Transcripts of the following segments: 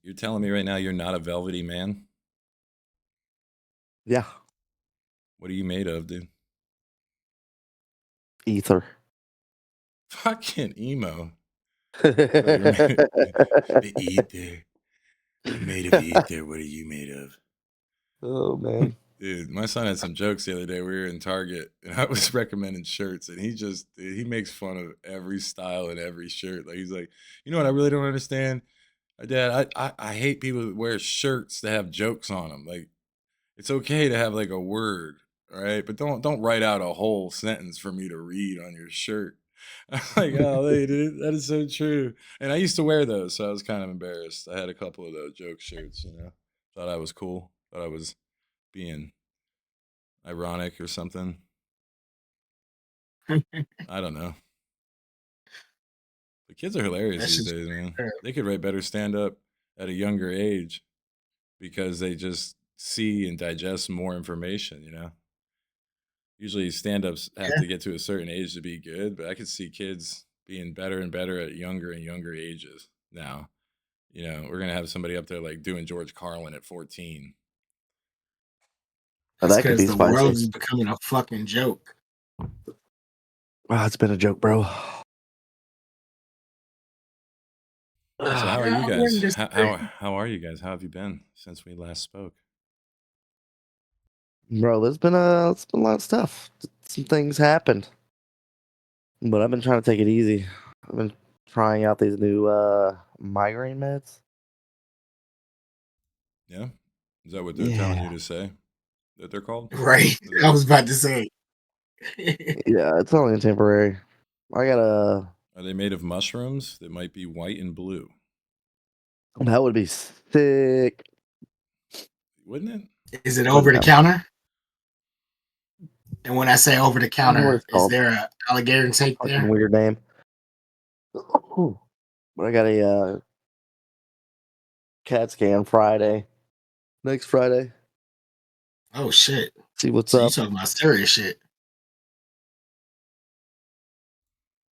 You're telling me right now you're not a velvety man? Yeah. What are you made of, dude? Ether. Fucking emo. Oh, you're made the ether. I'm made of ether. What are you made of? Oh man. Dude, my son had some jokes the other day. We were in Target and I was recommending shirts, and he makes fun of every style and every shirt. Like he's like, you know what I really don't understand? Dad, I hate people that wear shirts that have jokes on them. Like it's okay to have like a word, all right? But don't write out a whole sentence for me to read on your shirt. I'm like, oh, hey, dude, that is so true. And I used to wear those, so I was kind of embarrassed. I had a couple of those joke shirts, you know. Thought I was cool. Thought I was being ironic or something. I don't know. The kids are hilarious That's these just days, man. fair. They could write better stand up at a younger age because they just see and digest more information, you know. Usually stand ups have Yeah. to get to a certain age to be good, but I could see kids being better and better at younger and younger ages now. You know, we're gonna have somebody up there like doing George Carlin at 14. Oh, That's that could because be the spicy. world is becoming a fucking joke. Oh, it's been a joke, bro. So how are Yeah, you I guys? wouldn't disagree. How are you guys? How have you been since we last spoke? Bro, it's been a lot of stuff. Some things happened. But I've been trying to take it easy. I've been trying out these new migraine meds. Yeah? Is that what they're telling you Yeah. to say that they're called? Right. Is that I what, was about to say. Yeah, it's only temporary. I gotta are they made of mushrooms that might be white and blue? that would be sick. Wouldn't it? Is it But over the no. counter? And when I say over the I don't know what counter, it's is called. there a alligator tape Fucking there? weird name. But I got a CAT scan Friday. Next Friday. Oh shit. See what's So you up. talking about serious shit.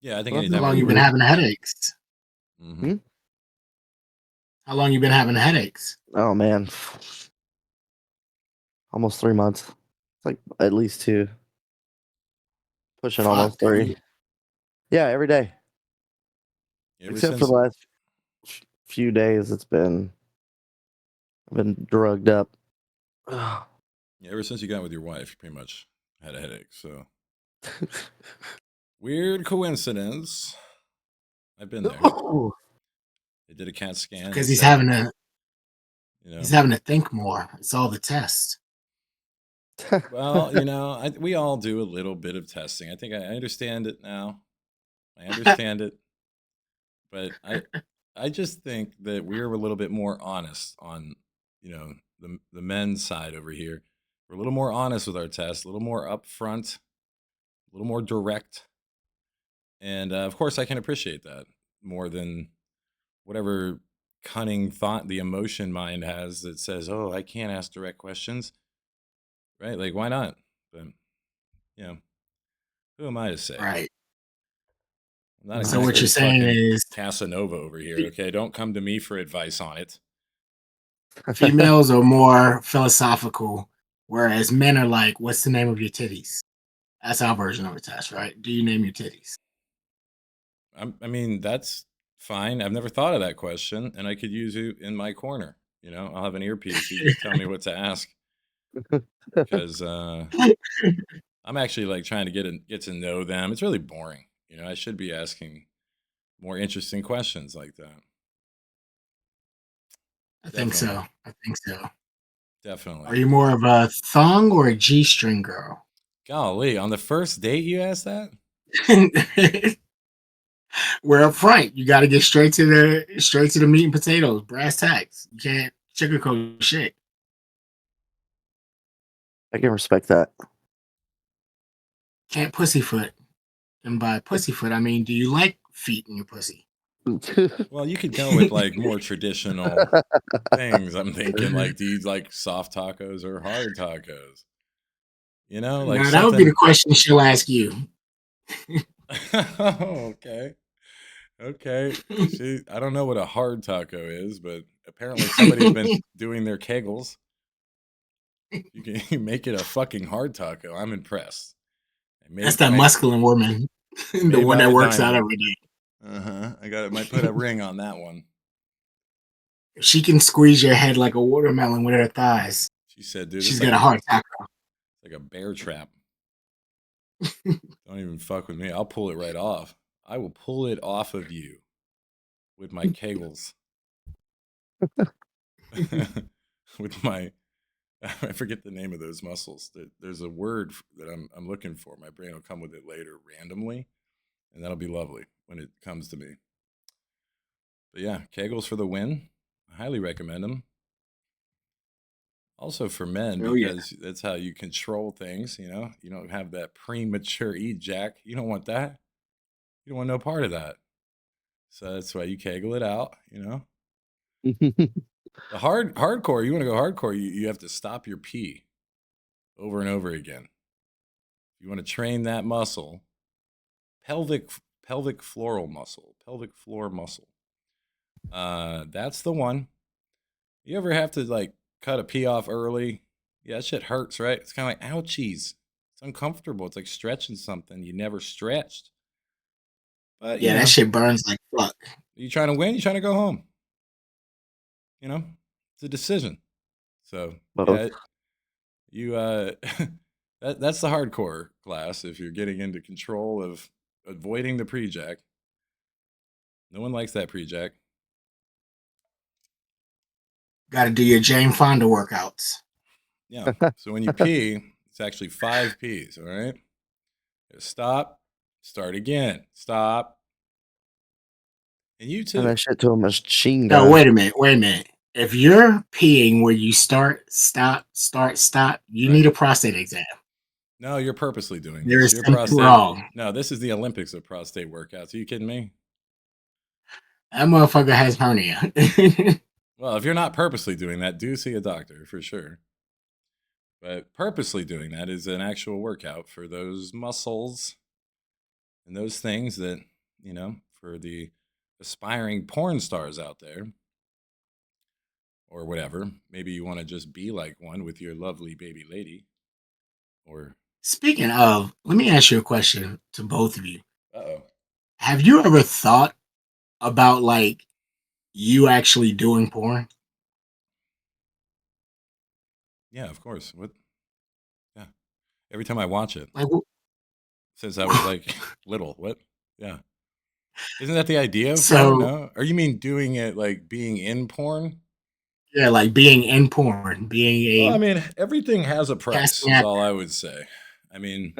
Yeah, I think Nothing How anytime long we you been work. serious. having the headaches? Mm-hmm. How long you been having the headaches? Oh man. Almost 3 months. It's like at least 2. Pushing Fuck, almost 3. dude. Yeah, every day. Ever Except for since the last few days I've been drugged up. Ugh. ever since you got with your wife, you pretty much had a headache. So weird coincidence. I've been there. They did a CAT scan. Because They he's said, having to you know, he's having to think more. It's all the tests. well, you know, we all do a little bit of testing. I think I understand it now. I understand it, but I just think that we're a little bit more honest on, you know, the men's side over here. We're a little more honest with our tests, a little more upfront, a little more direct, and of course, I can appreciate that more than whatever cunning thought the emotion mind has that says, "Oh, I can't ask direct questions." Right? Like, why not? But you know, who am I to say? Right. I'm not So what exactly you're a saying fucking is Casanova over here. Okay, don't come to me for advice on it. females are more philosophical, whereas men are like, what's the name of your titties? That's our version of a test, right? Do you name your titties? I mean, that's fine. I've never thought of that question, and I could use you in my corner. You know, I'll have an earpiece. You just tell me what to ask because I'm actually like trying to get to know them. It's really boring. You know, I should be asking more interesting questions like that. I think Definitely, so. I think so. Are definitely. you more of a thong or a G string girl? Golly, on the first date you asked that? We're up front. You got to get straight to the meat and potatoes, brass tacks. You can't sugarcoat shit. I can respect that. Can't pussyfoot. And by pussyfoot, I mean, do you like feet in your pussy? Well, you could go with like more traditional things. I'm thinking like, do you like soft tacos or hard tacos? You know, like Now that would be the something. question she'll ask you. Okay. Okay. See, I don't know what a hard taco is, but apparently somebody's been doing their kegels. You can make it a fucking hard taco. I'm impressed. That's that masculine woman, the made one by that the works out diamond. every day. I got it. Might put a ring on that one. If she can squeeze your head like a watermelon with her thighs, She said, dude, she's it's got a hard taco. like a bear trap. Don't even fuck with me. I'll pull it right off. I will pull it off of you with my kegels. With my, I forget the name of those muscles. There's a word that I'm looking for. My brain will come with it later randomly, and that'll be lovely when it comes to me. But yeah, kegels for the win. I highly recommend them. Also for men, because that's how you control things, you know? You don't have that premature Jac. You don't want that. You don't want no part of that. So that's why you kegel it out, you know? The hardcore, you want to go hardcore, you have to stop your pee over and over again. You want to train that muscle, pelvic floor muscle. That's the one. You ever have to like cut a pee off early? Yeah, that shit hurts, right? It's kind of like ouchies. It's uncomfortable. It's like stretching something you never stretched. But yeah, that shit burns like fuck. You trying to win? You trying to go home? You know, it's a decision. So yeah, you that's the hardcore class. If you're getting into control of avoiding the Pre Jac, no one likes that Pre Jac. Got to do your Jane Fonda workouts. Yeah. So when you pee, it's actually 5 P's. All right. Stop. Start again. Stop. And you too. And that shit to a machine gun. No, wait a minute. If you're peeing where you start, stop, you need a prostate exam. No, you're purposely doing There's this. Your something wrong. No, this is the Olympics of prostate workouts. Are you kidding me? That motherfucker has hernia. Well, if you're not purposely doing that, do see a doctor for sure. But purposely doing that is an actual workout for those muscles and those things that, you know, for the aspiring porn stars out there or whatever. Maybe you want to just be like one with your lovely baby lady. Or speaking of, let me ask you a question to both of you. Uh-oh. Have you ever thought about like you actually doing porn? Yeah, of course. What? Yeah. Every time I watch it. Like, since I was like little. What? Yeah. Isn't that the idea of so, porn? No? Or you mean doing it like being in porn? Yeah, like being in porn, being a. Well, I mean, everything has a price, is all I would say. I mean,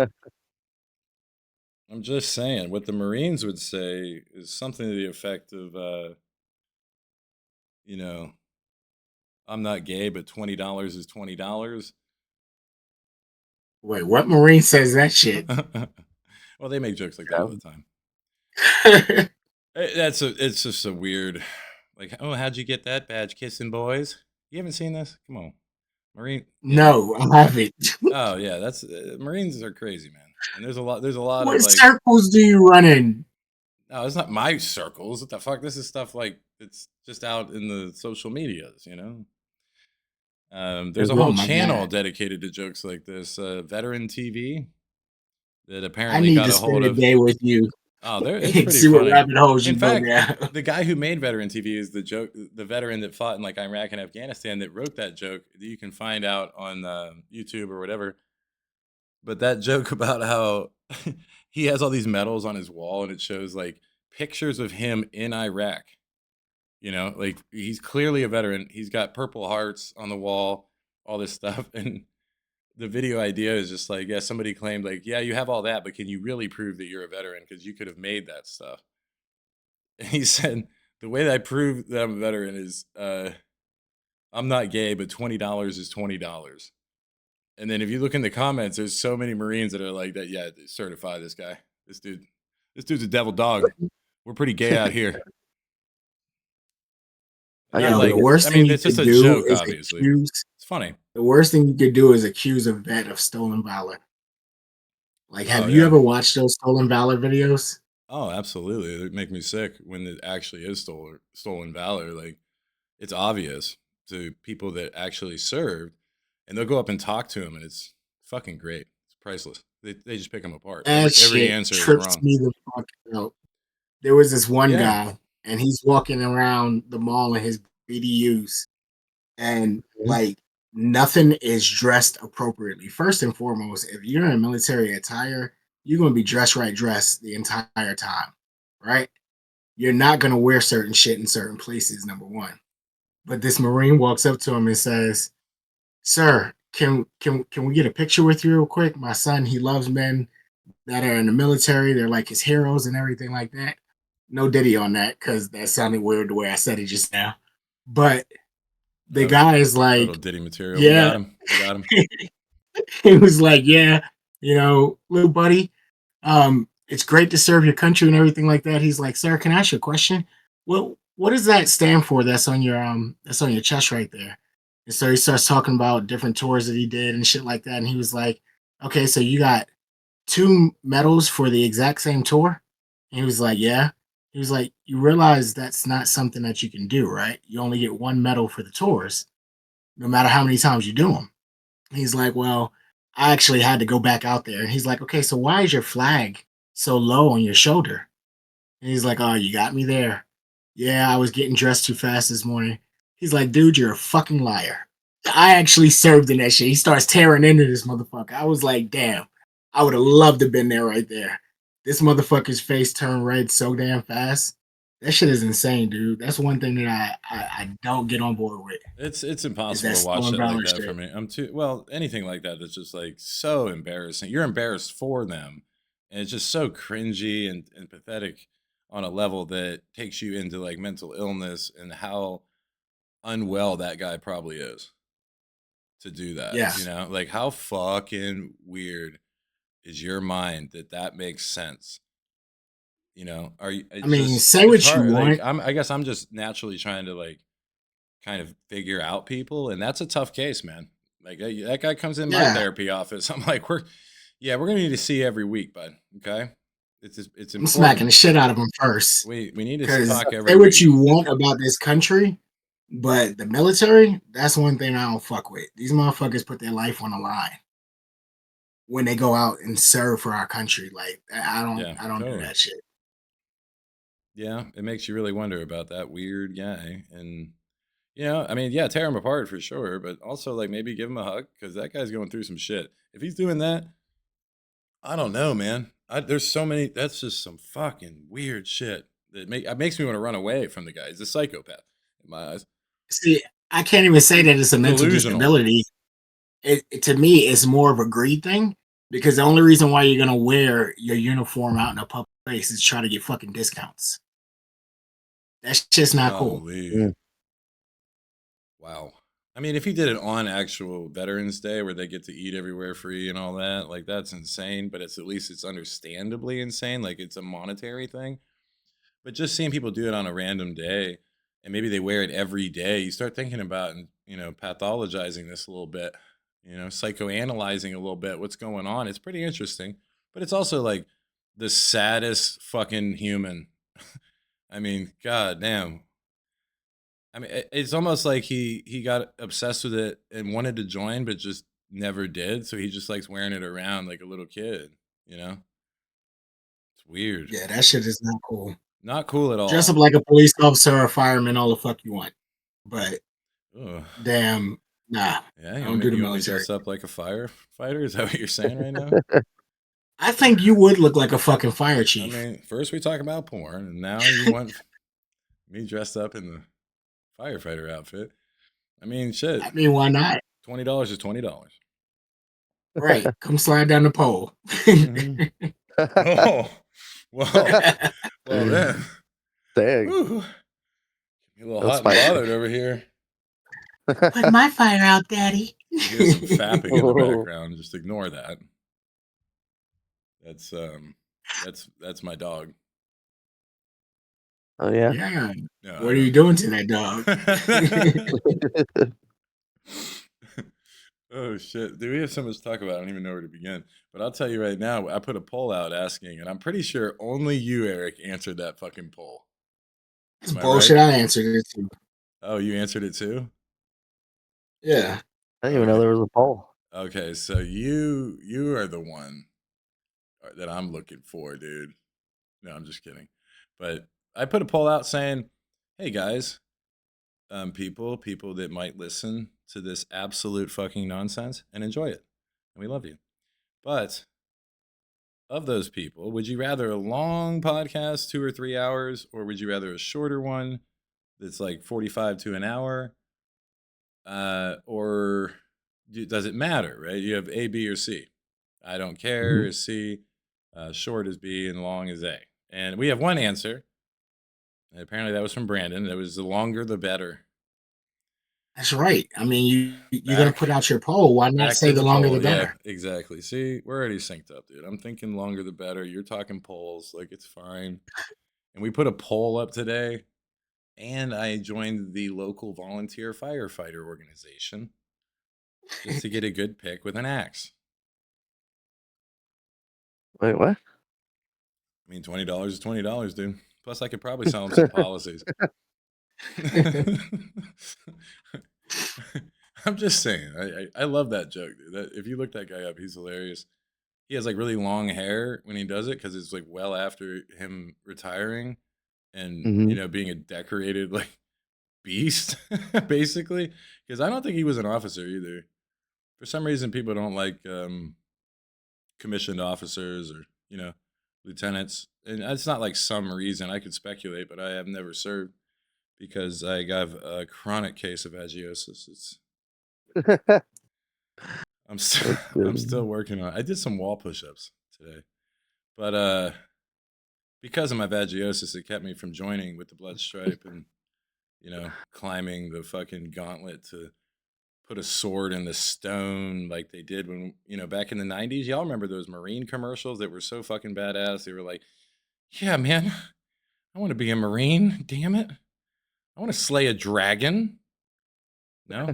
I'm just saying what the Marines would say is something to the effect of, you know, I'm not gay, but $20 is $20. Wait, what Marine says that shit? Well, they make jokes like that all the time. It's just a weird, like, oh, how'd you get that badge, kissing boys? You haven't seen this? Come on, Marine. No, I haven't. Oh yeah, that's Marines are crazy, man. And there's a lot. There's a lot what of like circles do you run in? No, it's not my circles. What the fuck? This is stuff like it's just out in the social medias, you know. There's a whole channel dedicated to jokes like this, Veteran TV, that apparently got a hold of. A day with you. Oh, it's pretty see funny. What rabbit holes you in fact, the guy who made Veteran TV is the veteran that fought in like Iraq and Afghanistan that wrote that joke that you can find out on YouTube or whatever. But that joke about how he has all these medals on his wall and it shows like pictures of him in Iraq. You know, like he's clearly a veteran. He's got Purple Hearts on the wall, all this stuff. And the video idea is just like, yeah, somebody claimed like, yeah, you have all that, but can you really prove that you're a veteran? Because you could have made that stuff. And he said, the way that I prove that I'm a veteran is I'm not gay, but $20 is $20. And then if you look in the comments, there's so many Marines that are like that. Yeah, certify this guy. This dude's a devil dog. We're pretty gay out here. The worst thing it's just a joke, obviously. It's funny. The worst thing you could do is accuse a vet of stolen valor. Like, have you ever watched those stolen valor videos? Oh, absolutely. It make me sick when it actually is stolen valor. Like it's obvious to people that actually served, and they'll go up and talk to him, and it's fucking great. It's priceless. They just pick them apart. That Every shit answer is trips wrong. me the fuck out. There was this one Yeah. guy, and he's walking around the mall in his BDUs, and Mhm. like nothing is dressed appropriately. First and foremost, if you're in military attire, you're going to be dressed the entire time, right? You're not going to wear certain shit in certain places, number one. But this Marine walks up to him and says, "Sir, can we get a picture with you real quick? My son, he loves men that are in the military. They're like his heroes and everything like that." No diddy on that because that sounded weird the way I said it just now. But the That was guy is total like, Diddy material. We "Yeah." got him. We got him. He was like, "Yeah, little buddy, it's great to serve your country and everything like that." He's like, "Sir, can I ask you a question? What does that stand for? That's on your chest right there." And so he starts talking about different tours that he did and shit like that. And he was like, "Okay, so you got two medals for the exact same tour?" And he was like, "Yeah." He was like, "You realize that's not something that you can do, right? You only get one medal for the tours, no matter how many times you do them." He's like, "Well, I actually had to go back out there." And he's like, "Okay, so why is your flag so low on your shoulder?" And he's like, "Oh, you got me there. Yeah, I was getting dressed too fast this morning." He's like, "Dude, you're a fucking liar. I actually served in that shit." He starts tearing into this motherfucker. I was like, damn, I would have loved to have been there right there. This motherfucker's face turned red so damn fast. That shit is insane, dude. That's one thing that I don't get on board with It's is impossible that to watch stolen shit like valor that for shit. me. I'm too well, anything like that that's just like so embarrassing. You're embarrassed for them. And it's just so cringy and pathetic on a level that takes you into like mental illness and how unwell that guy probably is to do that. Yeah. Like how fucking weird is your mind that that makes sense? Are you I it's mean, just say it's what you hard. Like want. I guess I'm just naturally trying to like kind of figure out people, and that's a tough case, man. Like that guy comes in my Yeah. therapy office. I'm like, we're gonna need to see every week, bud. Okay, it's I'm smacking important. the shit out of him first. We need to Because talk say every what week. you want about this country, but the military, that's one thing I don't fuck with. These motherfuckers put their life on the line when they go out and serve for our country. Like Yeah, I don't do totally. that shit. Yeah, it makes you really wonder about that weird guy, and I mean, yeah, tear him apart for sure, but also like maybe give him a hug because that guy's going through some shit. If he's doing that, I don't know, man. There's so many. That's just some fucking weird shit that it makes me want to run away from the guy. He's a psychopath in my eyes. See, I can't even say that it's a mental Delusional. disability. To me, it's more of a greed thing because the only reason why you're gonna wear your uniform out in a public place is to try to get fucking discounts. That's just not cool. Golly. Mm. Wow. I mean, if he did it on actual Veterans Day where they get to eat everywhere free and all that, like that's insane, but it's at least it's understandably insane. Like it's a monetary thing. But just seeing people do it on a random day and maybe they wear it every day, you start thinking about and pathologizing this a little bit, psychoanalyzing a little bit what's going on. It's pretty interesting, but it's also like the saddest fucking human. I mean, god damn. I mean, it's almost like he got obsessed with it and wanted to join, but just never did. So he just likes wearing it around like a little kid. You know, it's weird. Yeah, that shit is not cool. Not cool at Dress up all. like a police officer or a fireman all the fuck you want. But Ugh. damn, nah, Yeah, I don't do the you want me to military. dress up like a firefighter? Is that what you're saying right now? I think you would look like a fucking fire I chief. mean, first we talk about porn, and now you want me dressed up in the firefighter outfit. I mean, shit. I mean, why not? $20 is $20. Right. Come slide down the pole. Mm-hmm. Oh, well, well then. Dang, Whew. Get a little that's hot and spicy. bothered over here. Put my fire out, Daddy. You hear some fapping in the Oh, background. Just ignore that. That's that's my dog. oh yeah. Yeah. No, What I are you don't. doing to that dog? Oh shit. Do we have so much to talk about? I don't even know where to begin. But I'll tell you right now, I put a poll out asking, and I'm pretty sure only you, Eric, answered that fucking poll. It's Am I right? bullshit. I answered it too. Oh, you answered it too? Yeah. I didn't even know Okay. there was a poll. Okay, so you are the one that I'm looking for, dude. No, I'm just kidding. But I put a poll out saying, "Hey guys, people that might listen to this absolute fucking nonsense and enjoy it, and we love you. But of those people, would you rather a long podcast, 2 or 3 hours, or would you rather a shorter one that's like 45 to an hour? Or does it matter, right? You have A, B, or C. I don't care Mhm. is C, short is B, and long is A. And we have one answer. And apparently that was from Brandon. That was the longer the better. That's right. I mean, you're gonna put Back out your poll. Why not back say to the the longer the poll. Yeah, better? exactly. See, we're already synced up, dude. I'm thinking longer the better. You're talking polls, like it's fine. And we put a poll up today, and I joined the local volunteer firefighter organization just to get a good pick with an axe. Wait, what? I mean, $20 is $20, dude. Plus, I could probably sell them some policies. I'm just saying. I love that joke, dude. If you look that guy up, he's hilarious. He has like really long hair when he does it because it's like well after him retiring and hmm being a decorated like beast, basically. Because I don't think he was an officer either. For some reason, people don't like commissioned officers or lieutenants, and it's not like some reason. I could speculate, but I have never served because I have a chronic case of agiosis. That's I'm still I'm still good. working on it. I did some wall push-ups today, but because of my vagiosis, it kept me from joining with the blood stripe and climbing the fucking gauntlet to put a sword in the stone like they did when back in the 90s. Y'all remember those Marine commercials that were so fucking badass? They were like, "Yeah, man, I want to be a Marine. Damn it, I want to slay a dragon." No,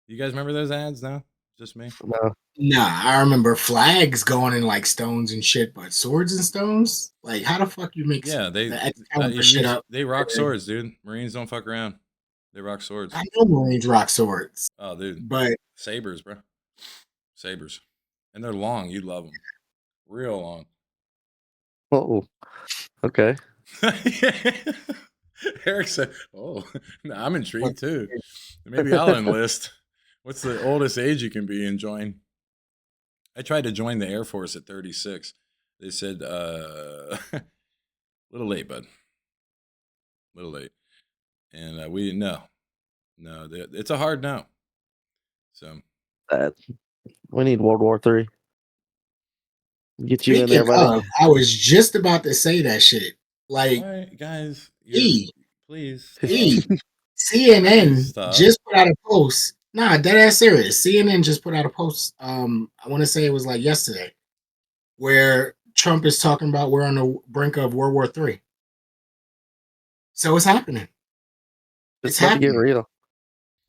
you guys remember those ads? No, just me. No, Nah, I remember flags going in like stones and shit, but swords and stones? Like, how the fuck you mix Yeah, the Excalibur shit up? they rock swords, dude. Marines don't fuck around. They rock swords. I know Marines rock swords, Oh, dude, but sabers, bro, sabers, and they're long. You love them, real long. oh, okay. Eric said, "Oh, I'm intrigued too. Maybe I'll enlist. What's the oldest age you can be and join?" I tried to join the Air Force at 36. They said, little late, bud. Little late. And we no, it's a hard no. So We need World War III. Get you in speaking there, buddy. of, I was just about to say that shit. Like, why, guys? You're E, please stop. E, Please CNN stop. just put out a post. Nah, dead ass serious. CNN just put out a post. I want to say it was like yesterday, where Trump is talking about we're on the brink of World War III. So it's happening. It's It's about to get happening. real.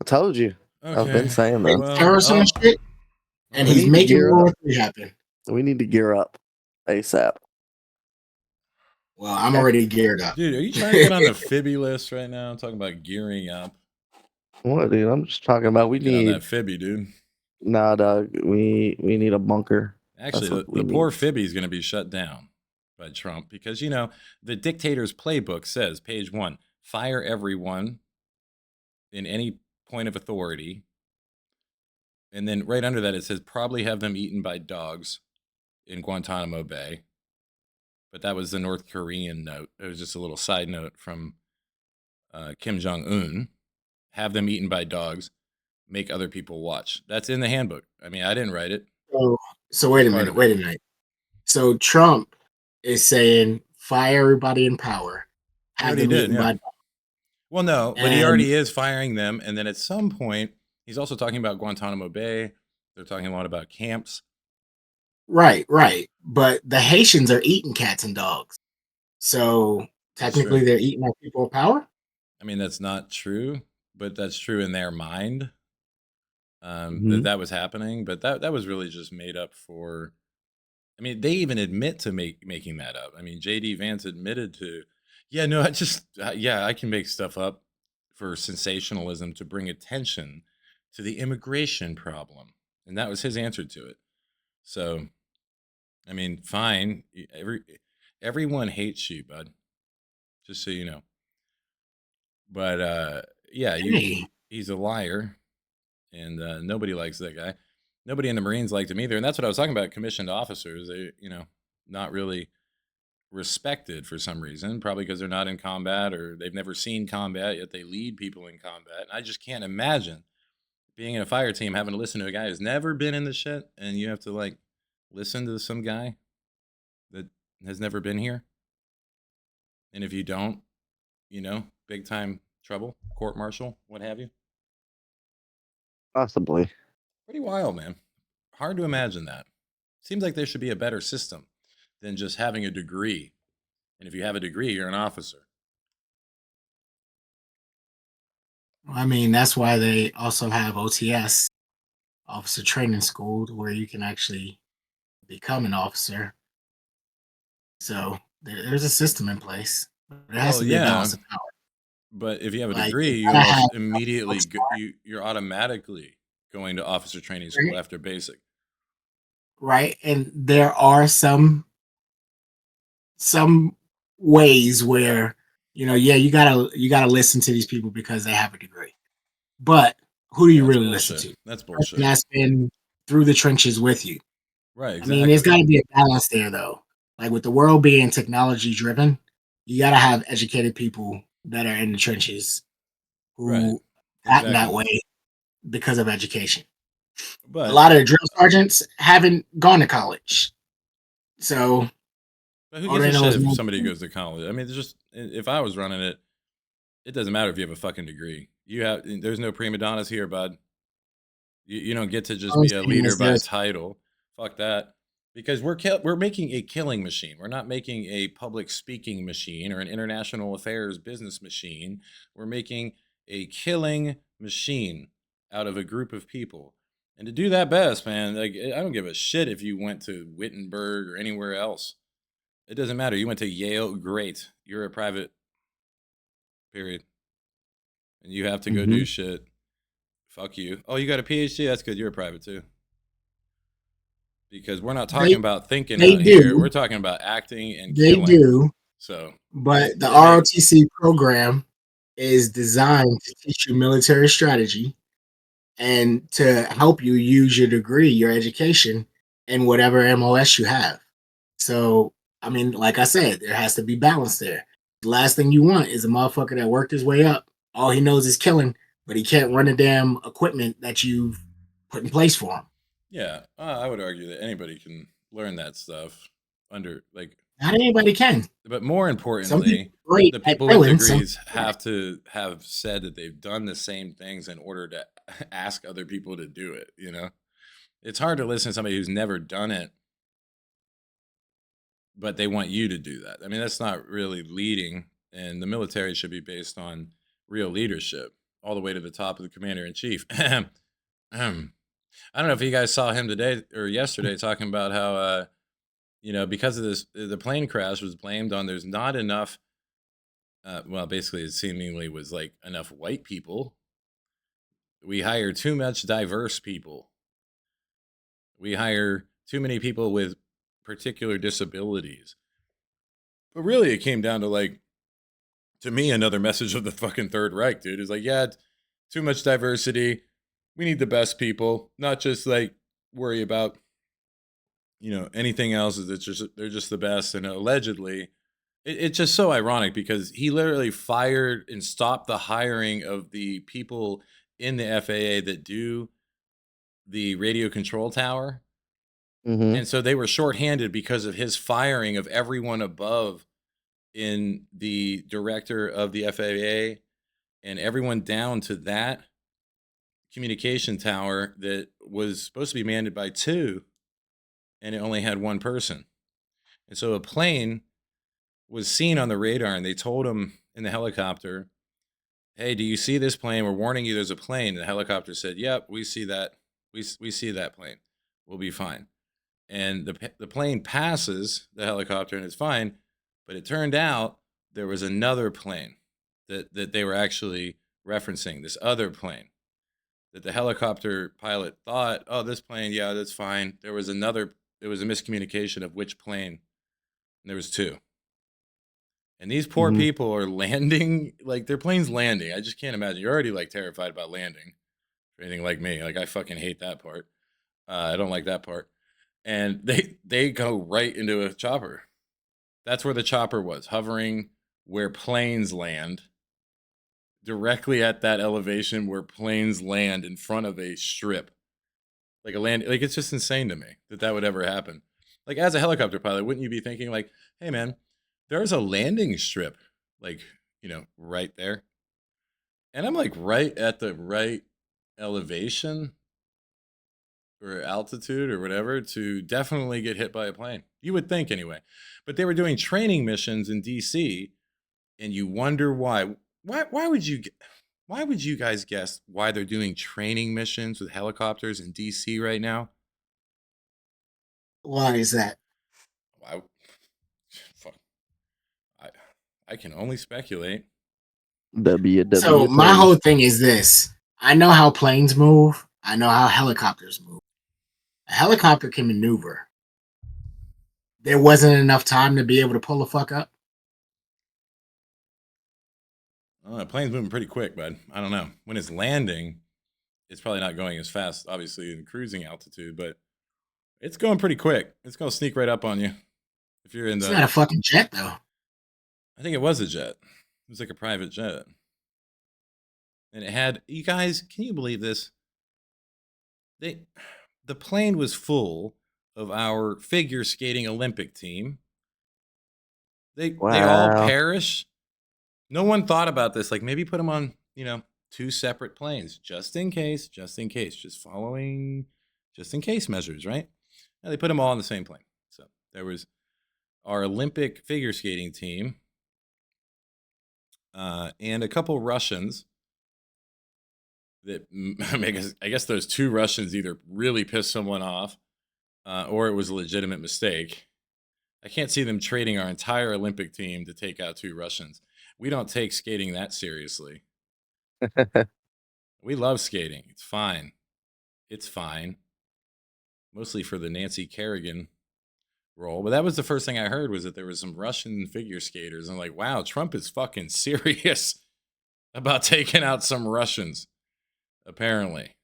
I told you. I've been Okay. saying Fake this. Well, terrorists and shit, all and We right. he's need to making gear World up. War III happen. We need to gear up ASAP. Well, I'm Okay. already geared up. Dude, are you trying to get on the Fibby list right now? I'm talking about gearing up. What, dude? I'm just talking about we Get on that need. Fibby, dude. Nah, dog. We need a bunker. Actually, That's what we the need. poor Fibby is going to be shut down by Trump because, the dictator's playbook says, page 1, fire everyone in any point of authority. And then right under that, it says, probably have them eaten by dogs in Guantanamo Bay. But that was the North Korean note. It was just a little side note from Kim Jong-un. Have them eaten by dogs, make other people watch. That's in the handbook. I mean, I didn't write it. So wait It's a part minute. of it. Wait a minute. So Trump is saying fire everybody in power, He have already them did, eaten yeah. by dogs. Well, no, but he And already is firing them. And then at some point, he's also talking about Guantanamo Bay. They're talking a lot about camps. right. But the Haitians are eating cats and dogs. So That's true. technically they're eating our people of power? I mean, that's not true, but that's true in their mind. that was happening, but that was really just made up for. I mean, they even admit to making that up. I mean, JD Vance admitted to, yeah, no, I can make stuff up for sensationalism to bring attention to the immigration problem, and that was his answer to it. So, I mean, fine. Everyone hates you, bud. Just so you know. But yeah, Hey, he's a liar, and nobody likes that guy. Nobody in the Marines liked him either, and that's what I was talking about. Commissioned officers, they, not really respected for some reason, probably because they're not in combat or they've never seen combat, yet they lead people in combat. And I just can't imagine being in a fire team having to listen to a guy who's never been in the shit, and you have to like listen to some guy that has never been here. And if you don't, big time trouble, court martial, what have you. Possibly. Pretty wild, man. Hard to imagine that. Seems like there should be a better system than just having a degree. And if you have a degree, you're an officer. I mean, that's why they also have OTS, Officer Training School, where you can actually become an officer. So there's a system in place. There has Well, to be a yeah, balance of power. but if you have a Like degree, you you gotta have almost immediately smart, you're automatically going to officer training school after basic. right? And there are some ways where yeah, you gotta listen to these people because they have a degree. But who do Yeah, you that's really listen bullshit. to? That's The person bullshit. that's been through the trenches with you. Right, I mean, there's got exactly. to be a balance there, though. Like with the world being technology driven, you got to have educated people that are in the trenches Right, who act that exactly. way because of education. A But lot of the drill sergeants haven't gone to college, so who all gives they a know shit is if more. somebody goes to college? I mean, there's just if I was running it, it doesn't matter if you have a fucking degree. There's no prima donnas here, bud. You don't get to just All I'm be a saying leader is by there's title. Fuck that. Because we're making a killing machine. We're not making a public speaking machine or an international affairs business machine. We're making a killing machine out of a group of people. And to do that best, man, like I don't give a shit if you went to Wittenberg or anywhere else. It doesn't matter. You went to Yale, great. You're a private, period. And you have to go do Mhm. shit. Fuck you. Oh, you got a PhD? That's good. You're a private too. Because we're not talking they about thinking they out here. We're do talking about acting and they killing. do, So but the make ROTC program is designed to teach you military strategy and to help you use your degree, your education, in whatever MOS you have. So, I mean, like I said, there has to be balance there. The last thing you want is a motherfucker that worked his way up. All he knows is killing, but he can't run the damn equipment that you've put in place for him. yeah, I would argue that anybody can learn that stuff under like, Not anybody can. but more Some people importantly, are great the at people with killing, some degrees people have to have said that they've done the same things in order to ask other people to do it. It's hard to listen to somebody who's never done it, but they want you to do that. I mean, that's not really leading, and the military should be based on real leadership, all the way to the top of the commander in chief. I don't know if you guys saw him today or yesterday talking about how because of this the plane crash was blamed on there's not enough well, basically it seemingly was like enough white people. We hire too much diverse people. We hire too many people with particular disabilities. But really it came down to like, to me, another message of the fucking Third Reich, dude, is like, yeah, too much diversity. We need the best people, not just like worry about anything else. Is they're just the best. And allegedly, it's just so ironic because he literally fired and stopped the hiring of the people in the FAA that do the radio control tower. Mm-hmm. And so they were shorthanded because of his firing of everyone above in the director of the FAA and everyone down to that communication tower that was supposed to be manned by two, and it only had one person. And so a plane was seen on the radar, and they told him in the helicopter hey, do you see this plane? We're warning you there's a plane. And the helicopter said, yep, we see that. We see that plane. We'll be fine. And the plane passes the helicopter and it's fine. But it turned out there was another plane that they were actually referencing, this other plane that the helicopter pilot thought, oh, this plane, yeah, that's fine. There was a miscommunication of which plane. And there was two. And these poor people are landing, like their plane's landing. I just can't imagine. You're already like terrified about landing or anything like me. Like I fucking hate that part. I don't like that part. And they go right into a chopper. That's where the chopper was, hovering where planes land, directly at that elevation where planes land in front of a strip. Like it's just insane to me that would ever happen. Like as a helicopter pilot, wouldn't you be thinking like, hey man, there's a landing strip, like, right there. And I'm like right at the right elevation or altitude or whatever to definitely get hit by a plane. You would think anyway. But they were doing training missions in DC and you wonder why. Why would you guys guess why they're doing training missions with helicopters in DC right now? Why is that? Why fuck. I can only speculate. So my whole thing is this. I know how planes move. I know how helicopters move. A helicopter can maneuver. There wasn't enough time to be able to pull the fuck up. The plane's moving pretty quick, bud. I don't know. When it's landing, it's probably not going as fast, obviously, in cruising altitude, but it's going pretty quick. It's going to sneak right up on you. If you're in It's not a fucking jet, though. I think it was a jet. It was like a private jet. And it had, you guys, can you believe this? The plane was full of our figure skating Olympic team. They all perish. No one thought about this. Like maybe put them on, two separate planes, just in case, just following, just in case measures, right? And they put them all on the same plane. So there was our Olympic figure skating team and a couple Russians that, I guess those two Russians either really pissed someone off or it was a legitimate mistake. I can't see them trading our entire Olympic team to take out two Russians. We don't take skating that seriously. We love skating. It's fine. It's fine. Mostly for the Nancy Kerrigan role. But that was the first thing I heard was that there was some Russian figure skaters. I'm like, wow, Trump is fucking serious about taking out some Russians, apparently.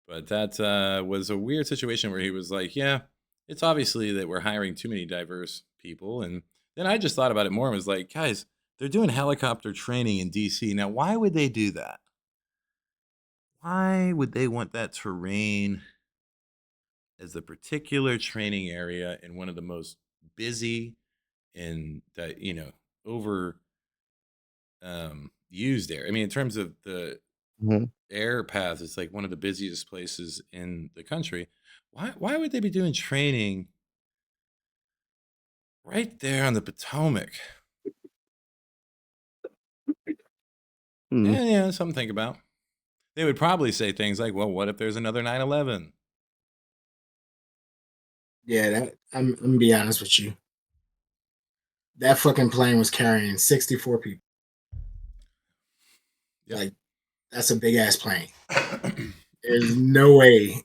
But that was a weird situation where he was like, yeah, it's obviously that we're hiring too many diverse people. And then I just thought about it more and was like, guys, they're doing helicopter training in DC. Now, why would they do that? Why would they want that terrain as the particular training area in one of the most busy and over used there? I mean, in terms of the air path, it's like one of the busiest places in the country. Why would they be doing training right there on the Potomac? Yeah, something to think about. They would probably say things like, well, what if there's another 9/11? Yeah, I'm gonna be honest with you. That fucking plane was carrying 64 people. Yep. Like, that's a big ass plane. There's no way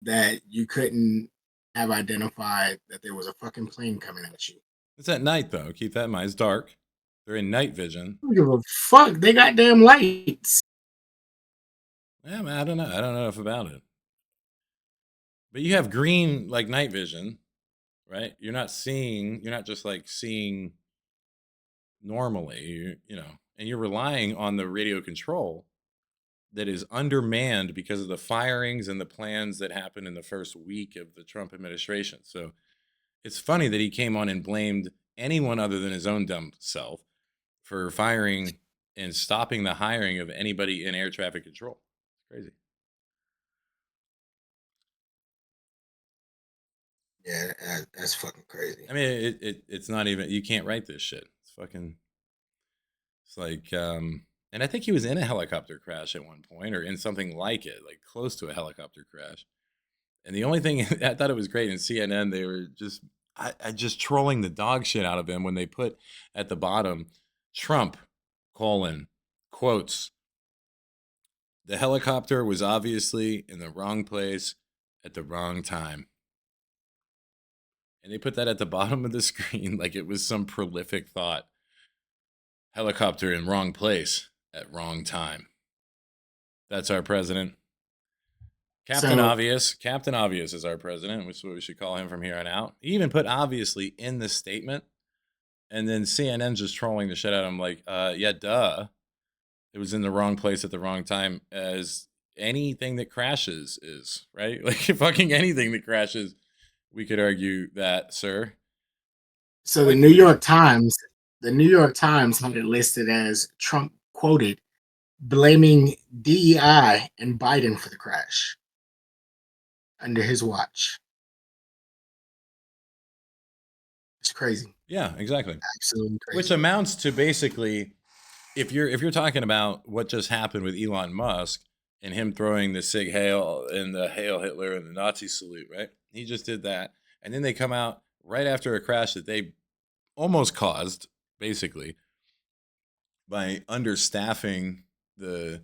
that you couldn't have identified that there was a fucking plane coming at you. It's at night, though. Keep that in mind. It's dark. They're in night vision. I don't give a fuck. They got damn lights. Yeah, man, I don't know. I don't know enough about it. But you have green, like, night vision, right? You're not just, like, seeing normally, and you're relying on the radio control that is undermanned because of the firings and the plans that happened in the first week of the Trump administration. So it's funny that he came on and blamed anyone other than his own dumb self for firing and stopping the hiring of anybody in air traffic control. It's crazy. Yeah, that's fucking crazy. I mean, it's not even, you can't write this shit. It's fucking, It's like, and I think he was in a helicopter crash at one point, or in something like it, like close to a helicopter crash. And the only thing I thought it was great in CNN, they were just, I just trolling the dog shit out of him when they put at the bottom, Trump, colon, quotes, the helicopter was obviously in the wrong place at the wrong time. And they put that at the bottom of the screen like it was some prolific thought. Helicopter in wrong place at wrong time. That's our president. Captain So Obvious. Captain Obvious is our president, which is what we should call him from here on out. He even put obviously in the statement. And then CNN's just trolling the shit out of him like, yeah, duh. It was in the wrong place at the wrong time, as anything that crashes is, right? Like fucking anything that crashes, we could argue that, sir. so the New York Times, had it listed as Trump quoted blaming DEI and Biden for the crash under his watch. It's crazy. Yeah, exactly. Absolutely crazy. Which amounts to basically, if you're talking about what just happened with Elon Musk and him throwing the Sig Heil and the Hail Hitler and the Nazi salute, right? He just did that. And then they come out right after a crash that they almost caused, basically, by understaffing the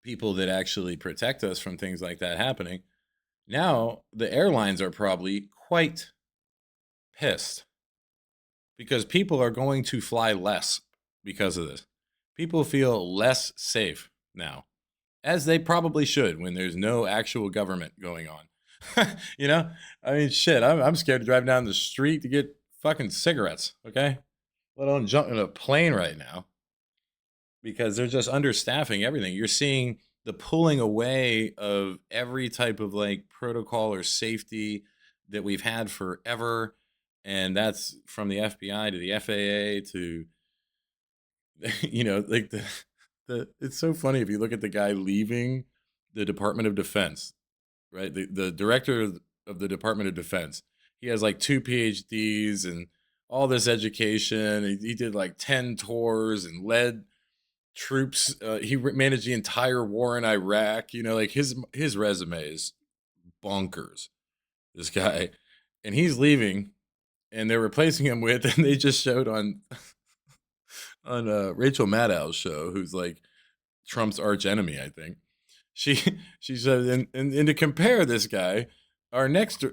people that actually protect us from things like that happening. Now, the airlines are probably quite pissed because people are going to fly less because of this. People feel less safe now, as they probably should when there's no actual government going on. You know, I mean, shit, I'm scared to drive down the street to get fucking cigarettes, okay? Let alone jump in a plane right now because they're just understaffing everything. You're seeing the pulling away of every type of like protocol or safety that we've had forever. And that's from the FBI to the FAA to, you know, like it's so funny if you look at the guy leaving the Department of Defense, right? The director of the Department of Defense. He has like 2 PhDs and all this education. He did like 10 tours and led troops. He managed the entire war in Iraq. You know, like his resume is bonkers. This guy, and he's leaving, and they're replacing him with, and they just showed on Rachel Maddow's show, who's like Trump's arch enemy, I think. She said, and to compare this guy, our next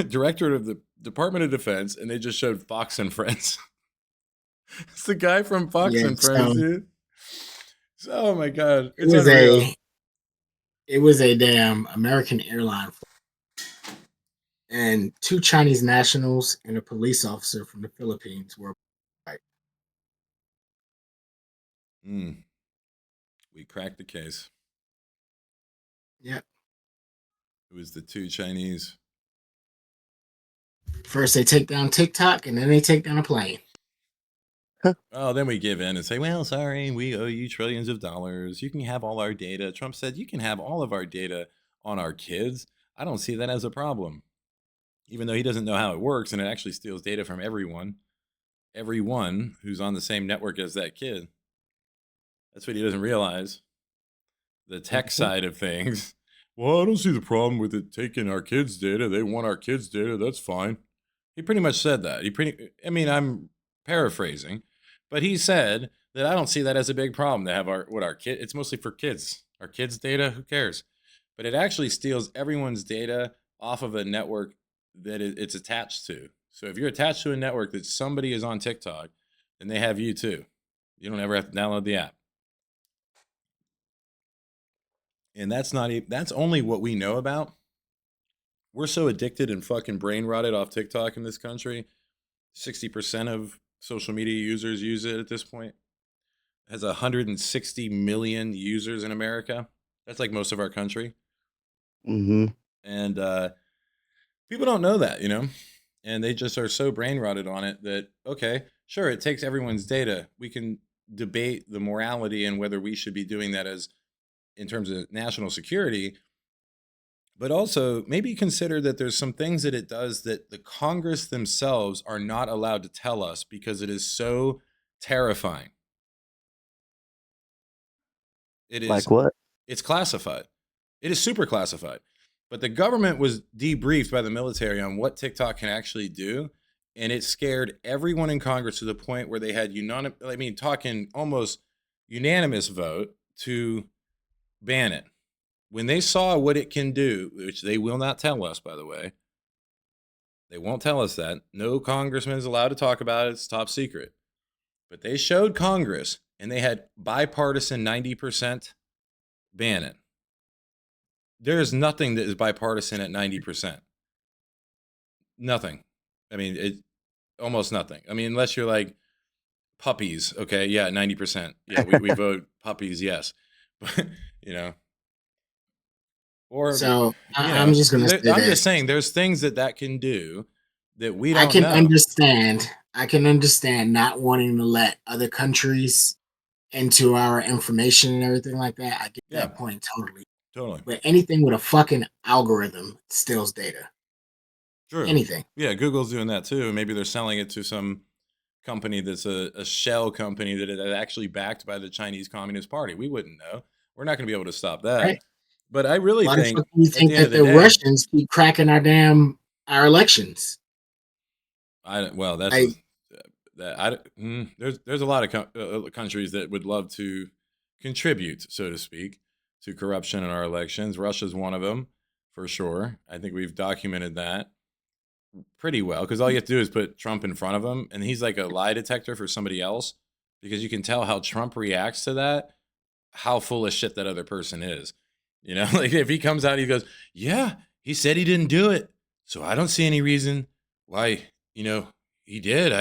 director of the Department of Defense, and they just showed Fox and Friends. It's the guy from Fox Yeah, and Friends, dude. So, oh my god, it it's was unreal. a damn American airline, and 2 Chinese nationals and a police officer from the Philippines were. Mm, we cracked the case. Yeah. It was the 2 Chinese. First they take down TikTok, and then they take down a plane. Oh, then we give in and say, well, sorry, we owe you trillions of dollars. You can have all our data. Trump said, you can have all of our data on our kids. I don't see that as a problem. Even though he doesn't know how it works, and it actually steals data from everyone who's on the same network as that kid. That's what he doesn't realize. The tech side of things. Well, I don't see the problem with it taking our kids' data. They want our kids' data. That's fine. He pretty much said that. I'm paraphrasing, but he said that I don't see that as a big problem to have our kid. It's mostly for kids. Our kids' data, who cares? But it actually steals everyone's data off of a network that it's attached to. So if you're attached to a network that somebody is on TikTok, then they have you too. You don't ever have to download the app. And that's only what we know about. We're so addicted and fucking brain rotted off TikTok in this country. 60% of social media users use it at this point. It has 160 million users in America. That's like most of our country. Mm-hmm. And people don't know that, you know? And they just are so brain rotted on it that, okay, sure, it takes everyone's data. We can debate the morality and whether we should be doing that as in terms of national security, but also maybe consider that there's some things that it does that the Congress themselves are not allowed to tell us because it is so terrifying. It is. Like what? It's classified. It is super classified. But the government was debriefed by the military on what TikTok can actually do, and it scared everyone in Congress to the point where they had talking almost unanimous vote to ban it. When they saw what it can do, which they will not tell us, by the way, they won't tell us that. No congressman is allowed to talk about it. It's top secret. But they showed Congress, and they had bipartisan 90% ban it. There is nothing that is bipartisan at 90%. Nothing. I mean, it almost nothing. I mean, unless you're like puppies. Okay, yeah, 90%. Yeah, we vote puppies, yes. But or So I'm just gonna say I'm this. just saying, there's things that can do that we don't I can know. understand. I can understand not wanting to let other countries into our information and everything like that. I get that point totally. Totally. But anything with a fucking algorithm steals data. True. Anything. Yeah, Google's doing that too. Maybe they're selling it to some company that's a shell company that is actually backed by the Chinese Communist Party. We wouldn't know. We're not going to be able to stop that. Right. But I really think, you think that the Russians keep cracking our elections. There's a lot of countries that would love to contribute, so to speak, to corruption in our elections. Russia's one of them, for sure. I think we've documented that pretty well, because all you have to do is put Trump in front of him, and he's like a lie detector for somebody else, because you can tell how Trump reacts to that, how full of shit that other person is. Like if he comes out, he goes, yeah, he said he didn't do it, so I don't see any reason why, he did.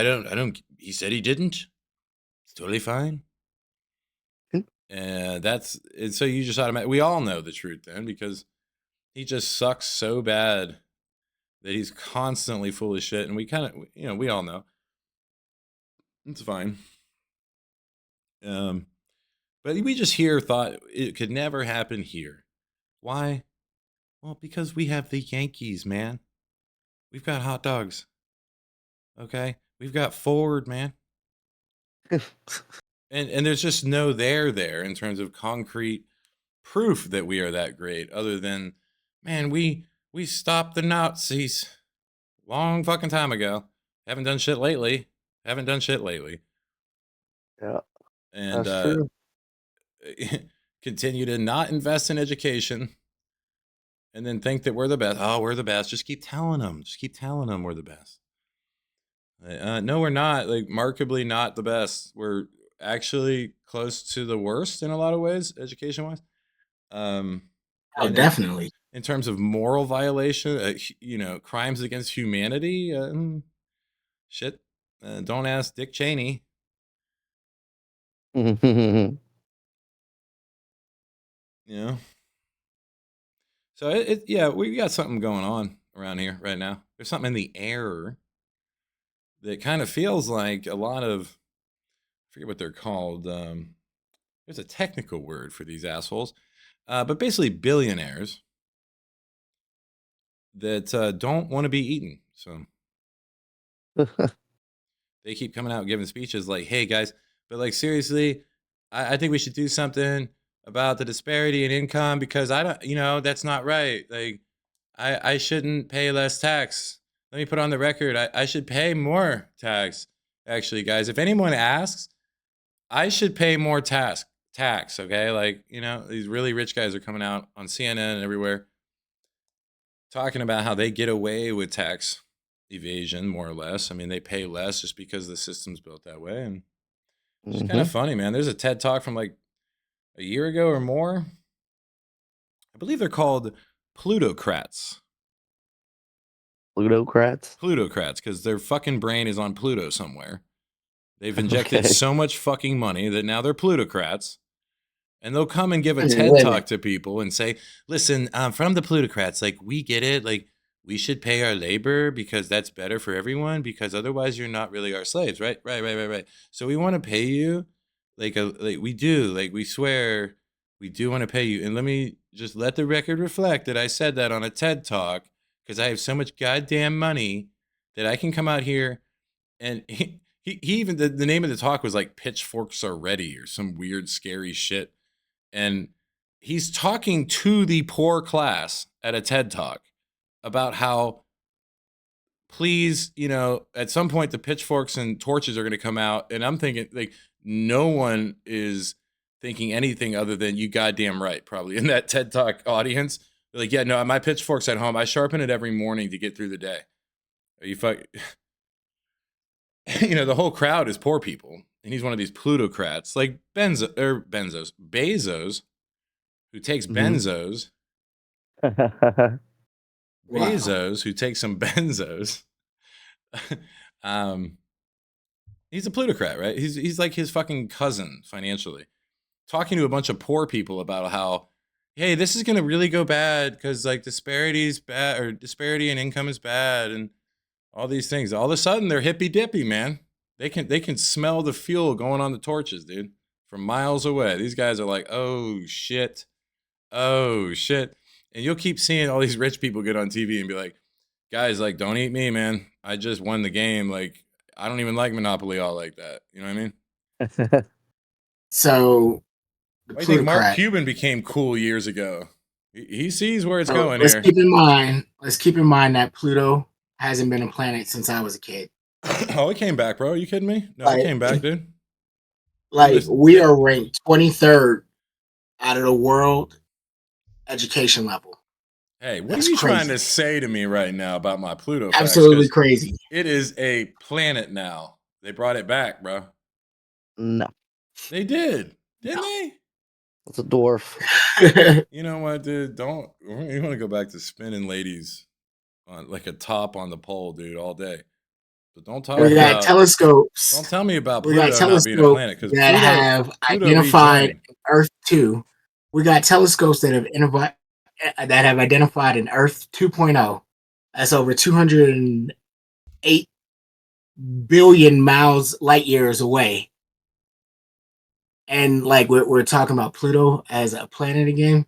He said he didn't. It's totally fine. And so you just we all know the truth then, because he just sucks so bad that he's constantly full of shit. And we kind of, we all know. It's fine. But we just thought it could never happen here. Why? Well, because we have the Yankees, man. We've got hot dogs. Okay? We've got Ford, man. and there's just no there in terms of concrete proof that we are that great, other than, man, we stopped the Nazis long fucking time ago. Haven't done shit lately. Yeah, and that's true. Continue to not invest in education, and then think that we're the best. Oh, we're the best. Just keep telling them we're the best. No, we're not. Like, markedly not the best. We're actually close to the worst in a lot of ways, education-wise. Definitely. In terms of moral violation, crimes against humanity, shit. Don't ask Dick Cheney. So we got something going on around here right now. There's something in the air that kind of feels like a lot of, I forget what they're called. There's a technical word for these assholes, but basically billionaires that don't want to be eaten. So they keep coming out and giving speeches like, hey guys, but like, seriously, I think we should do something about the disparity in income, because I don't, that's not right. Like, I shouldn't pay less tax. Let me put on the record, I should pay more tax. Actually, guys, if anyone asks, I should pay more tax, okay? Like, these really rich guys are coming out on CNN and everywhere talking about how they get away with tax evasion, more or less. I mean, they pay less just because the system's built that way. And it's kind of funny, man. There's a TED Talk from like a year ago or more. I believe they're called plutocrats. Plutocrats, because their fucking brain is on Pluto somewhere. They've injected so much fucking money that now they're plutocrats. And they'll come and give a TED Talk to people and say, listen, from the plutocrats, like, we get it. Like, we should pay our labor because that's better for everyone, because otherwise you're not really our slaves, right? Right. So we want to pay you like we do, like, we swear we do want to pay you. And let me just let the record reflect that I said that on a TED Talk, because I have so much goddamn money that I can come out here and he even the name of the talk was like pitchforks are ready or some weird scary shit, and he's talking to the poor class at a TED talk about how please, at some point the pitchforks and torches are going to come out, and I'm thinking like no one is thinking anything other than you goddamn right, probably in that TED talk audience. They're like, yeah, no, my pitchfork's at home. I sharpen it every morning to get through the day. Are you fuck? The whole crowd is poor people, and he's one of these plutocrats like Bezos, who takes Mhm. benzos, Wow. Bezos, who takes some benzos. um, he's a plutocrat, right? He's like his fucking cousin financially, talking to a bunch of poor people about how, hey, this is gonna really go bad because like disparity is bad, or disparity in income is bad, and all these things. All of a sudden, they're hippy dippy, man. They can smell the fuel going on the torches, dude, from miles away. These guys are like, oh shit, oh shit, and you'll keep seeing all these rich people get on TV and be like, guys, like, don't eat me, man. I just won the game. Like, I don't even like Monopoly all like that. You know what I mean? So the Why do you think Mark plutocrat. Cuban became cool years ago? He sees where it's So going let's here. keep in mind. Let's keep in mind that Pluto hasn't been a planet since I was a kid. Oh, it came back, bro. Are you kidding me? No, it Like, came back, dude. like we are ranked 23rd out of the world education level. Hey, what That's are you trying crazy. to say to me right now about my Pluto facts? Absolutely 'Cause crazy. it is a planet now. They brought it back, bro. No, They did, didn't No. they? it's a dwarf. You know what, dude? Don't you want to go back to spinning ladies on like a top on the pole, dude, all day? But don't talk We got about. telescopes. Don't tell me about We got Pluto not being a telescopes planet because that have Pluto identified rejoined. Earth 2. We got telescopes that have identified an Earth 2.0. That's over 208 billion miles light years away. And like we're talking about Pluto as a planet again,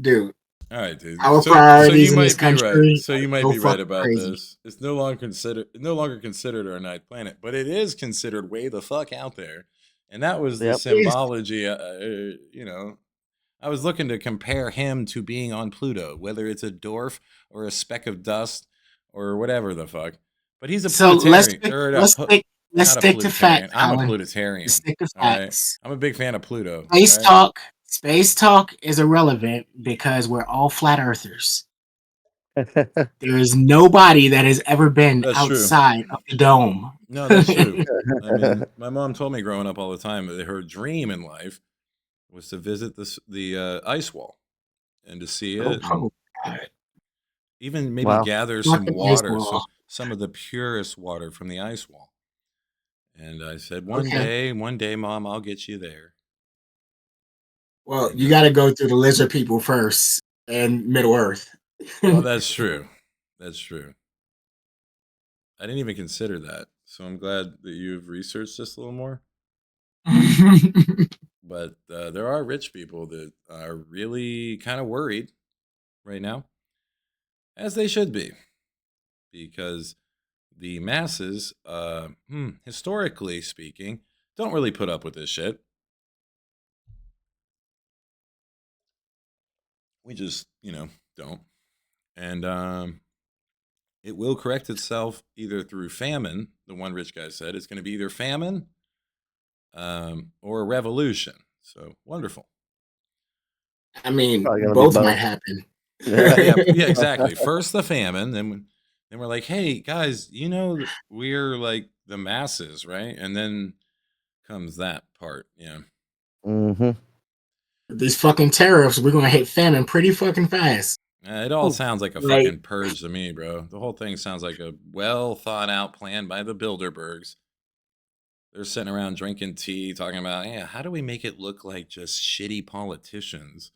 dude. All right, dude. Our So you priorities in this might be right. country So you are might so be right fucking about crazy. this. It's no longer considered our ninth planet, but it is considered way the fuck out there. And that was the Yep. symbology. I was looking to compare him to being on Pluto, whether it's a dwarf or a speck of dust or whatever the fuck. But he's a So Plutarian, or let's not a stick to Plutarian. facts, I'm a Colin. Plutarian. Let's stick to All right, facts. I'm a big fan of Pluto. Space All right. talk. Space talk is irrelevant because we're all flat earthers. There is nobody that has ever been That's true. outside of the dome. No, that's true. I mean, my mom told me growing up all the time that her dream in life was to visit the ice wall and to see it, and Oh, God. even maybe Wow. gather some Fucking ice water, wall. some of the purest water from the ice wall. And I said, Okay. one day, Mom, I'll get you there. Well, And you got to go through the lizard people first and Middle Earth. well, that's true. That's true. I didn't even consider that, so I'm glad that you've researched this a little more. But there are rich people that are really kind of worried right now, as they should be, because the masses, historically speaking, don't really put up with this shit. We just, don't. And it will correct itself either through famine. The one rich guy said it's going to be either famine or a revolution. So wonderful. I mean, Probably gonna be both might both. happen. Yeah, exactly. First the famine, then we're like, hey guys, we're like the masses, right? And then comes that part. Yeah. Mm-hmm. These fucking tariffs, we're gonna hit famine pretty fucking fast. It all sounds like a Like, fucking purge to me, bro. The whole thing sounds like a well thought out plan by the Bilderbergs. They're sitting around drinking tea, talking about, yeah, how do we make it look like just shitty politicians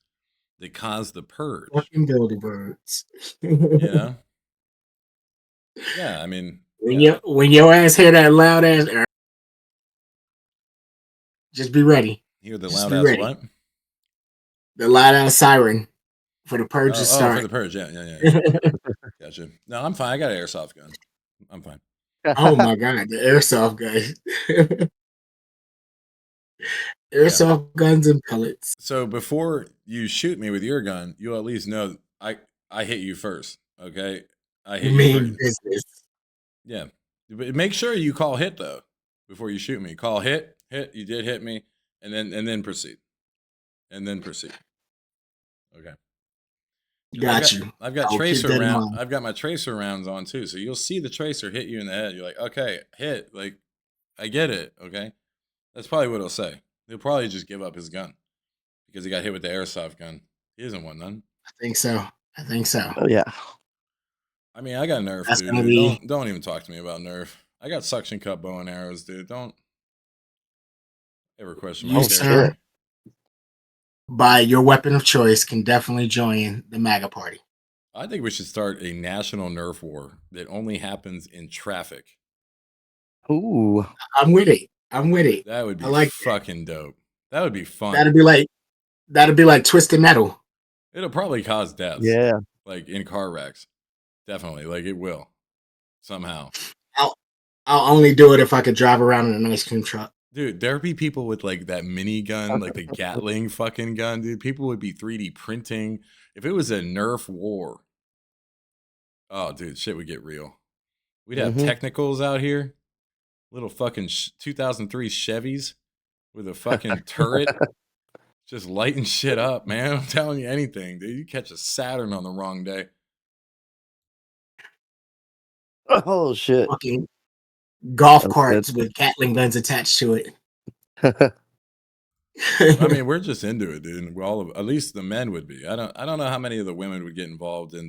that caused the purge? fucking Bilderbergs. You know? Yeah, I mean, When your ass hear that loud ass, just be ready. hear the Just loud be ass ready. what? The loud ass siren for the purge to Oh, for start. the purge. Yeah. Gotcha. No, I'm fine. I got an airsoft gun. I'm fine. Oh my god, the airsoft gun. Yeah. Airsoft guns and pellets. So before you shoot me with your gun, you'll at least know I hit you first. Okay, I You hit you mean first. business. Yeah, but make sure you call hit though before you shoot me. Call hit, hit. You did hit me, and then proceed, and then proceed. Okay, because Got you. I've got I'll keep tracer that in round. mind. I've got my tracer rounds on too, so you'll see the tracer hit you in the head. You're like, okay, hit. Like, I get it. Okay, that's probably what he'll say. He'll probably just give up his gun because he got hit with the airsoft gun. He doesn't want none. I think so. I think so. Oh yeah. I mean, I got Nerf That's too, gonna dude. be Don't even talk to me about Nerf. I got suction cup bow and arrows, dude. Don't ever question my you, Oh shit. sir, character. by your weapon of choice can definitely join the MAGA party. I think we should start a national Nerf war that only happens in traffic. Ooh. I'm with it. I'm with it. That would I be like that. fucking dope. That would be fun. That'd be like Twisted Metal. It'll probably cause deaths, Yeah. like in car wrecks. Definitely, like it will somehow. I'll I'll only do it if I could drive around in an ice cream truck. Dude, there be people with like that mini gun, like the Gatling fucking gun, dude. People would be 3D printing. If it was a Nerf war, oh, dude, shit would get real. We'd have Mm-hmm. technicals out here, little fucking 2003 Chevys with a fucking turret, just lighting shit up, man. I'm telling you anything, dude. You catch a Saturn on the wrong day. Oh shit. Fucking golf That's good. carts with Gatling guns attached to it. I mean, we're just into it, dude. We're all of, at least the men would be. I don't know how many of the women would get involved in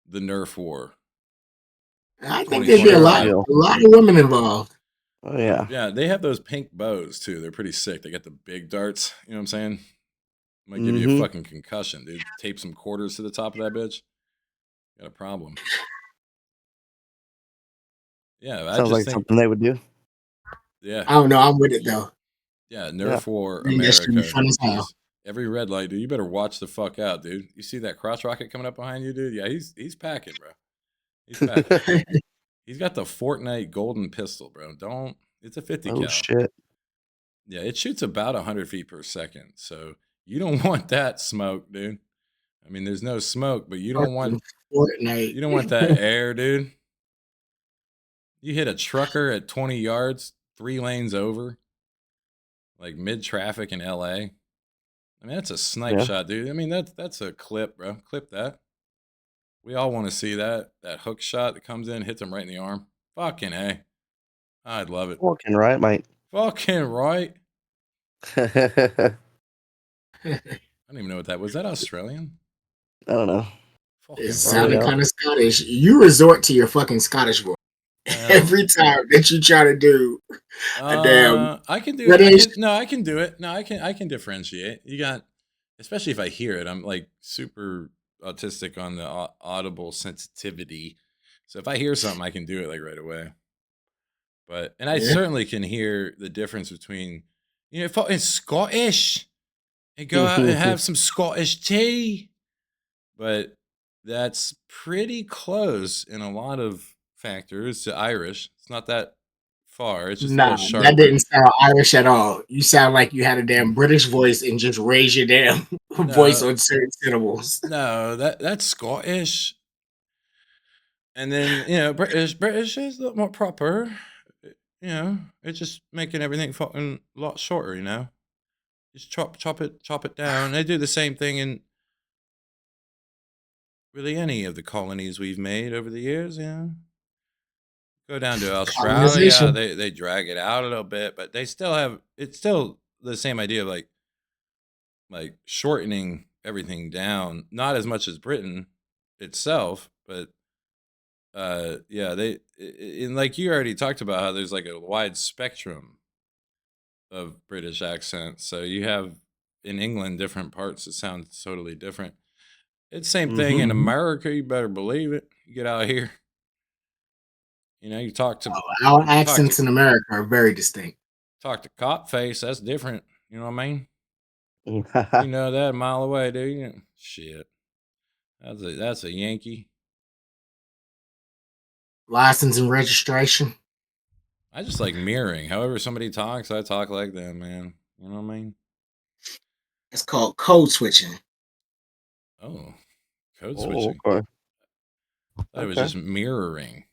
the Nerf war. I think there'd be a 2025. lot of women involved. Oh yeah. Yeah, they have those pink bows too. They're pretty sick. They got the big darts. You know what I'm saying? Might give you a Mm-hmm. fucking concussion, dude. Tape some quarters to the top of that bitch. Got a problem. Yeah, I Sounds just like think. something they would do. Yeah, I don't know. I'm with it though. yeah. Yeah. Nerf war I think that should be America fun as hell. is every red light, dude. You better watch the fuck out, dude. You see that crotch rocket coming up behind you, dude? Yeah, he's packing, bro. He's packing. He's got the Fortnite golden pistol, bro. Don't. It's a 50 Oh cal. shit. Yeah, it shoots about 100 feet per second. So you don't want that smoke, dude. I mean, there's no smoke, but you don't want Fortnite. that air, dude. You hit a trucker at 20 yards, 3 lanes over, like mid traffic in LA. I mean, that's a snipe Yeah. shot, dude. I mean, that's a clip, bro. Clip that. We all want to see that hook shot that comes in, hits him right in the arm. Fucking A. I'd love it. Walking right, mate. Fucking right. I I don't even know what that was. That Australian? don't know. Fucking It right. sounded Yeah. kind of Scottish. You resort to your fucking Scottish voice every time that you try to do a damn I can do British. I can do it. No, I can differentiate. You got, especially if I hear it. I'm like super autistic on the audible sensitivity. So if I hear something, I can do it like right away. But and I Yeah. certainly can hear the difference between, fucking Scottish and go out and have some Scottish tea. But that's pretty close in a lot of factors to Irish. It's not that far. It's just a Nah, little that sharper. didn't sound Irish at all. You sound like you had a damn British voice and just raise your damn voice No, on certain syllables. no, that's Scottish. And then, British is a lot more proper. It's just making everything fucking a lot shorter, Just chop it down. They do the same thing in really any of the colonies we've made over the years, Go down to Australia, Colonization. they drag it out a little bit, but they still have, it's still the same idea of like shortening everything down, not as much as Britain itself, but yeah, and like you already talked about how there's like a wide spectrum of British accents. So you have in England different parts that sound totally different. It's same thing in America, you better believe it. You get out here, you talk to Our accents in America are very distinct. talk to cop face, that's different. You know what I mean? You know that a mile away, do you? Shit. That's a Yankee. license and registration. I just like mirroring. However somebody talks, I talk like them, man. You know what I mean? It's called code switching. Oh, code Oh, switching. okay. I thought it was Okay. just mirroring.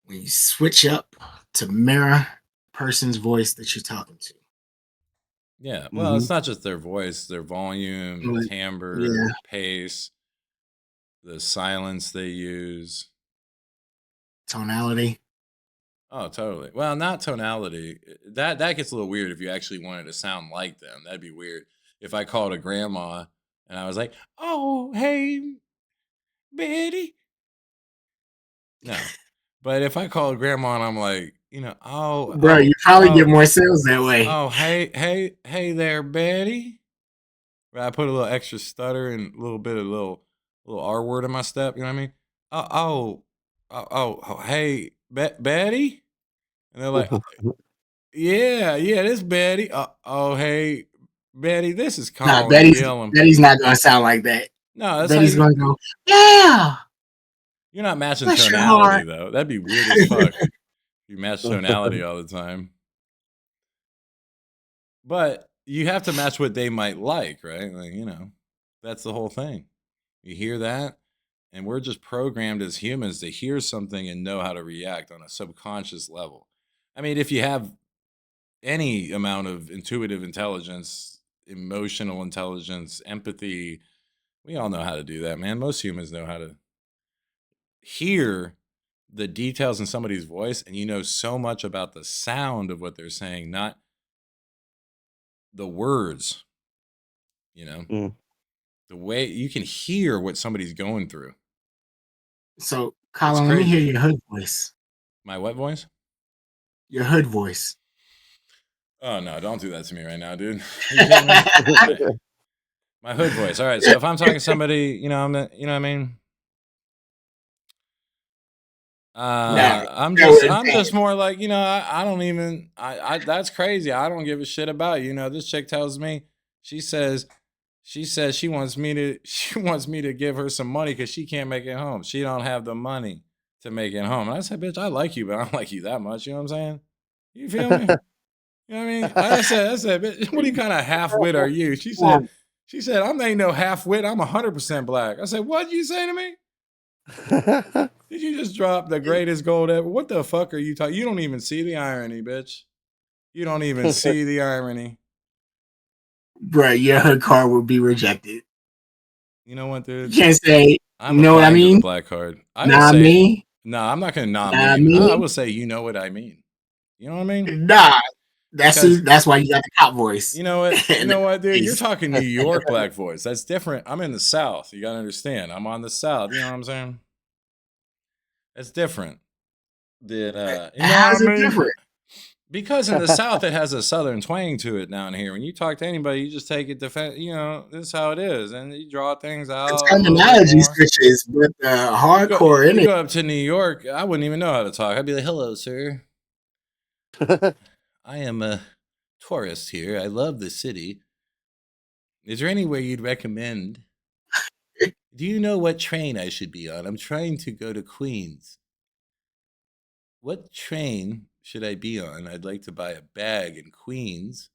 When you switch up to mirror person's voice that you're talking to. Yeah. Well, it's not just their voice, their volume, Like, timbre, pace, the silence they use. Tonality. Oh, totally. Well, not tonality. That gets a little weird if you actually wanted to sound like them. That'd be weird. If I called a grandma and I was like, "Oh, hey, Betty." No. But if I call a grandma and I'm like, Bro, you probably get more sales that way. Oh, hey there, Betty. Right, I put a little extra stutter and a little bit of little R word in my step. You know what I mean? Hey, Betty. And they're like, yeah, this Betty. Hey, Betty, this is Nah, Colin Gillum. Betty's not gonna sound like that. No, that's Betty's gonna go, yeah. You're not matching Bless your tonality heart. though. That'd be weird as fuck. You match tonality all the time. But you have to match what they might like, right? Like, that's the whole thing. You hear that? And we're just programmed as humans to hear something and know how to react on a subconscious level. I mean, if you have any amount of intuitive intelligence, emotional intelligence, empathy, we all know how to do that, man. Most humans know how to hear the details in somebody's voice, and you know so much about the sound of what they're saying, not the words. The way you can hear what somebody's going through. So, Colin, let me hear your hood voice. My what voice? Your hood voice. Oh no, don't do that to me right now, dude. Are you kidding me? My hood voice. All right, so if I'm talking to somebody, I'm you know what I mean? I'm just more like, I don't even I that's crazy. I don't give a shit about you. This chick tells me, she says she wants me to give her some money because she can't make it home. She don't have the money to make it home. And I said, bitch, I like you, but I don't like you that much. You know what I'm saying? You feel me? You know what I mean? I said, bitch, what kind of half-wit are you? She said, I'm ain't no half-wit. I'm 100% black. I said, what did you say to me? Did you just drop the greatest gold ever? What the fuck are you talking? You don't even see the irony, bitch. You don't even see the irony. Bro, your hood card will be rejected. You know what, dude? You can't say, I'm you know what I mean? The black card. I would say, no, I'm not going to I will say, you know what I mean. You know what I mean? Nah, that's why you got the cop voice. You know what? You know what, dude? You're talking New York black voice. That's different. I'm in the South. You got to understand. I'm on the South. You know what I'm saying? It's different. How is it different? Because in the South, it has a Southern twang to it down here. When you talk to anybody, you just take it this is how it is. And you draw things out. The terminology switches, but hardcore in it. You go up to New York, I wouldn't even know how to talk. I'd be like, hello, sir. I am a tourist here. I love the city. Is there anywhere you'd recommend? Do you know what train I should be on? I'm trying to go to Queens. What train should I be on? I'd like to buy a bag in Queens.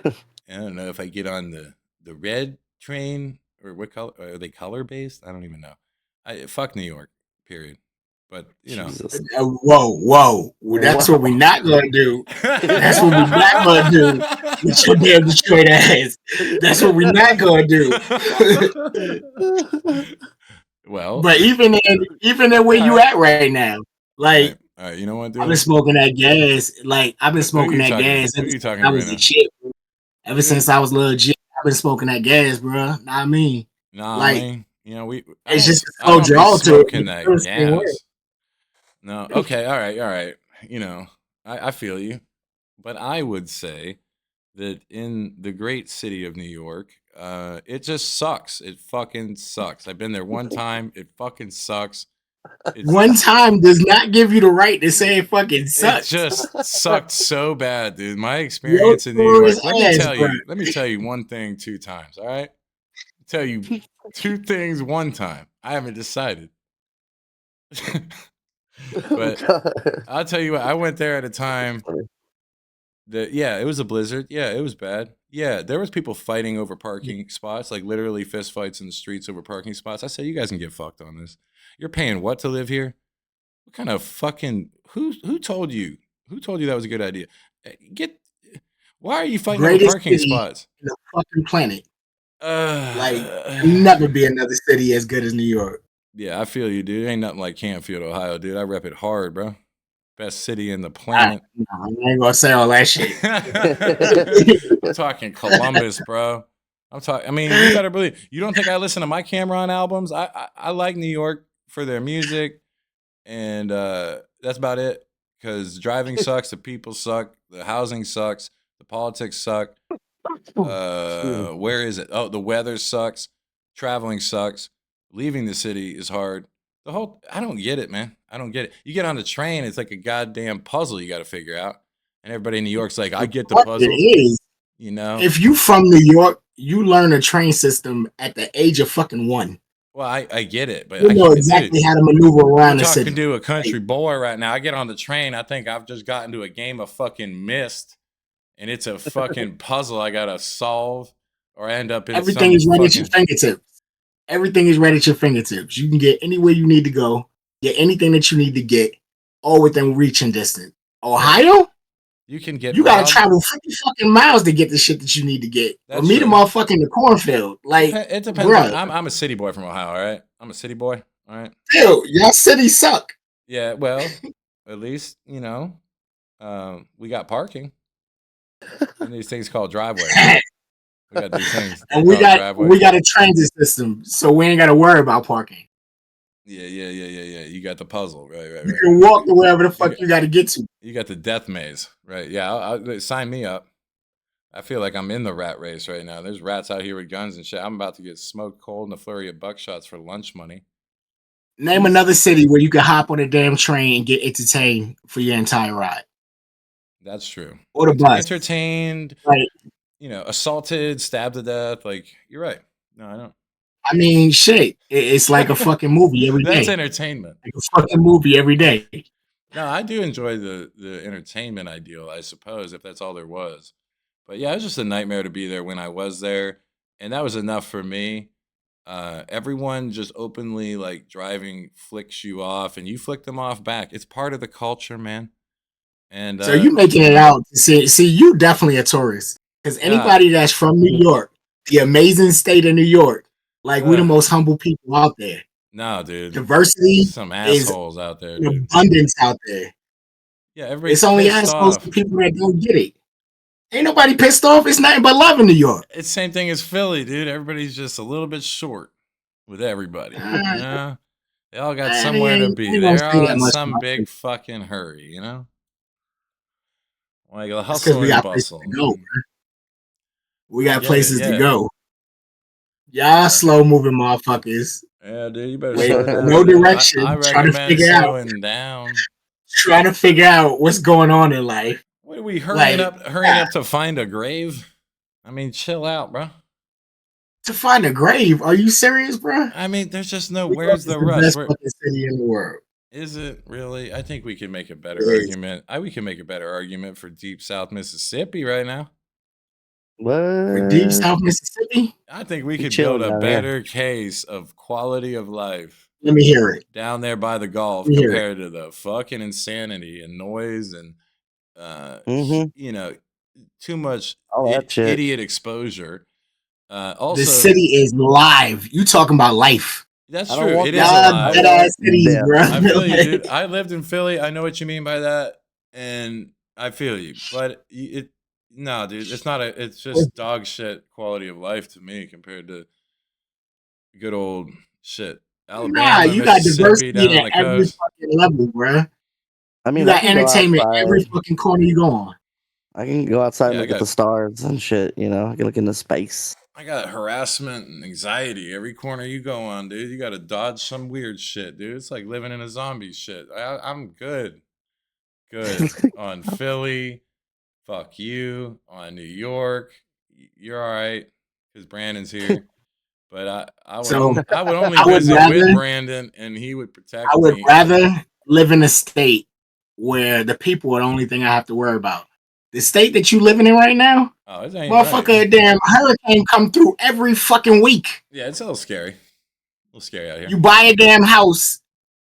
I don't know if I get on the red train or what color. Are they color based? I don't even know. Fuck New York, period. But whoa. That's what we're not gonna do. That's what we're not gonna do. With your damn Detroit ass. That's what we're not gonna do. Well, but even in where you at right now, like, all right, you know what, dude? I've been smoking that gas. Like, I've been smoking that gas ever since I was a chick. Ever since I was legit, I've been smoking that gas, bro. Nah, I mean, like, it's just so drawn to it. That gas. No, okay, all right. I feel you, but I would say that in the great city of New York, it just sucks. It fucking sucks. I've been there one time. It fucking sucks. One time does not give you the right to say it fucking sucks. It just sucked so bad, dude. My experience in New York. Let me tell you one thing 2 times. All right, tell you 2 things one time. I haven't decided. But I'll tell you what, I went there at a time that, yeah, it was a blizzard. Yeah, it was bad. Yeah, there was people fighting over parking spots, like literally fist fights in the streets over parking spots. I said, you guys can get fucked on this. You're paying what to live here? What kind of fucking who told you? Who told you that was a good idea? Get why are you fighting over Greatest parking city spots? in the fucking planet. Like, Uh, never be another city as good as New York. yeah, I feel you, dude. Ain't nothing like Canfield, Ohio, dude. I rep it hard, bro. Best city in the planet. I ain't gonna say all that shit. I'm talking Columbus, bro. I mean, you better believe. You don't think I listen to my Cameron albums? I like New York for their music, and that's about it. Because driving sucks, the people suck, the housing sucks, the politics suck. Where is it? Oh, the weather sucks. Traveling sucks. Leaving the city is hard. I don't get it, man. I don't get it. You get on the train, it's like a goddamn puzzle you got to figure out. And everybody in New York's like, I get the What puzzle. it is, You know? if you from New York, you learn a train system at the age of fucking 1. Well, I get it, but You I know can't, exactly dude. how to maneuver around You're the talking city. to a country boy right now. I get on the train. I think I've just gotten to a game of fucking Mist, and it's a fucking puzzle I gotta solve, or I end up in Everything some is right at your fucking. fingertips. Everything is right at your fingertips. You can get anywhere you need to go, get anything that you need to get, all within reaching distance. Ohio, You can get you gotta robbed. travel 50 fucking miles to get the shit that you need to get. Or That's meet a true. motherfucker in the cornfield. Like, It depends bruh, on. I'm a city boy from Ohio, all right? I'm a city boy, all right? still, y'all cities suck. Yeah, well, at least we got parking and these things called driveways. We got these things. They're And we called got driveways. a transit system, so we ain't gotta worry about parking. Yeah. You got the puzzle, right. You can walk to wherever the fuck you gotta get to. You got the death maze, right? Yeah, sign me up. I feel like I'm in the rat race right now. There's rats out here with guns and shit. I'm about to get smoked cold in a flurry of buckshots for lunch money. Name another city where you can hop on a damn train and get entertained for your entire ride. That's true. Or the bus. Entertained, Like, assaulted, stabbed to death. Like, you're right. No, I don't. I mean, shit. It's like a fucking movie every day. That's entertainment. Like a fucking movie every day. No, I do enjoy the entertainment ideal, I suppose, if that's all there was. But yeah, it was just a nightmare to be there when I was there, and that was enough for me. Everyone just openly like driving flicks you off, and you flick them off back. It's part of the culture, man. And So you making it out to see you definitely a tourist. Because anybody that's from New York, the amazing state of New York, like we the most humble people out there. No, dude. Diversity Some assholes out there, dude. Abundance out there. Yeah, everybody's it's only assholes to people that don't get it. Ain't nobody pissed off. It's nothing but love in New York. It's same thing as Philly, dude. Everybody's just a little bit short with everybody. Yeah. They all got somewhere to be. They're all in some big fucking hurry, you know? Like a hustle and bustle. We got places to go. Y'all slow moving motherfuckers. Yeah, dude, you better slow down. No direction. I recommend slowing down. Trying to figure out what's going on in life. What are we hurrying up to find a grave? I mean, chill out, bro. To find a grave? Are you serious, bro? I mean, there's just no. Where's the rush? Best fucking city in the world. Is it really? I think we can make a better argument. We can make a better argument for Deep South Mississippi right now. What? For Deep South Mississippi? I think we could build a better case of quality of life. Let me hear it. Down there by the Gulf compared to the fucking insanity and noise and too much idiot exposure. Also, the city is live. You talking about life? That's true. It is alive. Cities, bro. I feel you, dude. I lived in Philly. I know what you mean by that, and I feel you. But no, dude, it's not a. It's just dog shit quality of life to me compared to good old shit. Alabama, you got diversity down on at the every coast. fucking level, bro. I mean, you got entertainment every fucking corner you go on. I can go outside and look at the stars and shit. You know, I can look into space. I got harassment and anxiety every corner you go on, dude. You got to dodge some weird shit, dude. It's like living in a zombie shit. I'm good on Philly. Fuck you on New York. You're all right because Brandon's here. But I would So only I would visit with rather Brandon, and he would protect I would me. rather live in a state where the people are the only thing I have to worry about. The state that you living in right now, Oh, it ain't motherfucker, right. a damn hurricane come through every fucking week. Yeah, it's a little scary. A little scary out here. You buy a damn house,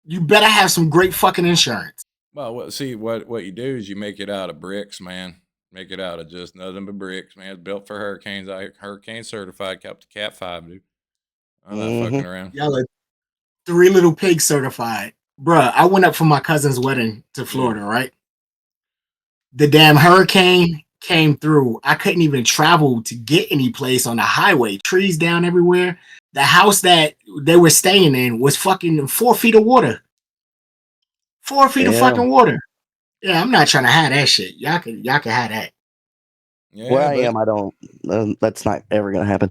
you better have some great fucking insurance. Well, see what you do is you make it out of bricks, man. Make it out of just nothing but bricks, man. It's built for hurricanes. Hurricane certified, up to Cat 5, dude. I'm not fucking around. Y'all are 3 Little Pigs certified. Bruh, I went up for my cousin's wedding to Florida, right? The damn hurricane came through. I couldn't even travel to get any place on the highway. Trees down everywhere. The house that they were staying in was fucking 4 feet of water. 4 feet of fucking water. Yeah, I'm not trying to have that shit. Y'all can have that. Yeah, Where I am, I don't. That's not ever gonna happen.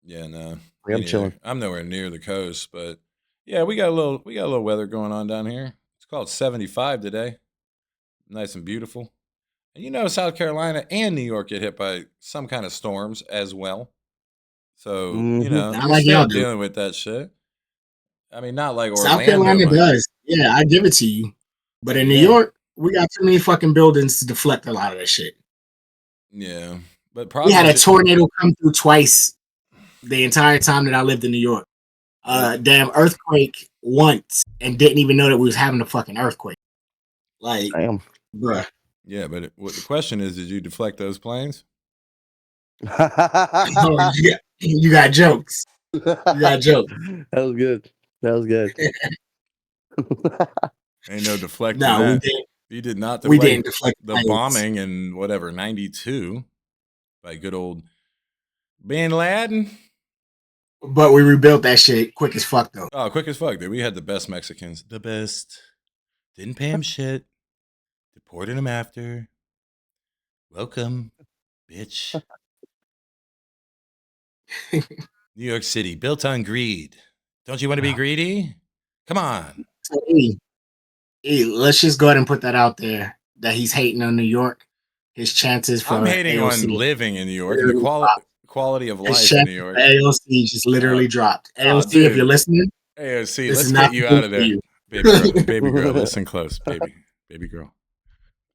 Yeah, no. I'm chilling. I'm nowhere near the coast, but yeah, we got a little weather going on down here. It's called 75 today. Nice and beautiful. And you know, South Carolina and New York get hit by some kind of storms as well. So, you know, Not you're like still y'all do. dealing with that shit. I mean, not like South Orlando. Carolina does. Yeah, I give it to you. But in New York, we got too many fucking buildings to deflect a lot of that shit. Yeah. But We probably had a tornado come through twice the entire time that I lived in New York. Damn earthquake once and didn't even know that we was having a fucking earthquake. Like, bruh. Yeah, but the question is, did you deflect those planes? Oh, you got jokes. You got jokes. That was good. That was good. Ain't no deflecting No, that. we didn't. You did not We deflect didn't deflect the planes. bombing in whatever 92 by good old Bin Laden. But we rebuilt that shit quick as fuck though. Oh, quick as fuck, dude. We had the best Mexicans. The best. Didn't pay him shit. Deported him after. Welcome, bitch. New York City, built on greed. Don't you want to be greedy? Come on. So, let's just go ahead and put that out there that he's hating on New York. His chances for I'm hating AOC on living in New York and the quality of life in New York. AOC just literally dropped. AOC, dude. if you're listening, AOC, this let's is get not you the out of for there. you. Baby girl, listen close, baby girl.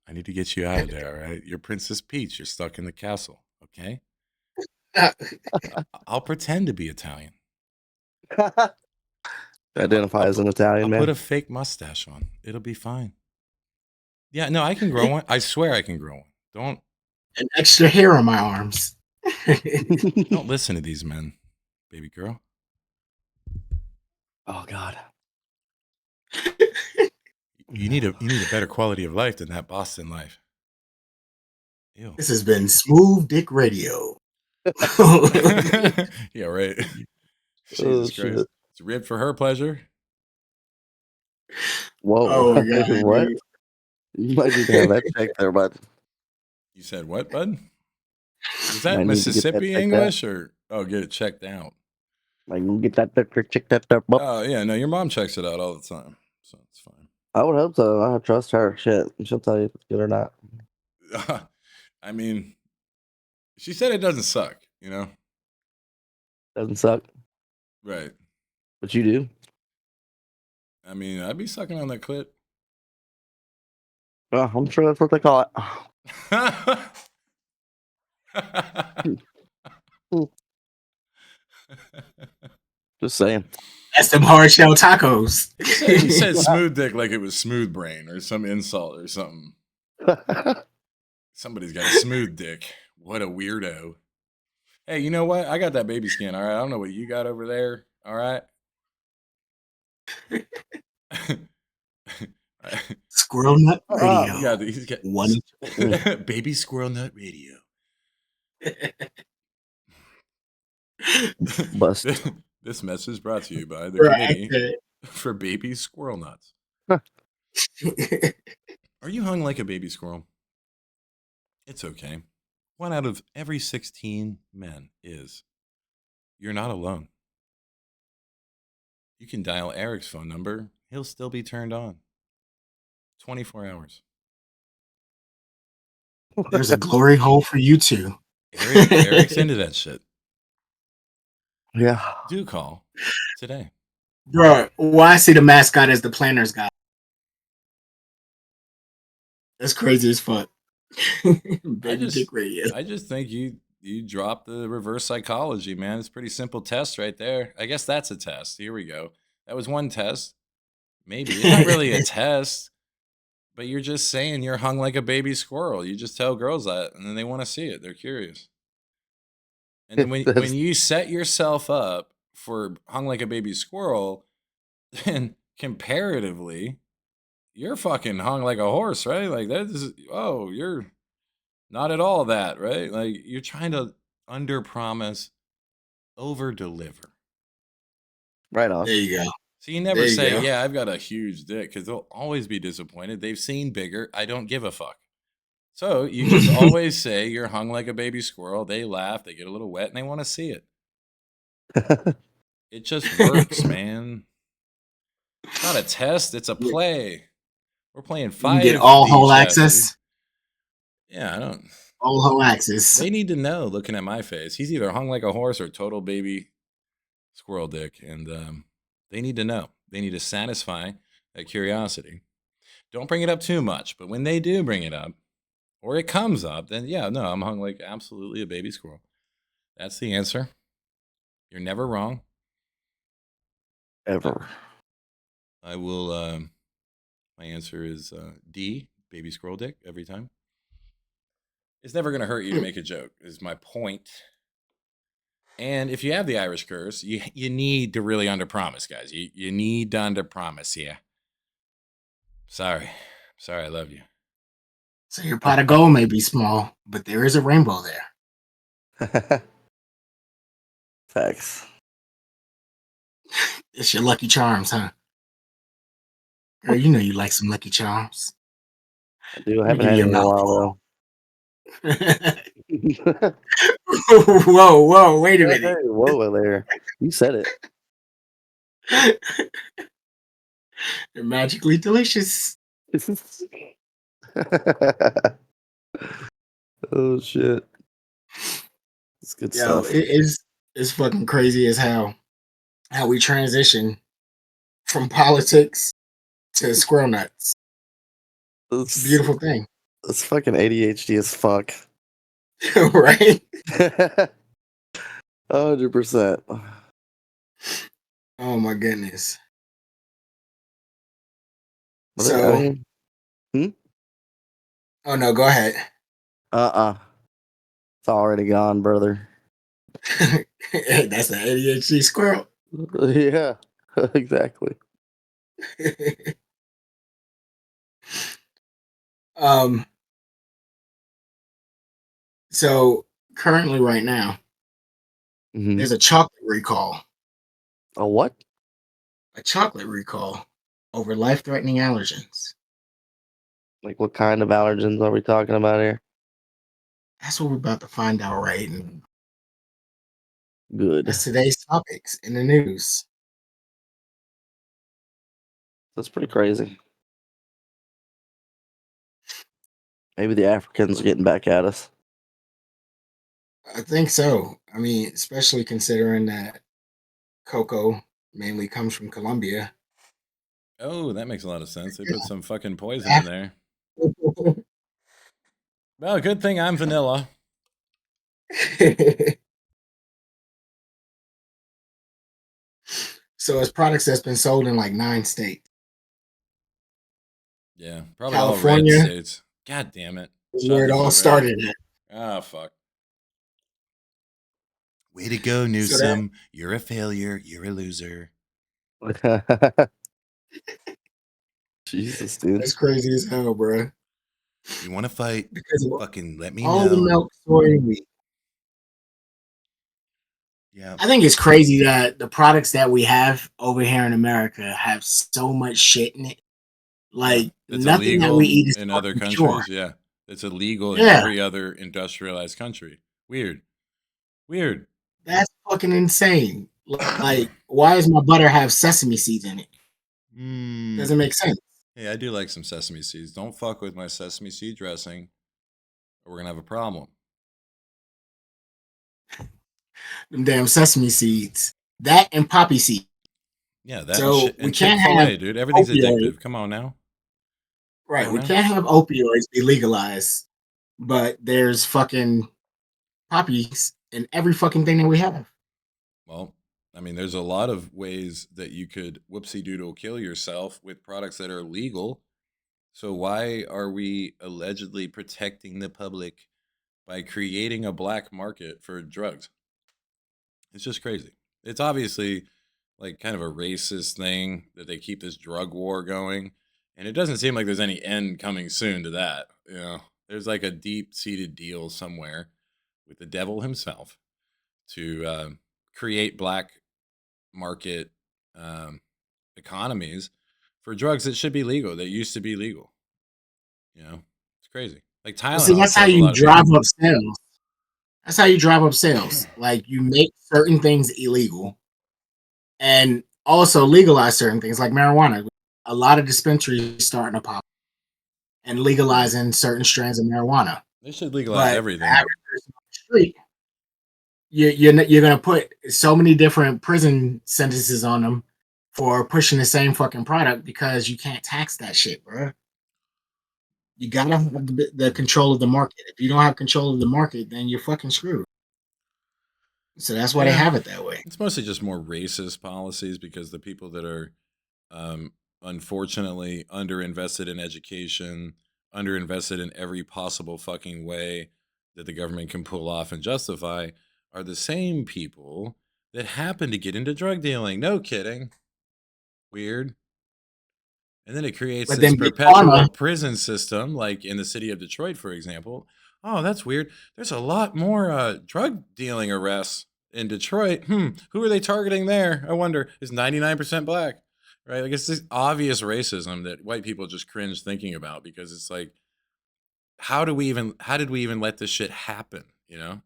I need to get you out of there, all right? You're Princess Peach. You're stuck in the castle, okay? I'll pretend to be Italian. Identify as an Italian I'll man. put a fake mustache on. It'll be fine. Yeah, no, I can grow one. I swear I can grow one. Don't. An extra hair on my arms. Don't listen to these men, baby girl. Oh God. You need a better quality of life than that Boston life. Ew. This has been Smooth Dick Radio. Yeah, right. Jesus Christ. Shit. It's ribbed for her pleasure. Whoa. Oh my God, what? dude. You might need to have that checked there, bud. You said what, bud? Is Might that need to get that Mississippi checked English or get it checked out? Like, you get that picture, check that up. Oh yeah, no, your mom checks it out all the time, so it's fine. I would hope so. I trust her. Shit, she'll tell you if it's good or not. I mean, she said it doesn't suck, you know? Doesn't suck, Right. but you do. I mean, I'd be sucking on that clit. Oh, I'm sure that's what they call it. Just saying. That's them hard shell tacos. He said smooth dick like it was smooth brain or some insult or something. Somebody's got a smooth dick. What a weirdo. Hey, you know what? I got that baby skin, all right? I don't know what you got over there, all right? Squirrel Nut Radio. He's got One. Baby Squirrel Nut Radio. Bust. This message brought to you by the Committee for Baby Squirrel Nuts. Are you hung like a baby squirrel? It's okay. 1 out of every 16 men is. You're not alone. You can dial Eric's phone number. He'll still be turned on. 24 hours. There's a glory hole for you too. Eric's into that shit. Yeah. Do call today. Bro, why I see the mascot as the planner's guy? That's crazy as fuck. Baby Dick Radio. I just think you dropped the reverse psychology, man. It's a pretty simple test right there. I guess that's a test. Here we go. That was one test. Maybe it's not really a test, but you're just saying you're hung like a baby squirrel. You just tell girls that, and then they want to see it. They're curious. And then when you set yourself up for hung like a baby squirrel, then comparatively, you're fucking hung like a horse, right? Like that is, oh, you're not at all that, right? Like you're trying to under promise, over deliver. Right on. There you go. So you never There you say, go. yeah, I've got a huge dick, because they'll always be disappointed. They've seen bigger. I don't give a fuck. So you just always say you're hung like a baby squirrel. They laugh, they get a little wet, and they want to see it. It just works, man. It's not a test, it's a play. We're playing You can get 5 all whole chess, dude. access. Yeah, I don't. All whole access. They need to know looking at my face. He's either hung like a horse or total baby squirrel dick. And they need to know. They need to satisfy that curiosity. Don't bring it up too much. But when they do bring it up, or it comes up, then yeah, no, I'm hung like absolutely a baby squirrel. That's the answer. You're never wrong. Ever. I will, my answer is D, baby squirrel dick, every time. It's never going to hurt you to make a joke, is my point. And if you have the Irish curse, you need to really underpromise, guys. You need to underpromise, yeah. Sorry, I love you. So your pot of gold may be small, but there is a rainbow there. Facts. It's your Lucky Charms, huh? Girl, you know you like some Lucky Charms. I do. I Let me haven't give had you it a in a while though. Whoa, wait a minute. Hey, whoa there. You said it. They're magically delicious. Oh shit. It's good Yo, stuff. it's fucking crazy as how we transition from politics to squirrel nuts. It's a beautiful thing. It's fucking ADHD as fuck. Right? 100%. Oh my goodness. But So, I mean, oh no, go ahead. It's already gone, brother. That's an ADHD squirrel. Yeah, exactly. So currently right now, Mhm. there's a chocolate recall. A what? A chocolate recall over life-threatening allergens. Like, what kind of allergens are we talking about here? That's what we're about to find out right now. Good. That's today's topics in the news. That's pretty crazy. Maybe the Africans are getting back at us. I think so. I mean, especially considering that cocoa mainly comes from Colombia. Oh, that makes a lot of sense. They put some fucking poison in there. Well, good thing I'm vanilla. So it's products that's been sold in like 9 states. Yeah, probably California, all red states. God damn it. is where it all started at. Ah, fuck. Way to go, Newsom. You're a failure. You're a loser. Jesus, dude. That's crazy as hell, bro. You want to fight? Because fucking let me all know. the milk, soy, and wheat. Yeah. I think it's crazy that the products that we have over here in America have so much shit in it. Like It's nothing that illegal we eat is in other countries. pure. Yeah. It's illegal in Yeah. every other industrialized country. Weird. That's fucking insane. Like, why does my butter have sesame seeds in it? Doesn't make sense. Hey, I do like some sesame seeds. Don't fuck with my sesame seed dressing, or we're gonna have a problem. Them damn sesame seeds. That and poppy seed. Yeah, that and So shit we and can't have Chick-fil-A, dude. Everything's opioids. addictive. Come on now. Come Right. on We now. can't have opioids be legalized, but there's fucking poppies in every fucking thing that we have. Well, I mean, there's a lot of ways that you could whoopsie doodle kill yourself with products that are legal. So why are we allegedly protecting the public by creating a black market for drugs? It's just crazy. It's obviously like kind of a racist thing that they keep this drug war going. And it doesn't seem like there's any end coming soon to that. You know, there's like a deep seated deal somewhere with the devil himself to create black market um, economies for drugs that should be legal, that used to be legal. You know, it's crazy. Like Well, see, Tylenol that's how kills a you lot of drive people. up sales. That's how you drive up sales. Like you make certain things illegal and also legalize certain things like marijuana. A lot of dispensaries starting to pop and Yeah, legalizing certain strands of marijuana. they should legalize But the everything. average person on the street, you're gonna put so many different prison sentences on them for pushing the same fucking product because you can't tax that shit, bro. You gotta have the control of the market. If you don't have control of the market, then you're fucking screwed. So that's why they Yeah, have it that way. it's mostly just more racist policies because the people that are um, unfortunately underinvested in education, underinvested in every possible fucking way that the government can pull off and justify, are the same people that happen to get into drug dealing. No kidding. Weird. And then it creates But this then big pharma, perpetual prison system, like in the city of Detroit, for example. Oh, that's weird. There's a lot more drug dealing arrests in Detroit. Who are they targeting there? I wonder. Is 99% black? Right? Like it's this obvious racism that white people just cringe thinking about because it's like, how did we even let this shit happen? You know?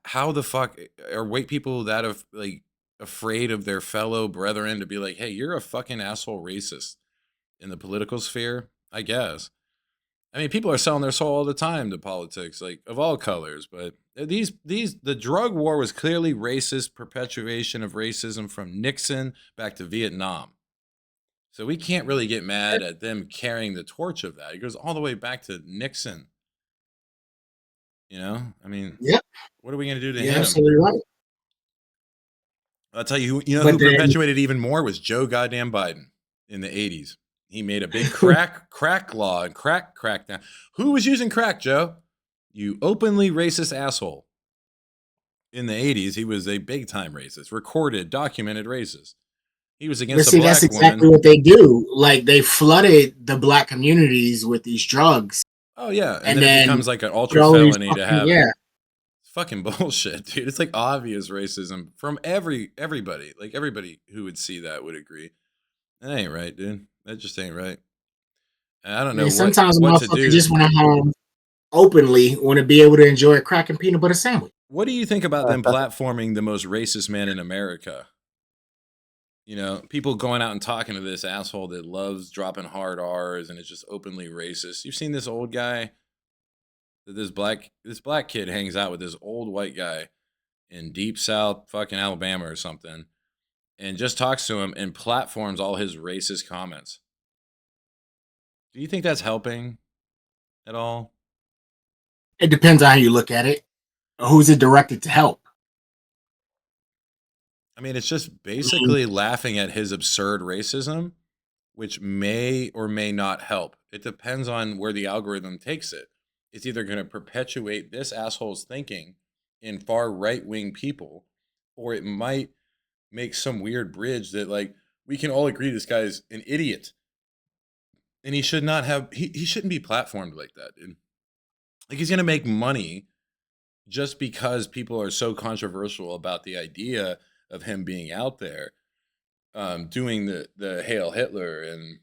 How the fuck are white people that like afraid of their fellow brethren to be like, hey, you're a fucking asshole racist in the political sphere, I guess. I mean, people are selling their soul all the time to politics, like of all colors. But the drug war was clearly racist perpetuation of racism from Nixon back to Vietnam. So we can't really get mad at them carrying the torch of that. It goes all the way back to Nixon. You know, I mean, yep, what are we going to do to you're him? absolutely right. I'll tell you who. You know But who then, perpetuated even more was Joe goddamn Biden in the '80s. He made a big crack law and crackdown. Who was using crack, Joe? You openly racist asshole. In the '80s, he was a big time racist, recorded, documented racist. He was but against a see, that's black exactly woman. what they do. Like they flooded the black communities with these drugs, Oh yeah, and and then it then becomes like an put ultra all these felony to fucking have it. yeah. It's fucking bullshit, dude. It's like obvious racism from everybody. Like everybody who would see that would agree. That ain't right, dude. That just ain't right. And I don't I know mean, sometimes a what to motherfucker do. just want to have openly want to be able to enjoy a crack and peanut butter sandwich. What do you think about them platforming the most racist man in America? You know, people going out and talking to this asshole that loves dropping hard R's and is just openly racist. You've seen this old guy that this black kid hangs out with this old white guy in deep south fucking Alabama or something and just talks to him and platforms all his racist comments. Do you think that's helping at all? It depends on how you look at it. Who's it directed to help? I mean, it's just I mean, basically laughing at his absurd racism, which may or may not help. It depends on where the algorithm takes it. It's either going to perpetuate this asshole's thinking in far right wing people, or it might make some weird bridge that, like, we can all agree this guy's an idiot and he should not have, he shouldn't be platformed like that, dude. Like, he's going to make money just because people are so controversial about the idea of him being out there doing the Hail Hitler and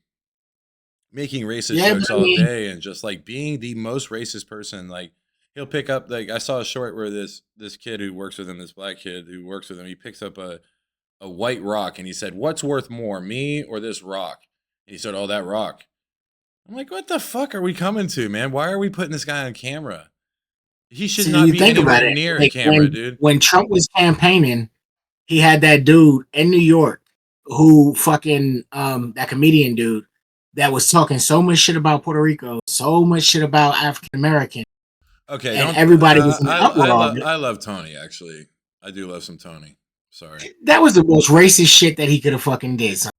making racist yeah, but jokes I all mean, day and just like being the most racist person. Like he'll pick up like I saw a short where this kid who works with him, this black kid who works with him, he picks up a white rock and he said, "What's worth more, me or this rock?" And he said, "Oh, that rock." I'm like, what the fuck are we coming to, man? Why are we putting this guy on camera? He should see, not you be think about anywhere it. near a Like camera, dude. when Trump was campaigning, he had that dude in New York who fucking that comedian dude that was talking so much shit about Puerto Rico, so much shit about African American, Okay, and don't. everybody was in an uproar. I love Tony. Actually, I do love some Tony. Sorry. That was the most racist shit that he could have fucking did. Son.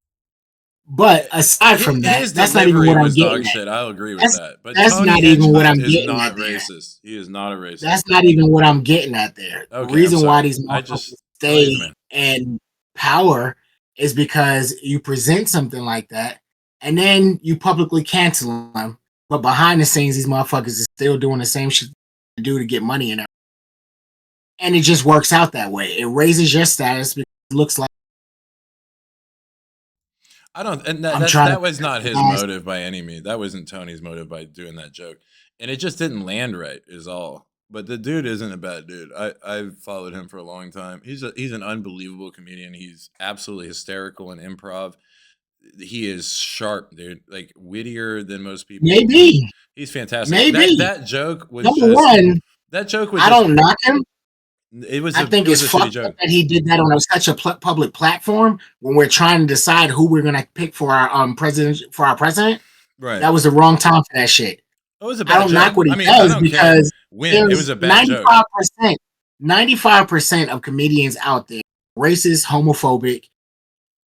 But aside from that, His that's not even delivery what I'm was getting dog at. shit. I'll agree with That's that. But that's Tony not even what I'm is getting at not there. racist. He is not a racist. That's not even what I'm getting at there. The Okay, I'm reason why sorry. these motherfuckers Tony's the stay man. in power is because you present something like that and then you publicly cancel them. But behind the scenes, these motherfuckers is still doing the same shit to do to get money and everything. And it just works out that way. It raises your status because it looks like I don't, and I'm trying that to was not his pass. motive by any means. That wasn't Tony's motive by doing that joke, and it just didn't land right. Is all. But the dude isn't a bad dude. I've followed him for a long time. He's an unbelievable comedian. He's absolutely hysterical in improv. He is sharp, dude. Like wittier than most people. Maybe. He's fantastic. Maybe. That joke was Number just one, that joke was I just. don't knock him. It was I think it was it's a shitty fucked up joke. that he did that on such a public platform when we're trying to decide who we're gonna pick for our president. Right. That was the wrong time for that shit. It was a I bad don't joke. knock what he I mean, I does don't care because when. It was there's a bad joke. 95% of comedians out there racist, homophobic,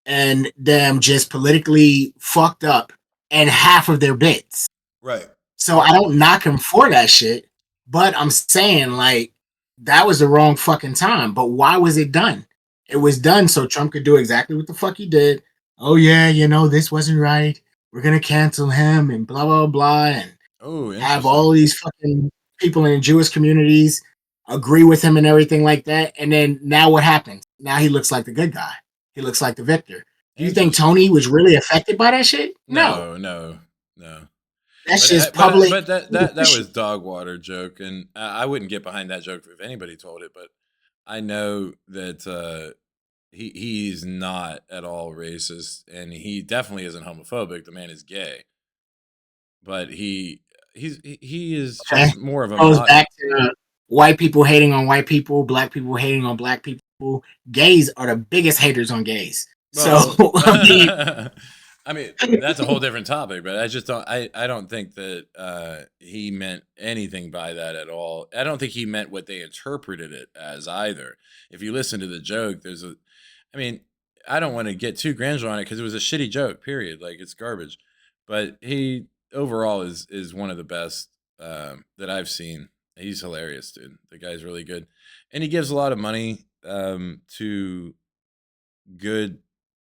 and them just politically fucked up and half of their bits. Right. So I don't knock him for that shit, but I'm saying like that was the wrong fucking time. But why was it done? It was done so Trump could do exactly what the fuck he did. Oh yeah, this wasn't right. We're gonna cancel him and blah blah blah and have all these fucking people in the Jewish communities agree with him and everything like that. And then now what happens? Now he looks like the good guy. He looks like the victor. Do you think Tony was really affected by that shit? No. That's just public. But that was dog water joke, and I wouldn't get behind that joke if anybody told it. But I know that he's not at all racist, and he definitely isn't homophobic. The man is gay, but he is just more of a goes back to white people hating on white people, black people hating on black people. Gays are the biggest haters on gays. Well, so I mean, that's a whole different topic, but I just don't. I don't think that he meant anything by that at all. I don't think he meant what they interpreted it as either. If you listen to the joke, I mean, I don't want to get too granular on it because it was a shitty joke. Period. Like it's garbage. But he overall is one of the best that I've seen. He's hilarious, dude. The guy's really good, and he gives a lot of money to good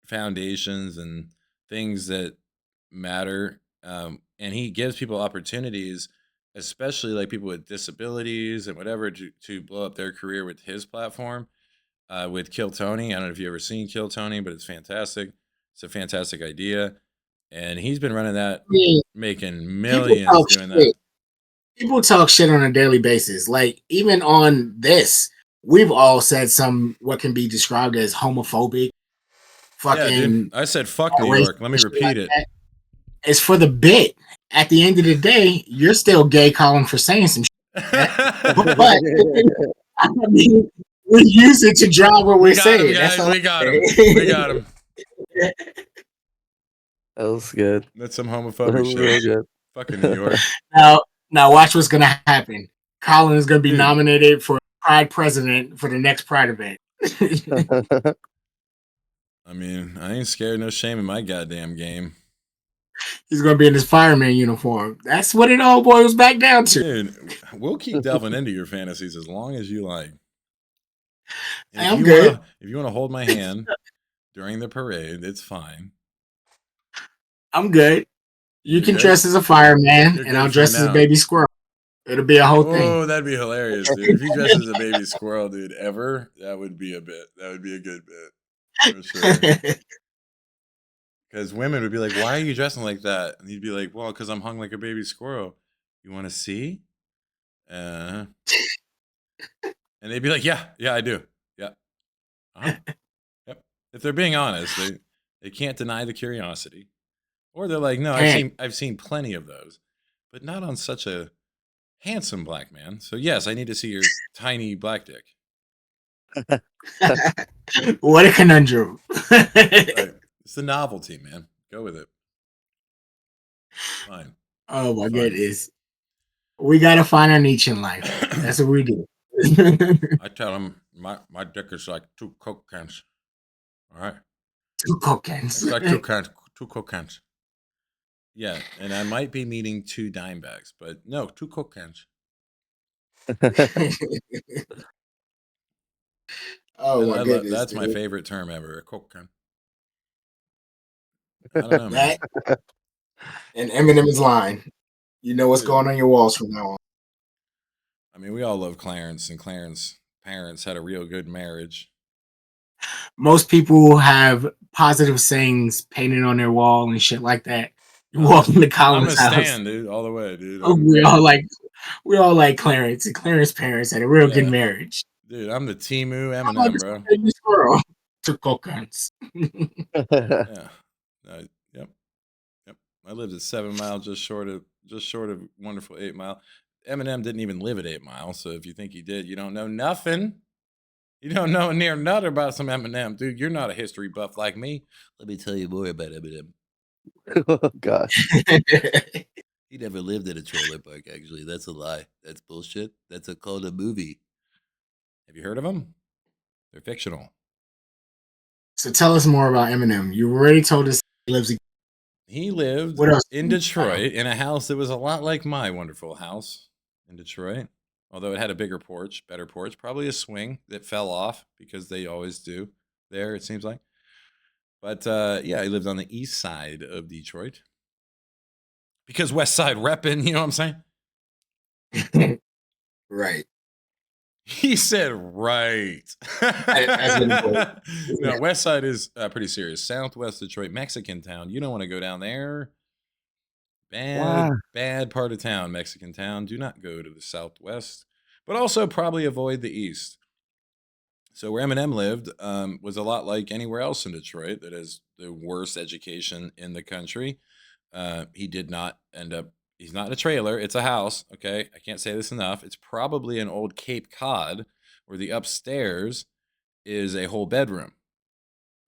foundations and things that matter. And he gives people opportunities, especially like people with disabilities and whatever, to blow up their career with his platform. With Kill Tony, I don't know if you've ever seen Kill Tony, but it's fantastic. It's a fantastic idea, and he's been running that, making millions doing that. People talk shit on a daily basis. Like even on this, we've all said some what can be described as homophobic. Fucking, yeah, dude. I said fuck New York. Let me repeat it. It's for the bit. At the end of the day, you're still gay calling for saying some shit. But I mean, we use it to drive what we're saying. We got him. We got him. That was good. That's some homophobic shit. Real good. Fucking New York. Now watch what's gonna happen. Colin is gonna be nominated for Pride President for the next Pride event. I mean, I ain't scared no shame in my goddamn game. He's gonna be in his fireman uniform. That's what it all boils back down to. Dude, we'll keep delving into your fantasies as long as you like. I'm good. If you want to hold my hand during the parade, it's fine. I'm good. You can dress as a fireman, and I'll dress as a baby squirrel. It'll be a whole thing. Oh, that'd be hilarious, dude. If you dress as a baby squirrel, dude, that would be a bit. That would be a good bit. For sure. Because women would be like, why are you dressing like that? And he'd be like, well, because I'm hung like a baby squirrel. You want to see? And they'd be like, yeah, I do. Yeah. Yep. If they're being honest, they can't deny the curiosity. Or they're like, no, I've seen plenty of those, but not on such a handsome black man. So yes, I need to see your tiny black dick. What a conundrum. Right. It's the novelty, man. Go with it. Fine. Oh my Fine. goodness. We gotta find our niche in life. That's what we do. I tell him my dick is like 2 Coke cans. All right. 2 Coke cans. It's like 2 Coke cans. Yeah, and I might be meaning 2 dime bags, but no, 2 Coke cans. Oh my goodness, that's my dude. favorite term ever, a Coke can. I don't know, man. That and Eminem's line. You know what's Dude, going on your walls from now on. I mean, we all love Clarence, and Clarence's parents had a real good marriage. Most people have positive sayings painted on their wall and shit like that. You walk into I'm a Colin's house. stan, dude, all the way, dude. We all like Clarence, and Clarence's parents had a real good marriage. Dude, I'm the Timu I'm like Eminem, this bro. baby squirrel. 2 Coke cans. Yeah. Yep. I lived at 7 Mile, just short of wonderful 8 Mile. Eminem didn't even live at 8 Mile, so if you think he did, you don't know nothing. You don't know near nothing about some Eminem, dude. You're not a history buff like me. Let me tell you more about Eminem. Oh gosh. He never lived at a trailer park. Actually, that's a lie. That's bullshit. That's called a movie. Have you heard of them? They're fictional. So tell us more about Eminem. You already told us he lives. He lived What else? in Detroit in a house that was a lot like my wonderful house in Detroit. Although it had a bigger porch, better porch, probably a swing that fell off because they always do there, it seems like. But yeah, he lived on the east side of Detroit. Because West Side repping, you know what I'm saying? Right. He said right. No, West Side is pretty serious. Southwest Detroit, Mexican town. You don't want to go down there. Bad part of town, Mexican town. Do not go to the Southwest, but also probably avoid the East. So where Eminem lived was a lot like anywhere else in Detroit that has the worst education in the country. He did not end up. He's not in a trailer. It's a house. Okay, I can't say this enough. It's probably an old Cape Cod where the upstairs is a whole bedroom.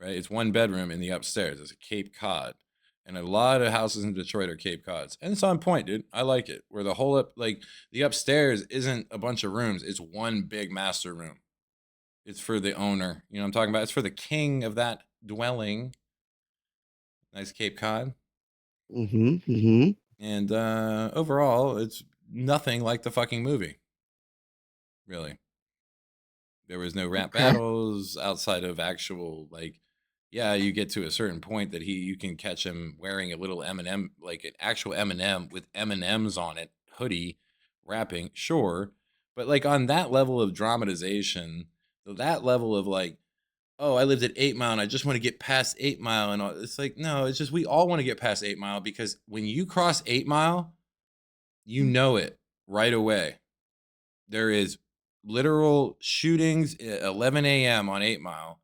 Right, it's one bedroom in the upstairs. It's a Cape Cod. And a lot of houses in Detroit are Cape Cods. And it's on point, dude. I like it. Where the whole the upstairs isn't a bunch of rooms. It's one big master room. It's for the owner. You know what I'm talking about? It's for the king of that dwelling. Nice Cape Cod. And overall, it's nothing like the fucking movie. Really. There was no rap battles outside of actual yeah, you get to a certain point that you can catch him wearing a little Eminem, like an actual Eminem with M&Ms on it, hoodie, rapping, sure. But like on that level of dramatization, that level of oh, I lived at 8 Mile and I just want to get past 8 Mile and all. It's like, no, it's just we all want to get past 8 Mile because when you cross 8 Mile, you know it right away. There is literal shootings at 11 a.m. on 8 Mile.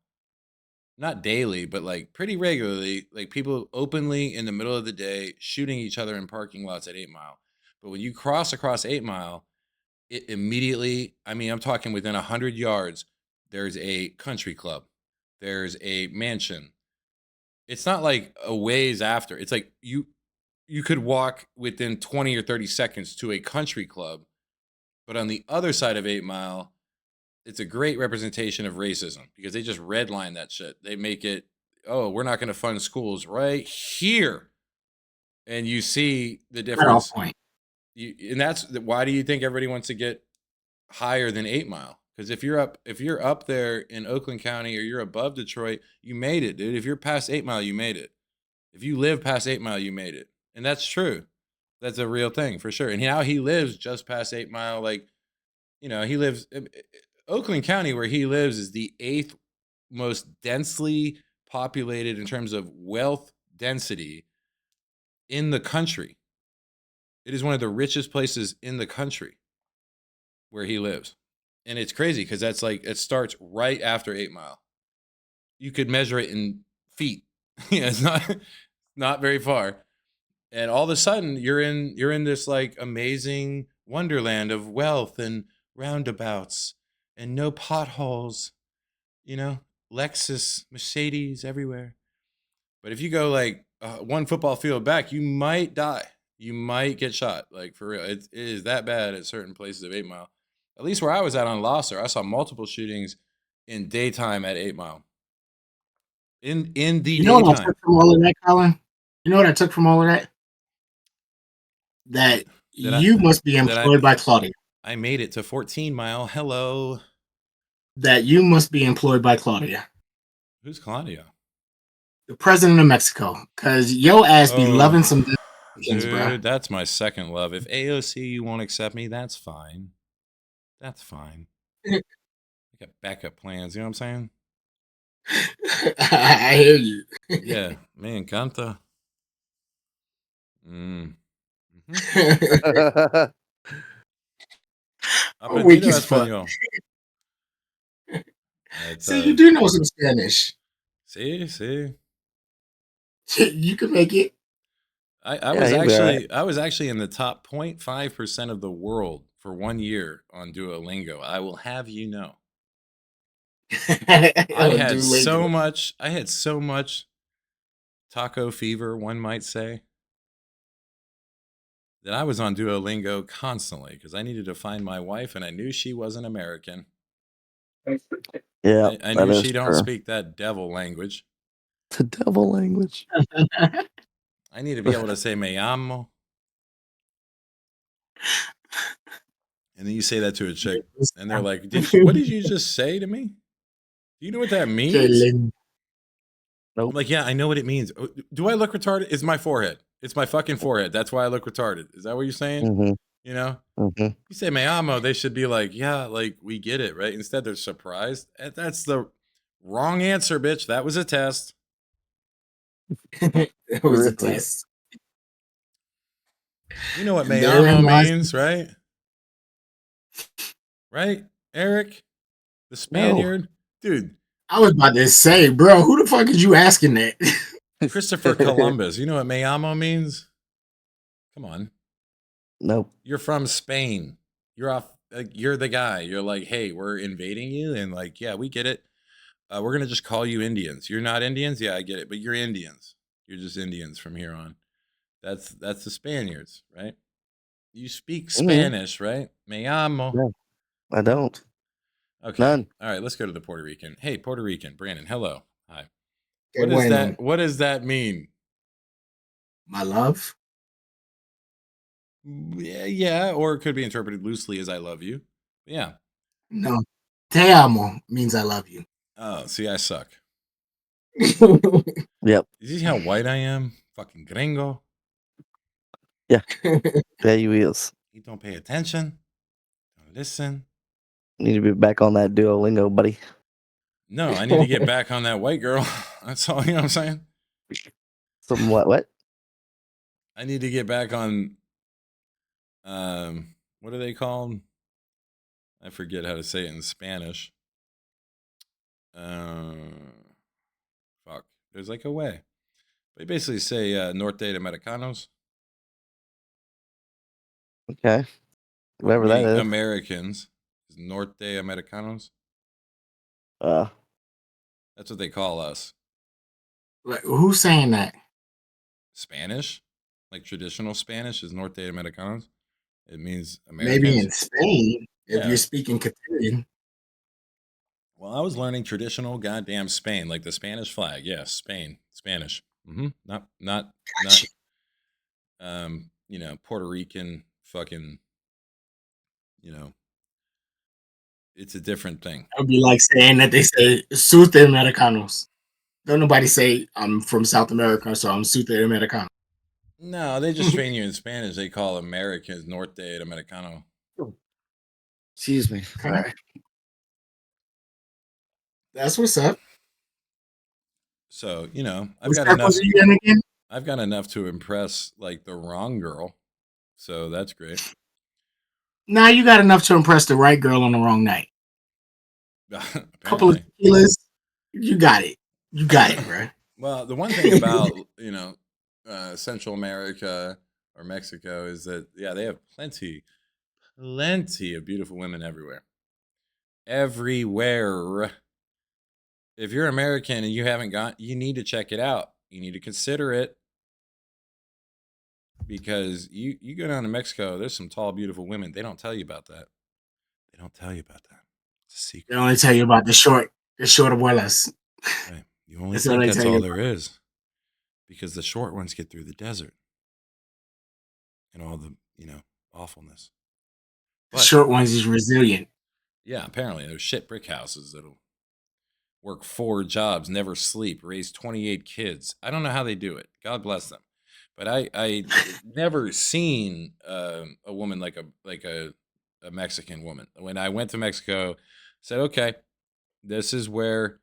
Not daily, but like pretty regularly, like people openly in the middle of the day shooting each other in parking lots at 8 Mile. But when you cross across 8 Mile, it immediately, I mean, I'm talking within 100 yards, there's a country club, there's a mansion. It's not like a ways after. It's like you could walk within 20 or 30 seconds to a country club. But on the other side of 8 Mile, it's a great representation of racism because they just redline that shit. They make it, oh, we're not going to fund schools right here. And you see the difference. Point. And that's why do you think everybody wants to get higher than 8 Mile? Because if you're up there in Oakland County or you're above Detroit, you made it, dude. If you're past 8 Mile, you made it. If you live past 8 Mile, you made it. And that's true. That's a real thing for sure. And now he lives just past 8 Mile. Like, you know, he lives Oakland County, where he lives, is the 8th most densely populated in terms of wealth density in the country. It is one of the richest places in the country where he lives. And it's crazy because that's like, it starts right after 8 Mile. You could measure it in feet. Yeah, it's not very far. And all of a sudden you're in this like amazing wonderland of wealth and roundabouts and no potholes Lexus, Mercedes everywhere. But if you go like one football field back, you might die. You might get shot. Like for real, it is that bad at certain places of 8 Mile. At least where I was at on Losser, I saw multiple shootings in daytime at 8 Mile. In the You know what I daytime. took from all of that, Colin? You know what I took from all of that? That you must be employed by Claudia. I made it to 14 Mile. Hello. That you must be employed by Claudia. Who's Claudia? The president of Mexico. Because yo ass be loving some dude, bro. That's my second love. If AOC you won't accept me, that's fine. That's fine. I got backup plans, you know what I'm saying? I hear you. Yeah, me encanta. Aprendido español. So you do know some Spanish. Sí. You can make it. I was actually in the top 0.5% of the world for 1 year on Duolingo. I will have you know. I had so much taco fever, one might say, that I was on Duolingo constantly because I needed to find my wife and I knew she wasn't American. Yeah, I knew she don't speak that devil language. The devil language. I need to be able to say me amo. And then you say that to a chick and they're like, what did you just say to me? Do you know what that means? Nope. I'm like, yeah, I know what it means. Do I look retarded? It's my forehead. It's my fucking forehead. That's why I look retarded. Is that what you're saying? Mm-hmm. You know? Mm-hmm. You say me amo, they should be like, yeah, like we get it, right? Instead, they're surprised. That's the wrong answer, bitch. That was a test. It was a test. You know what me amo means, right? Right, Eric? The Spaniard? No. Dude. I was about to say, bro, who the fuck is you asking that? Christopher Columbus. You know what me amo means? Come on. Nope. You're from Spain. You're off. You're the guy. You're like, hey, we're invading you, and like, yeah, we get it. We're gonna just call you Indians. You're not Indians, yeah, I get it, but you're Indians. You're just Indians from here on. That's the Spaniards, right? You speak Spanish, right? Me amo. No, I don't. Okay. None. All right, let's go to the Puerto Rican. Hey, Puerto Rican, Brandon. Hello. Hi. What does that mean? My love. Yeah, or it could be interpreted loosely as I love you. Yeah. No. Te amo means I love you. Oh, see, I suck. Yep. You see how white I am? Fucking gringo. Yeah. Yeah, you is. You don't pay attention. Don't listen. You need to be back on that Duolingo, buddy. No, I need to get back on that white girl. That's all, you know what I'm saying? Some what? I need to get back on, what are they called? I forget how to say it in Spanish. Fuck. There's like a way. They basically say Norte Americanos. Okay. Whatever that is. Americans. Norte Americanos. That's what they call us. Like, who's saying that? Spanish, like traditional Spanish, is Norte Americanos. It means Americans. Maybe in Spain, if you're speaking Catalan. Well, I was learning traditional goddamn Spain, like the Spanish flag. Yes, Spain, Spanish. Not Puerto Rican fucking, it's a different thing. It would be like saying that they say South Americanos. Don't nobody say I'm from South America, so I'm South Americano. No, they just train you in Spanish. They call Americans Norte Americano. Excuse me. All right. That's what's up. So, I've got enough to impress like the wrong girl. So that's great. Now you got enough to impress the right girl on the wrong night. Couple of tequilas, you got it. You got it, bro. Well, the one thing about, Central America or Mexico is that, yeah, they have plenty of beautiful women everywhere. Everywhere. if you're American and you haven't gone, you need to check it out. You need to consider it because you go down to Mexico. There's some tall, beautiful women. They don't tell you about that. They don't tell you about that. It's a They secret. only tell you about the short abuelas. Right. You only That's all think they that's tell all you. there is because the short ones get through the desert and all the, awfulness. The But short ones is resilient. yeah, apparently there's shit brick houses that'll work 4 jobs, never sleep, raise 28 kids. I don't know how they do it. God bless them. But I never seen a woman like a Mexican woman. When I went to Mexico, said, okay, this is where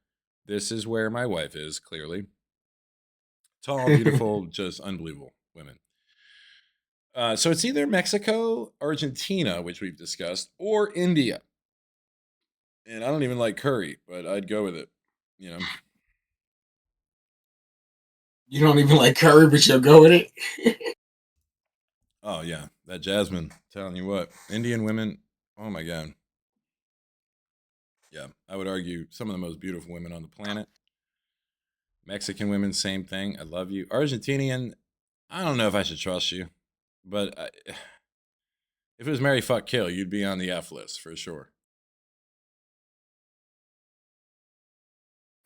my wife is, clearly. Tall, beautiful, just unbelievable women. So it's either Mexico, Argentina, which we've discussed, or India. And I don't even like curry, but I'd go with it. You don't even like curry, but you'll go with it. Oh yeah, that Jasmine. Telling you what, Indian women. Oh my god. Yeah, I would argue some of the most beautiful women on the planet. Mexican women, same thing. I love you. Argentinian. I don't know if I should trust you, but if it was Marry Fuck Kill, you'd be on the F list for sure.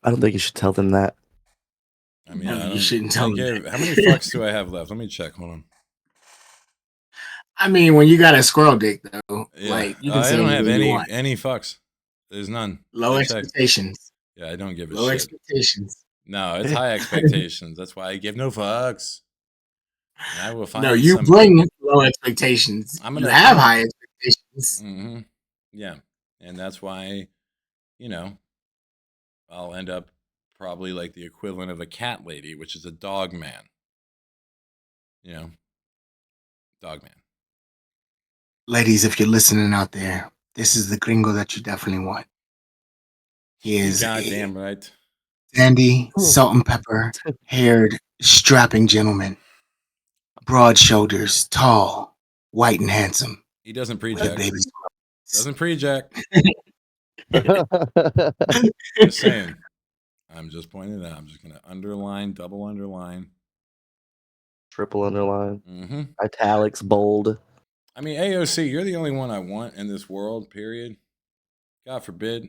I don't think you should tell them that. I mean, No, I you don't. shouldn't tell them that. How many fucks do I have left? Let me check. Hold on. I mean, when you got a squirrel dick, though, Yeah, like you can I say don't have anything you want. any fucks. There's none. Low I checked. expectations. Yeah, I don't give a Low shit. expectations. No, it's high expectations. That's why I give no fucks. And I will find No, you some. bring low expectations. I'm You gonna have high expectations. Mm-hmm. Yeah, and that's why, I'll end up probably like the equivalent of a cat lady, which is a dog man. Dog man. Ladies, if you're listening out there, this is the gringo that you definitely want. He is Goddamn right. sandy, salt and pepper, haired, strapping gentleman. Broad shoulders, tall, white and handsome. He doesn't With a pre-jack. baby. Doesn't pre-jack. Just saying. I'm just pointing it out. I'm just gonna underline, double underline, Triple underline, Mm-hmm. italics, bold. I mean, AOC, you're the only one I want in this world. Period. God forbid,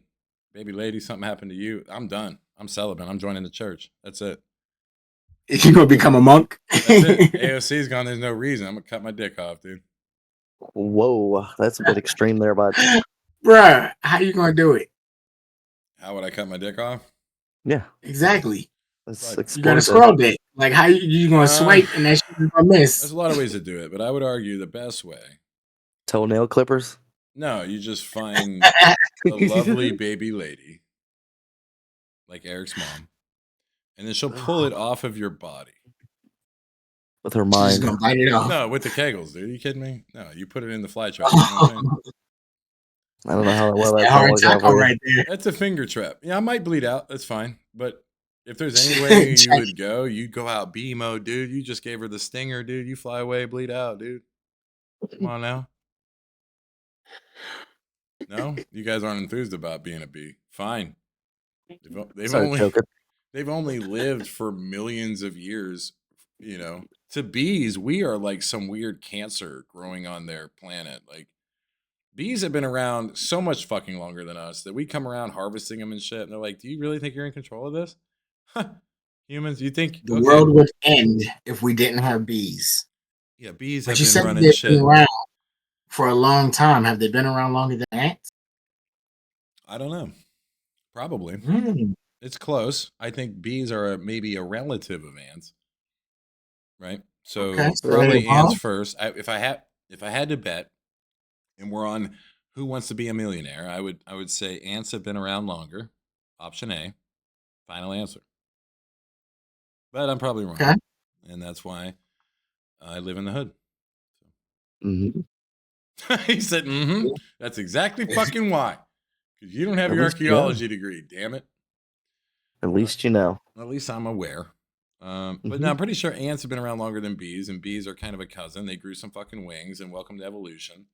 baby lady, something happened to you. I'm done. I'm celibate. I'm joining the church. That's it. You're gonna become a monk. That's it. AOC's gone. There's no reason. I'm gonna cut my dick off, dude. Whoa, that's a bit extreme there, bud. Bruh, how you gonna do it? How would I cut my dick off? Yeah, Exactly. that's Right. You got a explosive. squirrel dick. Like how you gonna swipe and that shit is gonna There's miss? a lot of ways to do it, but I would argue the best way. Toenail clippers. No, you just find a lovely baby lady, like Eric's mom, and then she'll pull it off of your body. With her She's just mind. gonna bite it off. No, with the kegels, dude. Are you kidding me? No, you put it in the fly trap. You know what I'm saying? I don't know how That's well that that's hard gonna work out taco for you. right there. That's a finger trap. Yeah, I might bleed out. That's fine. But if there's any way you would go, you'd go out B mode, dude. You just gave her the stinger, dude. You fly away, bleed out, dude. Come on now. No, you guys aren't enthused about being a bee. Fine. They've only lived for millions of years. To bees, we are like some weird cancer growing on their planet. Like bees have been around so much fucking longer than us that we come around harvesting them and shit. And they're like, "Do you really think you're in control of this?" Humans, you think The okay? world would end if we didn't have bees. Yeah, bees But have you been said running they've shit. been around for a long time. Have they been around longer than ants? I don't know. Probably. Mm. It's close. I think bees are maybe a relative of ants, right? So Okay, so probably they ants evolved. first. If I had to bet, and we're on Who Wants to Be a Millionaire, I would say ants have been around longer. Option A, final answer. But I'm probably wrong, Okay. and that's why I live in the hood. Mhm. He said, "Mm-hmm." That's exactly fucking why. Because you don't have At your least you know. archaeology degree. Damn it. At least you know. At least I'm aware. But no, Mhm. I'm pretty sure ants have been around longer than bees, and bees are kind of a cousin. They grew some fucking wings, and welcome to evolution.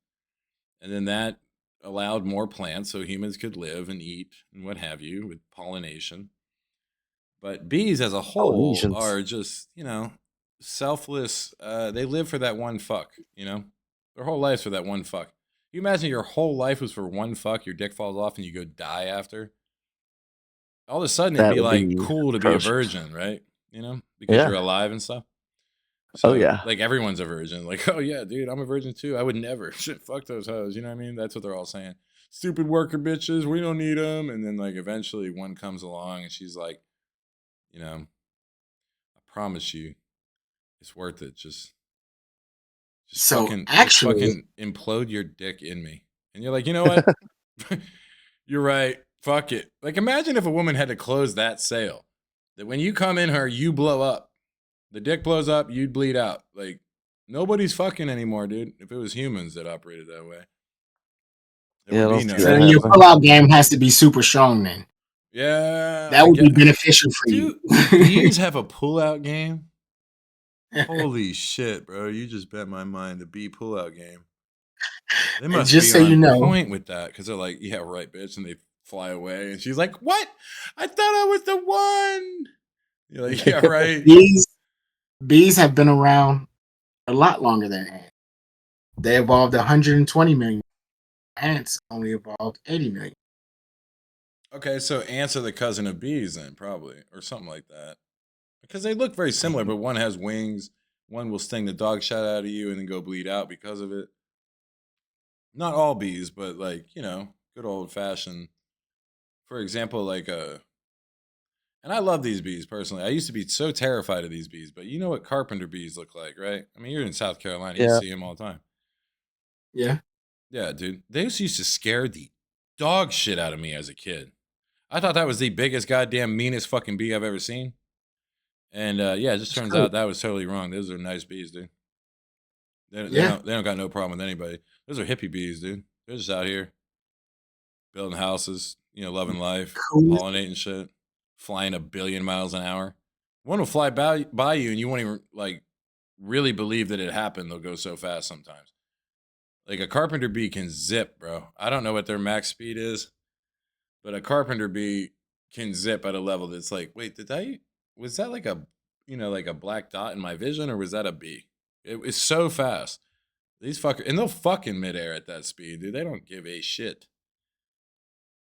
And then that allowed more plants so humans could live and eat and what have you with pollination. But bees as a whole Polynesians. are just, selfless. They live for that one fuck, Their whole life's for that one fuck. You imagine your whole life was for one fuck, your dick falls off and you go die after? All of a sudden it'd That be would like be cool to be a atrocious. virgin, right? Because you're Yeah. alive and stuff. Oh, So yeah. like everyone's a virgin. Like, oh yeah, dude, I'm a virgin too. I would never. Shit, fuck those hoes. You know what I mean? That's what they're all saying. Stupid worker bitches. We don't need them. And then like eventually one comes along and she's like, I promise you, it's worth it. Just So fucking, actually, implode your dick in me. And you're like, you know what? You're right. Fuck it. Like, imagine if a woman had to close that sale. That when you come in her, you blow up. The dick blows up, you'd bleed out. Like, nobody's fucking anymore, dude. If it was humans that operated that way, there Yeah, I would don't be see no so that then sex. your happening. pullout game has to be super strong. Then Yeah, that I would be get. beneficial for you. Do bees have a pullout game? Holy shit, bro. You just bet my mind. The bee pullout game. They And must just be so you on know, point with that because they're like, yeah, right, bitch. And they fly away. And she's like, what? I thought I was the one. You're like, yeah, right. bees have been around a lot longer than ants. They evolved 120 million. Ants only evolved 80 million. Okay, so ants are the cousin of bees then, probably, or something like that. Because they look very similar, but one has wings, one will sting the dog shit out of you and then go bleed out because of it. Not all bees, but like, good old fashioned. For example, like and I love these bees personally. I used to be so terrified of these bees, but you know what carpenter bees look like, right? I mean, you're in South Carolina, you Yeah. see them all the time. Yeah. Yeah, dude. Those used to scare the dog shit out of me as a kid. I thought that was the biggest goddamn meanest fucking bee I've ever seen. And yeah, it just It's turns true. out that was totally wrong. Those are nice bees, dude. They Yeah. don't got no problem with anybody. Those are hippie bees, dude. They're just out here building houses, loving life, Cool. pollinating shit, flying 1,000,000,000 miles an hour. One will fly by you, and you won't even like really believe that it happened. They'll go so fast sometimes. Like a carpenter bee can zip, bro. I don't know what their max speed is, but a carpenter bee can zip at a level that's like, wait, was that like like a black dot in my vision, or was that a bee? It was so fast. These fuckers, and they'll fuck in midair at that speed, dude. They don't give a shit.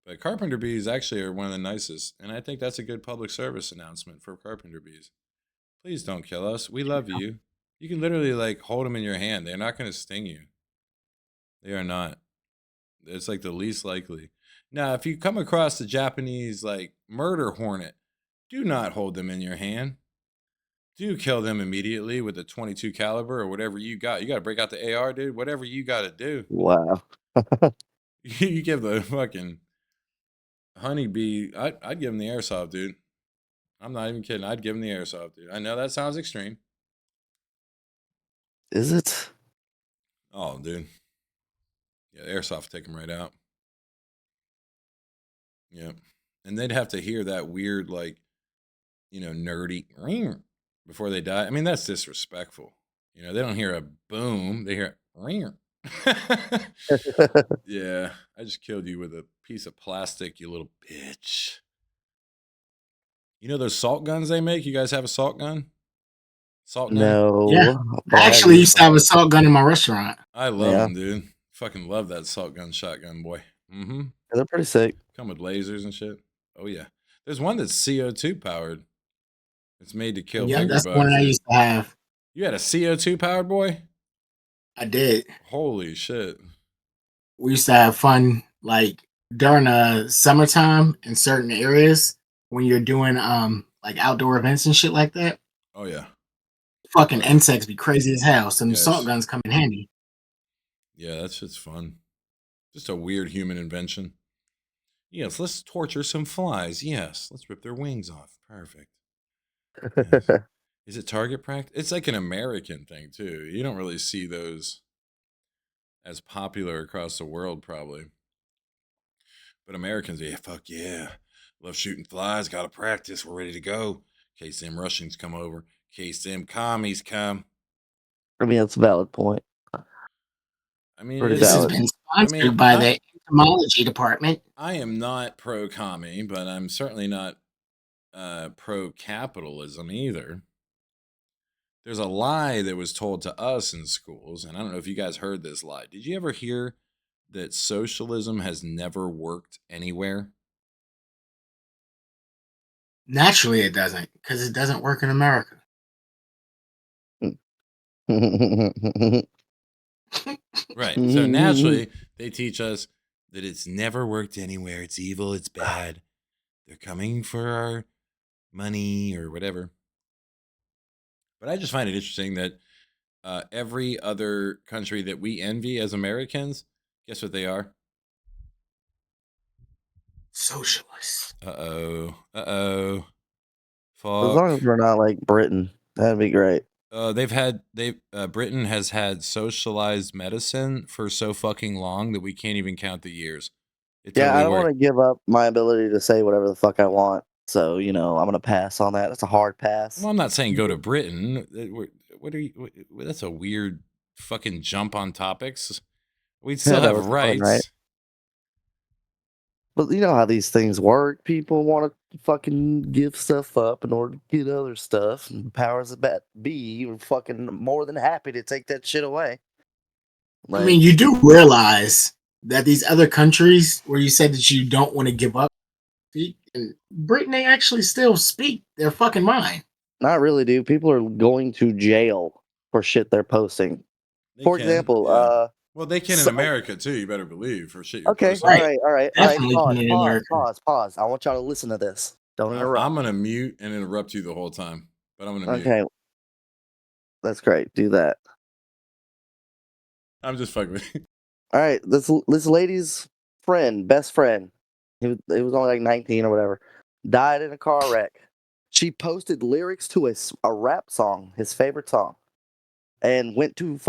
But carpenter bees actually are one of the nicest, and I think that's a good public service announcement for carpenter bees. Please don't kill us. We love you. You can literally like hold them in your hand. They're not going to sting you. They are not. It's like the least likely. Now, if you come across the Japanese like murder hornet, do not hold them in your hand. Do kill them immediately with a 22 caliber or whatever you got. You got to break out the AR, dude. Whatever you got to do. Wow. You give the fucking honeybee. I'd give him the airsoft, dude. I'm not even kidding. I'd give him the airsoft, dude. I know that sounds extreme. Is it? Oh, dude. Yeah, the airsoft take him right out. Yeah. And they'd have to hear that weird, like, nerdy ring before they die. I mean, that's disrespectful. They don't hear a boom, they hear ring. Yeah, I just killed you with a piece of plastic, you little bitch. You know those salt guns they make? You guys have a salt gun? Salt gun? Yeah. No, but I I have actually used used to them. have a salt gun in my restaurant. I love Yeah, them, dude. Fucking love that salt gun shotgun, boy. Mm-hmm. they're pretty sick. Come with lasers and shit. Oh yeah. There's one that's CO2 powered. It's made to kill Yeah, bigger that's the one bugs, I dude. used to have. You had a CO2 powered boy? I did. Holy shit. We used to have fun like during summertime in certain areas when you're doing like outdoor events and shit like that. Oh yeah. Fucking insects be crazy as hell. So them salt Yes. guns come in handy. Yeah, that shit's fun. Just a weird human invention. Yes, let's torture some flies. Yes, let's rip their wings off. Perfect. Yes. Is it target practice? It's like an American thing too. You don't really see those as popular across the world, probably. But Americans, yeah, fuck yeah. Love shooting flies. Got to practice. We're ready to go. In case them Russians come over. In case them commies come. I mean, that's a valid point. I mean, Pretty This has valid. been sponsored by not, the entomology department. I am not pro commie, but I'm certainly not pro capitalism either. There's a lie that was told to us in schools, and I don't know if you guys heard this lie. Did you ever hear that socialism has never worked anywhere? Naturally, it doesn't, because it doesn't work in America. Right. So naturally, they teach us that it's never worked anywhere. It's evil. It's bad. They're coming for our money or whatever. But I just find it interesting that every other country that we envy as Americans, guess what they are? Socialists. Uh oh. As Fuck. long as we're not like Britain, that'd be great. Britain has had socialized medicine for so fucking long that we can't even count the years. It Yeah, totally I don't want worked. to give up my ability to say whatever the fuck I want. So, I'm going to pass on that. It's a hard pass. Well, I'm not saying go to Britain. What are you? That's a weird fucking jump on topics. We'd still That have was fun, rights. right? But you know how these things work. People want to fucking give stuff up in order to get other stuff. And the powers that be are fucking more than happy to take that shit away. I mean, you do realize that these other countries where you said that you don't want to give up, in Britain, they actually still speak their fucking mind. Not really, dude. People are going to jail for shit they're posting. For example, yeah. Well, they can in so- America too. You better believe for shit. You're okay, posting. all right. Definitely can in America. Pause. I want y'all to listen to this. Don't interrupt. I'm gonna mute and interrupt you the whole time, but I'm gonna mute. Okay, that's great. Do that. I'm just fucking with you. All right, this lady's best friend, he was only like 19 or whatever, died in a car wreck. She posted lyrics to a rap song, his favorite song, and went to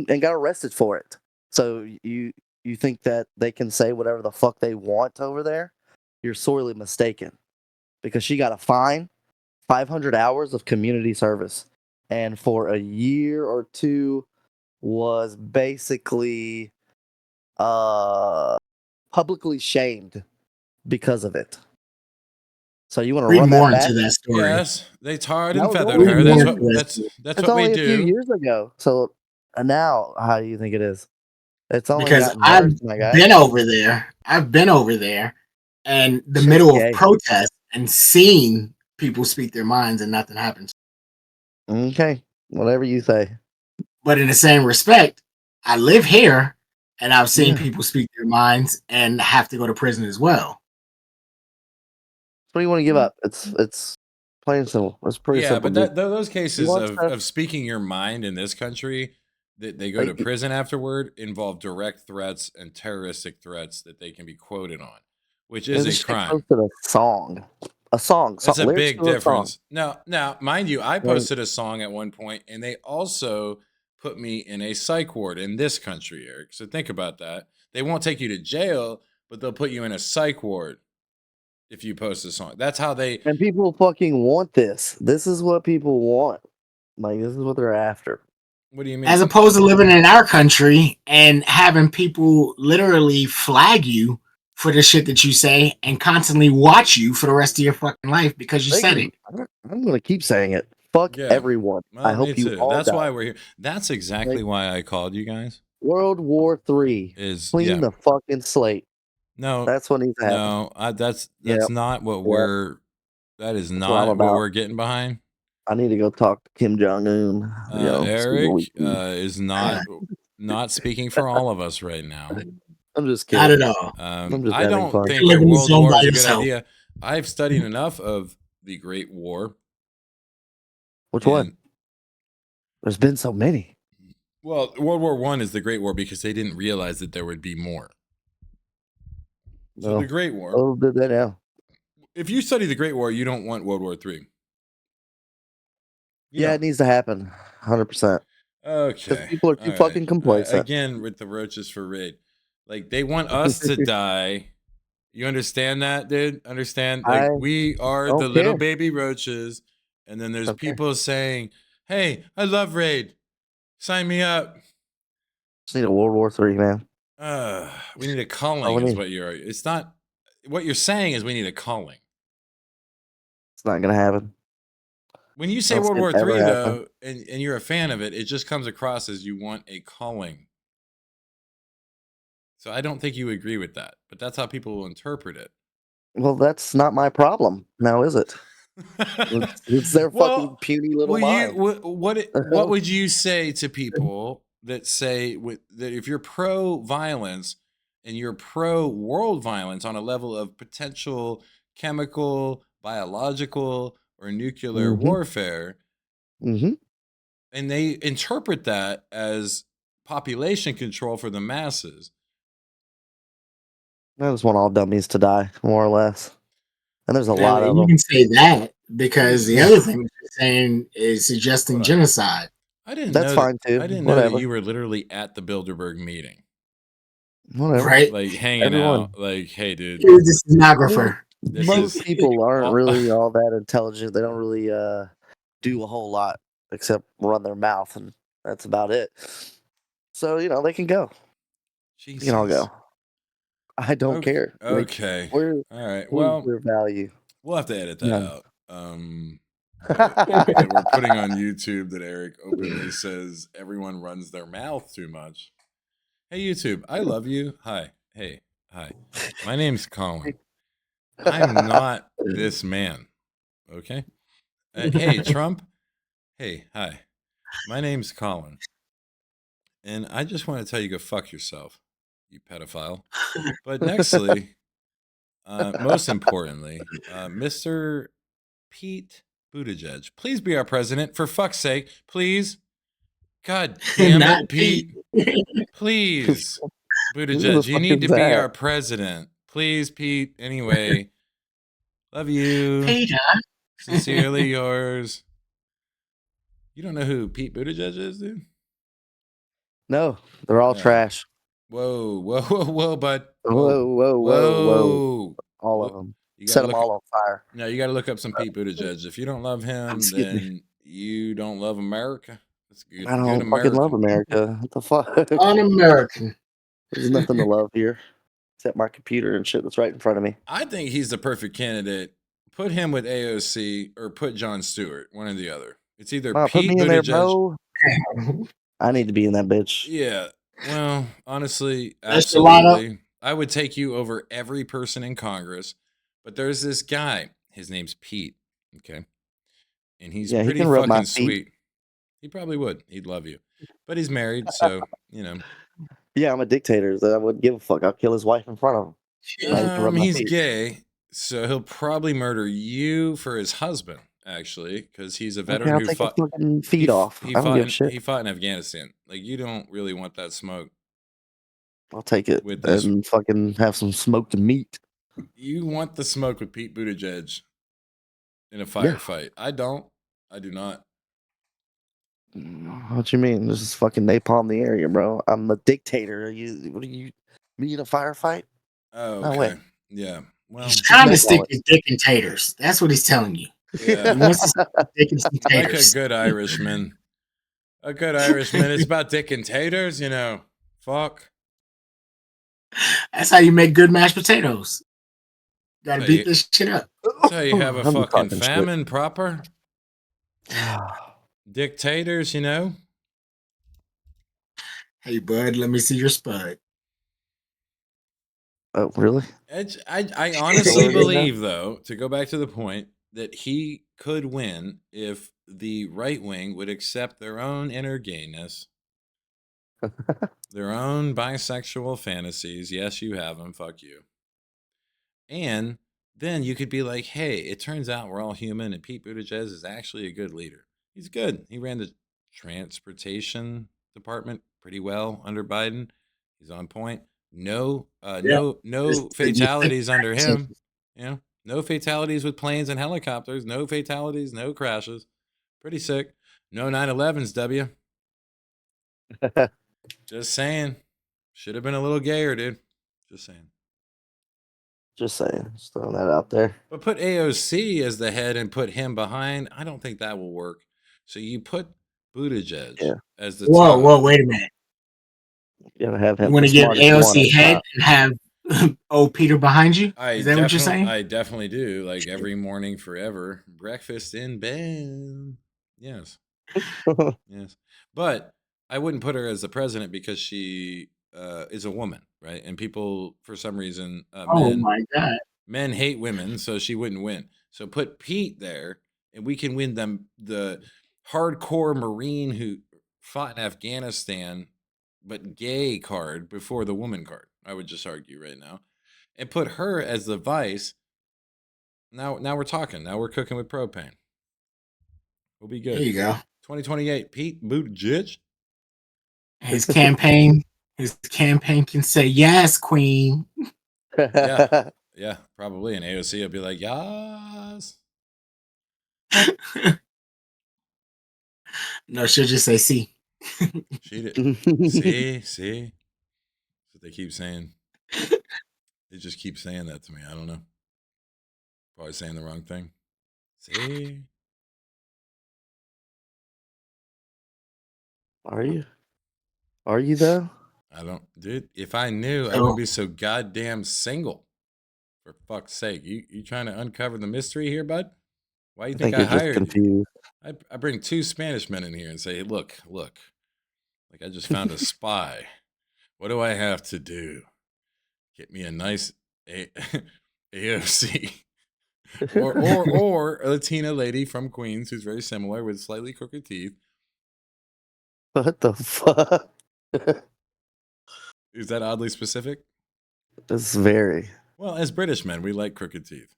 and got arrested for it. So you think that they can say whatever the fuck they want over there? You're sorely mistaken, because she got a fine, 500 hours of community service, and for a year or two was basically publicly shamed because of it. So you want to Read run more that back? into that story. Yes, they tarred That and was feathered only her. a That's year- what It's we only a do. few years ago. So now, how do you think it is? It's only Because gotten I've worse, my guy. been over there. I've been over there and the Shit's middle gay. of protest and seen people speak their minds and nothing happens. Okay, whatever you say. But in the same respect, I live here and I've seen Yeah. people speak their minds and have to go to prison as well. What do you want to give up? It's plain and simple. It's pretty Yeah, simple. but those cases want of, stuff- of speaking your mind in this country that they go to Like- prison afterward involve direct threats and terroristic threats that they can be quoted on, which is This a chick crime. posted a song. That's a lyrics big to a song. difference. Now, mind you, I Right. posted a song at one point, and they also put me in a psych ward in this country, Eric. So think about that. They won't take you to jail, but they'll put you in a psych ward if you post a song. That's how they. And people fucking want this. This is what people want. Like, this is what they're after. What do you mean? As opposed to living in our country and having people literally flag you for the shit that you say and constantly watch you for the rest of your fucking life because you said it. I'm going to keep saying it. Fuck Yeah. everyone. Well, I hope me you too. all That's die. why we're here. That's exactly why I called you guys. World War III. Is Clean the fucking slate. No, That's what needs to happen. no, that's Yep. not what Yep. we're. That is what I'm not what about. we're getting behind. I need to go talk to Kim Jong Un. Eric is not speaking for all of us right now. I'm just Not kidding. at all. I'm just I having don't fun. think Live that in the World zone War by is a good yourself. idea. I've studied enough of the Great War. Which one? There's been so many. Well, World War I is the Great War because they didn't realize that there would be more. So No. the Great War. Oh, did that now? If you study the Great War, you don't want World War III. Yeah, it needs to happen. 100%. Okay. Because people are too fucking complacent. Again, with the roaches for raid. Like, they want us to die. You understand that, dude? Understand? Like, we are don't the little care. baby roaches. And then there's Don't care. people saying, hey, I love raid. Sign me up. Just need a World War III, man. We need a Oh, culling, we is need. what you're. It's not. What you're saying is we need a culling. It's not gonna happen. When you I say don't World see it War ever III, happen. though, and you're a fan of it, it just comes across as you want a culling. So I don't think you agree with that, but that's how people will interpret it. Well, that's not my problem now, is it? It's their fucking Well, puny little will you mind. what would you say to people that say that if you're pro violence and you're pro world violence on a level of potential chemical, biological, or nuclear Mm-hmm. warfare, Mm-hmm. and they interpret that as population control for the masses? I just want all dummies to die, more or less. And there's a Now, lot of you them. can say that because the Yeah, other thing that you're saying is suggesting Hold on. genocide. I didn't that's know that. fine too. I didn't know that Whatever. you were literally at the Bilderberg meeting, Whatever. Right? like hanging Everyone. out. Like, hey, dude, He was the Most, stenographer. this most is people aren't all. really all that intelligent. They don't really do a whole lot except run their mouth, and that's about it. So they can go. They can all Jesus. go. I don't Okay. care. Like Okay. where All right. where's Well, their value? we'll have to edit that None. out. That we're putting on YouTube that Eric openly says everyone runs their mouth too much. Hey, YouTube, I love you. Hi. Hey. Hi. My name's Colin. I'm not this man. Okay. Hey, Trump. Hey. Hi. My name's Colin. And I just want to tell you go fuck yourself, you pedophile. But nextly, most importantly, Mr. Pete Buttigieg, please be our president for fuck's sake, please. God damn Not it, Pete. Pete. Please, Who the Buttigieg, you fuck need is to be that? our president. Please, Pete. Anyway, love you. Peter. Sincerely yours. You don't know who Pete Buttigieg is, dude? No, they're all Oh. trash. Whoa, whoa, whoa, whoa, bud. Whoa, whoa, whoa, whoa! Whoa. All of Whoa. them. You Set gotta them look. all on fire. No, you gotta look up some Pete Buttigieg. If you don't love him, Excuse me. then you don't love America. That's good. I Good don't fucking love American. America. What the fuck? Un-American. There's nothing to love here except my computer and shit that's right in front of me. I think he's the perfect candidate. Put him with AOC or put Jon Stewart, one or the other. It's either Put Pete me in there, Buttigieg. bro. I need to be in that bitch. Yeah. Well, honestly, That's your lineup. absolutely. I would take you over every person in Congress. But there's this guy. His name's Pete. Okay. And he's Yeah, he pretty can rub my fucking feet. sweet. He probably would. He'd love you. But he's married, so, Yeah, I'm a dictator. So I wouldn't give a fuck. I'll kill his wife in front of him. Now he can rub my He's feet. gay, so he'll probably murder you for his husband, actually, because he's a Okay, veteran I'll who take his fought. fucking feet off. He I don't fought give a in shit. he fought in Afghanistan. Like, you don't really want that smoke I'll take it with this. and fucking have some smoked meat. You want the smoke with Pete Buttigieg in a Yeah. firefight. I don't. I do not. What you mean? This is fucking napalm the area, bro. I'm a dictator. What are you? Me in a firefight? Oh, No okay. way. Yeah. Well, He's trying to stick napalm to dick and taters. That's what he's telling you. yeah. He wants to stick to dick and some Like a taters. good Irishman. A good Irishman. It's about dick and taters, Fuck. That's how you make good mashed potatoes. Gotta Hey, beat this shit up. That's how you have a I'm just fucking talking shit. famine proper. Dictators, Hey, bud, let me see your spud. Oh, really? I honestly Already in there? believe, though, to go back to the point, that he could win if the right wing would accept their own inner gayness, their own bisexual fantasies. Yes, you have them. Fuck you. And then you could be like, hey, it turns out we're all human, and Pete Buttigieg is actually a good leader. He's good. He ran the transportation department pretty well under Biden. He's on point. No fatalities under him. No fatalities with planes and helicopters. No fatalities, no crashes. Pretty sick. No 9/11s, W. Just saying. Should have been a little gayer, dude. Just saying. Just saying. Just throwing that out there. But put AOC as the head and put him behind. I don't think that will work. So you put Buttigieg Yeah. as the Whoa, top. whoa, wait a minute. You gotta have You him want the to give smartest one at AOC the head time. and have old Peter behind you? Is that what you're saying? I definitely do. Like every morning forever. Breakfast in bed. Yes. Yes. But I wouldn't put her as the president because she is a woman, right? And people, for some reason, Oh my God. men hate women, so she wouldn't win. So put Pete there, and we can win them the hardcore Marine who fought in Afghanistan, but gay card before the woman card. I would just argue right now, and put her as the vice. Now we're talking. Now we're cooking with propane. We'll be There good. you go. 2028, Pete Buttigieg. His campaign can say yes, Queen. Yeah, yeah, probably. And AOC will be like, yes. No, she'll just say see. She did. See. That's what they keep saying. They just keep saying that to me. I don't know. Probably saying the wrong thing. See? Are you? Are you though? I don't, dude. If I knew, I So wouldn't be so goddamn single. For fuck's sake, you trying to uncover the mystery here, bud? Why do you I think think I you're just hired you? confused. I bring 2 Spanish men in here and say, hey, look, like I just found a spy. What do I have to do? Get me a nice AOC. or a Latina lady from Queens who's very similar with slightly crooked teeth. What the fuck? Is that oddly specific? It's very. Well, as British men, we like crooked teeth.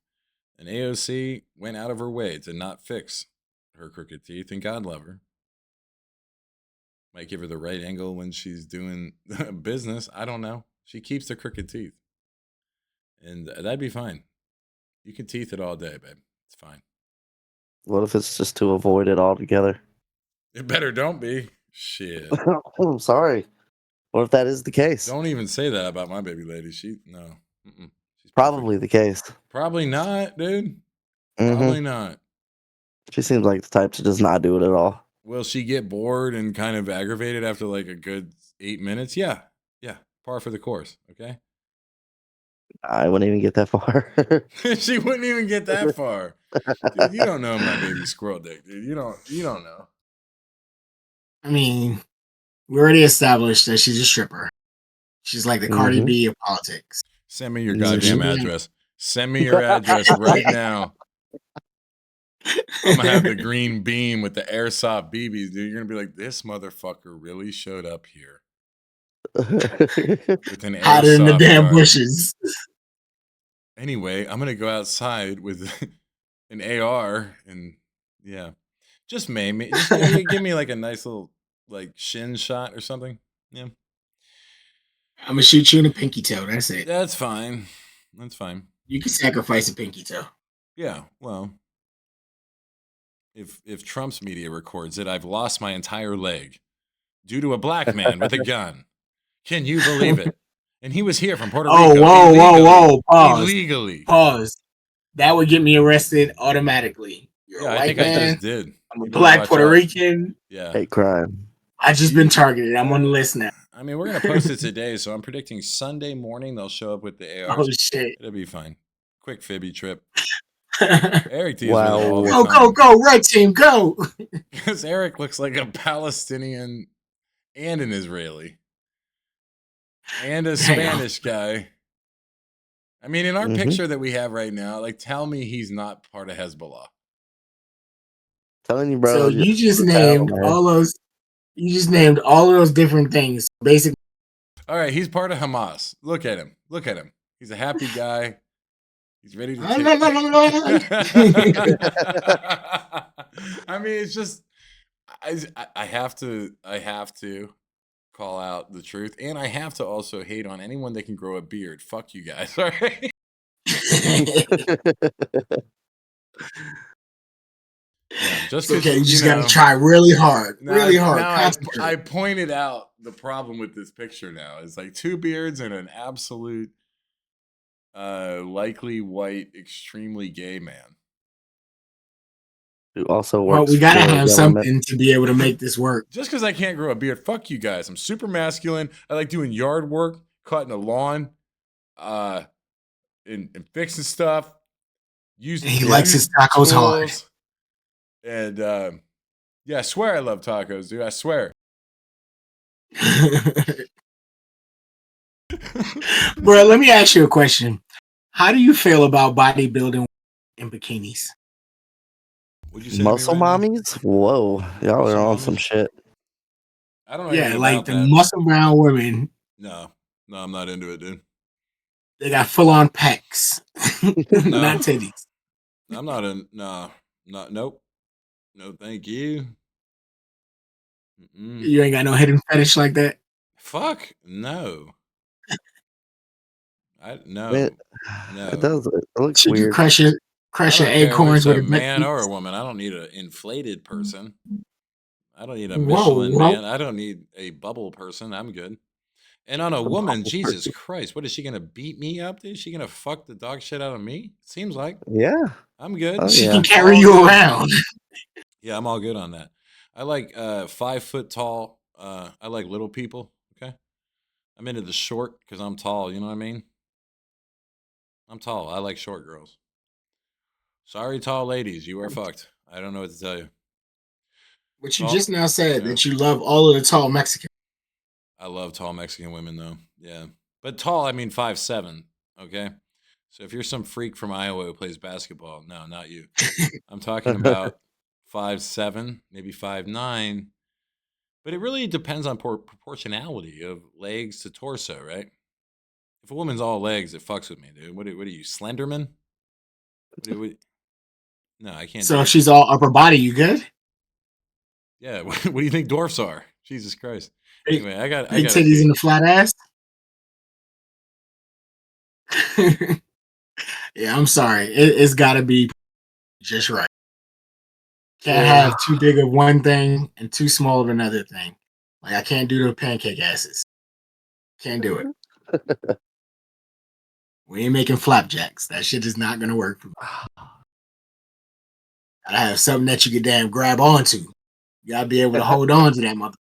And AOC went out of her way to not fix her crooked teeth, and God love her. Might give her the right angle when she's doing business. I don't know. She keeps the crooked teeth. And that'd be fine. You can teeth it all day, babe. It's fine. What if it's just to avoid it altogether? It better don't be. Shit. I'm sorry. What if that is the case? Don't even say that about my baby lady. No. She's Probably perfect. the case. Probably not, dude. Mm-hmm. Probably not. She seems like the type to just not do it at all. Will she get bored and kind of aggravated after like a good 8 minutes? Yeah. Yeah. Par for the course. Okay. I wouldn't even get that far. She wouldn't even get that far. Dude, you don't know my baby squirrel dick, dude. You don't know. I mean, we already established that she's a stripper. She's like the Cardi B of politics. Send me your Mhm. goddamn address. Send me your address right now. I'm gonna have the green beam with the airsoft BBs, dude. You're gonna be like, this motherfucker really showed up here with an Hotter in the airsoft damn gun. bushes. Anyway, I'm gonna go outside with an AR and yeah, just maim me. Just give me like a nice little like shin shot or something. Yeah, I'm gonna shoot you in the pinky toe. That's it. that's fine. That's fine. You can sacrifice a pinky toe. Yeah, well, if Trump's media records it, I've lost my entire leg due to a black man with a gun. Can you believe it? And he was here from Puerto Oh, Rico. whoa. Pause. Illegally. Pause. That would get me arrested automatically. You're Yeah, a I white think man. I just did. I'm a You better black watch Puerto out. Rican. Yeah. Hate crime. I just been targeted. I'm on the list now. I mean, we're gonna post it today, so I'm predicting Sunday morning they'll show up with the ARs. Oh shit. It'll be fine. Quick Fibby trip. Go, Eric deals with it all the time. go, red team, go. Because Eric looks like a Palestinian and an Israeli and a Spanish guy. I mean, in our picture that we have right now, like, tell me he's not part of Hezbollah. Telling you, bro. So you just named all those. You just named all of those different things. Basically, All right, he's part of Hamas. Look at him. Look at him. He's a happy guy. He's ready to take. I mean, it's just I have to call out the truth, and I have to also hate on anyone that can grow a beard. Fuck you guys. All right. Yeah, just because okay, you just gotta try really hard, really hard. Now I pointed out the problem with this picture. Now it's like 2 beards and an absolute, likely white, extremely gay man. who also Well, works we gotta for the have government. something to be able to make this work. Just because I can't grow a beard, fuck you guys. I'm super masculine. I like doing yard work, cutting the lawn, uh, and fixing stuff. He likes his Using tacos hard. tools, and yeah, I swear I love tacos, dude. I swear. Bro, let me ask you a question. How do you feel about bodybuilding in bikinis? Would you say to me Muscle right now? mommies? Whoa, y'all Muscle are on some mommies? shit. I don't know Yeah, anything like about the that. muscle brown women, No, I'm not into it, dude. they got full on pecs, No, not titties. I'm not in. No, nope. No, thank you. Mm-mm. You ain't got no hidden fetish like that. Fuck no. It, No. it does. It looks Should you weird. crush your I don't care if acorns it's with a a butt man or a cheeks? woman. I don't need an inflated person. I don't need a Whoa, Michelin whoa. man. I don't need a bubble person. I'm good. And on a woman, Jesus Christ, what is she gonna beat me up? Is she gonna fuck the dog shit out of me? Seems like Yeah. I'm good. Oh She yeah. can carry All you good. around. Yeah, I'm all good on that. I like 5 foot tall. I like little people. Okay, I'm into the short because I'm tall. You know what I mean? I'm tall. I like short girls. Sorry, tall ladies, you are fucked. I don't know what to tell you. But you Tall, just now said yeah. that you love all of the tall Mexicans. I love tall Mexican women though. Yeah, but tall, I mean 5'7". Okay, so if you're some freak from Iowa who plays basketball, no, not you. I'm talking about 5'7", maybe 5'9". But it really depends on proportionality of legs to torso, right? If a woman's all legs, it fucks with me, dude. What are you, Slenderman? No, I can't So do if it. she's all upper body, you good? Yeah, what do you think dwarfs are? Jesus Christ. Big, Anyway, I got big to titties pee. and a flat ass. Yeah, I'm sorry. It's got to be just right. Can't Yeah. have too big of one thing and too small of another thing. Like I can't do the pancake asses. Can't do it. We ain't making flapjacks. That shit is not gonna work for me. Gotta have something that you can damn grab onto. You gotta be able to hold on to that mother.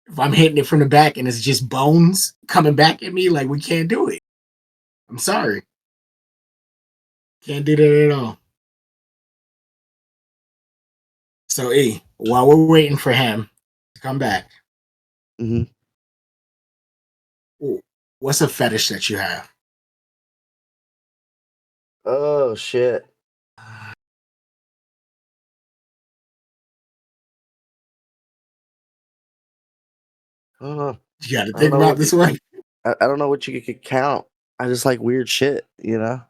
If I'm hitting it from the back and it's just bones coming back at me, like we can't do it. I'm sorry. Can't do that at all. So E, while we're waiting for him to come back, hmm what's a fetish that you have? Oh shit. Oh, You gotta I don't think know about what this one. I don't know what you could count. I just like weird shit, you know.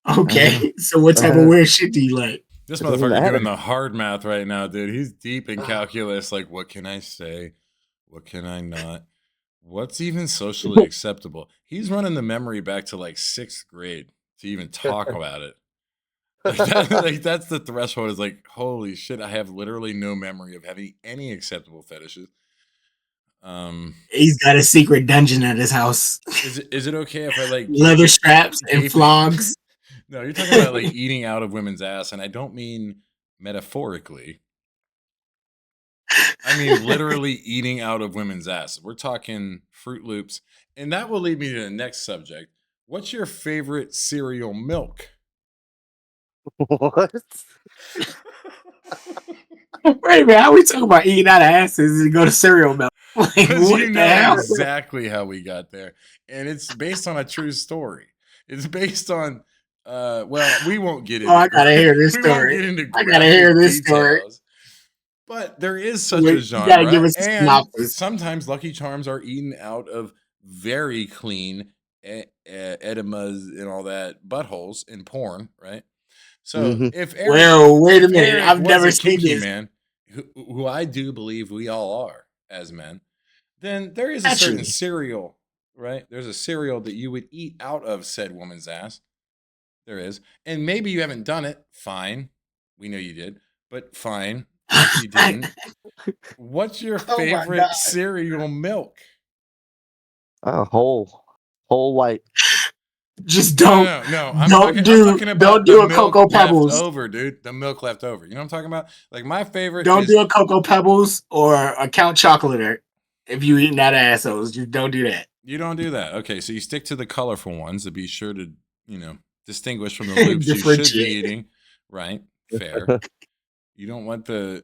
I don't know. Okay. So what type of weird shit do you like? This It doesn't motherfucker matter. doing the hard math right now, dude. He's deep in calculus. Like, what can I say? What can I not? What's even socially acceptable? He's running the memory back to like 6th grade to even talk about it. Like that's the threshold. Is like, holy shit! I have literally no memory of having any acceptable fetishes. He's got a secret dungeon at his house. Is it okay if I like Leather straps and gape? flogs. No, you're talking about like eating out of women's ass, and I don't mean metaphorically. I mean literally eating out of women's ass. We're talking Fruit Loops, and that will lead me to the next subject. What's your favorite cereal milk? What? Wait a minute, how we talking about eating out of asses and go to cereal milk? Like, Because you what the know hell? exactly how we got there, and it's based on a true story. It's based on, well, we won't get Oh, into I gotta hear this we won't story. get into I gotta hear graphic this story. details, but there is such a Wait, you gotta give genre, us a and synopsis. sometimes Lucky Charms are eaten out of very clean edemas and all that buttholes in porn, right? So hmm Well, wait a if minute. Eric I've was never a seen kinky this. man, who I do believe we all are as men, then there is a certain Actually, cereal, right? There's a cereal that you would eat out of said woman's ass. There is. And maybe you haven't done it. Fine. We know you did. But fine if you didn't. What's your oh my god. favorite cereal milk? whole white. Just No. I'm talking don't about the do a milk Cocoa left Pebbles. over, dude. The milk left over. You know what I'm talking about? Like my favorite Don't is do a Cocoa Pebbles or a Count Chocolater. If you eating that assholes, just don't do that. you don't do that. Okay, so you stick to the colorful ones to be sure to, distinguish from the loops you should be Differentiate. eating. Right. Fair. You don't want the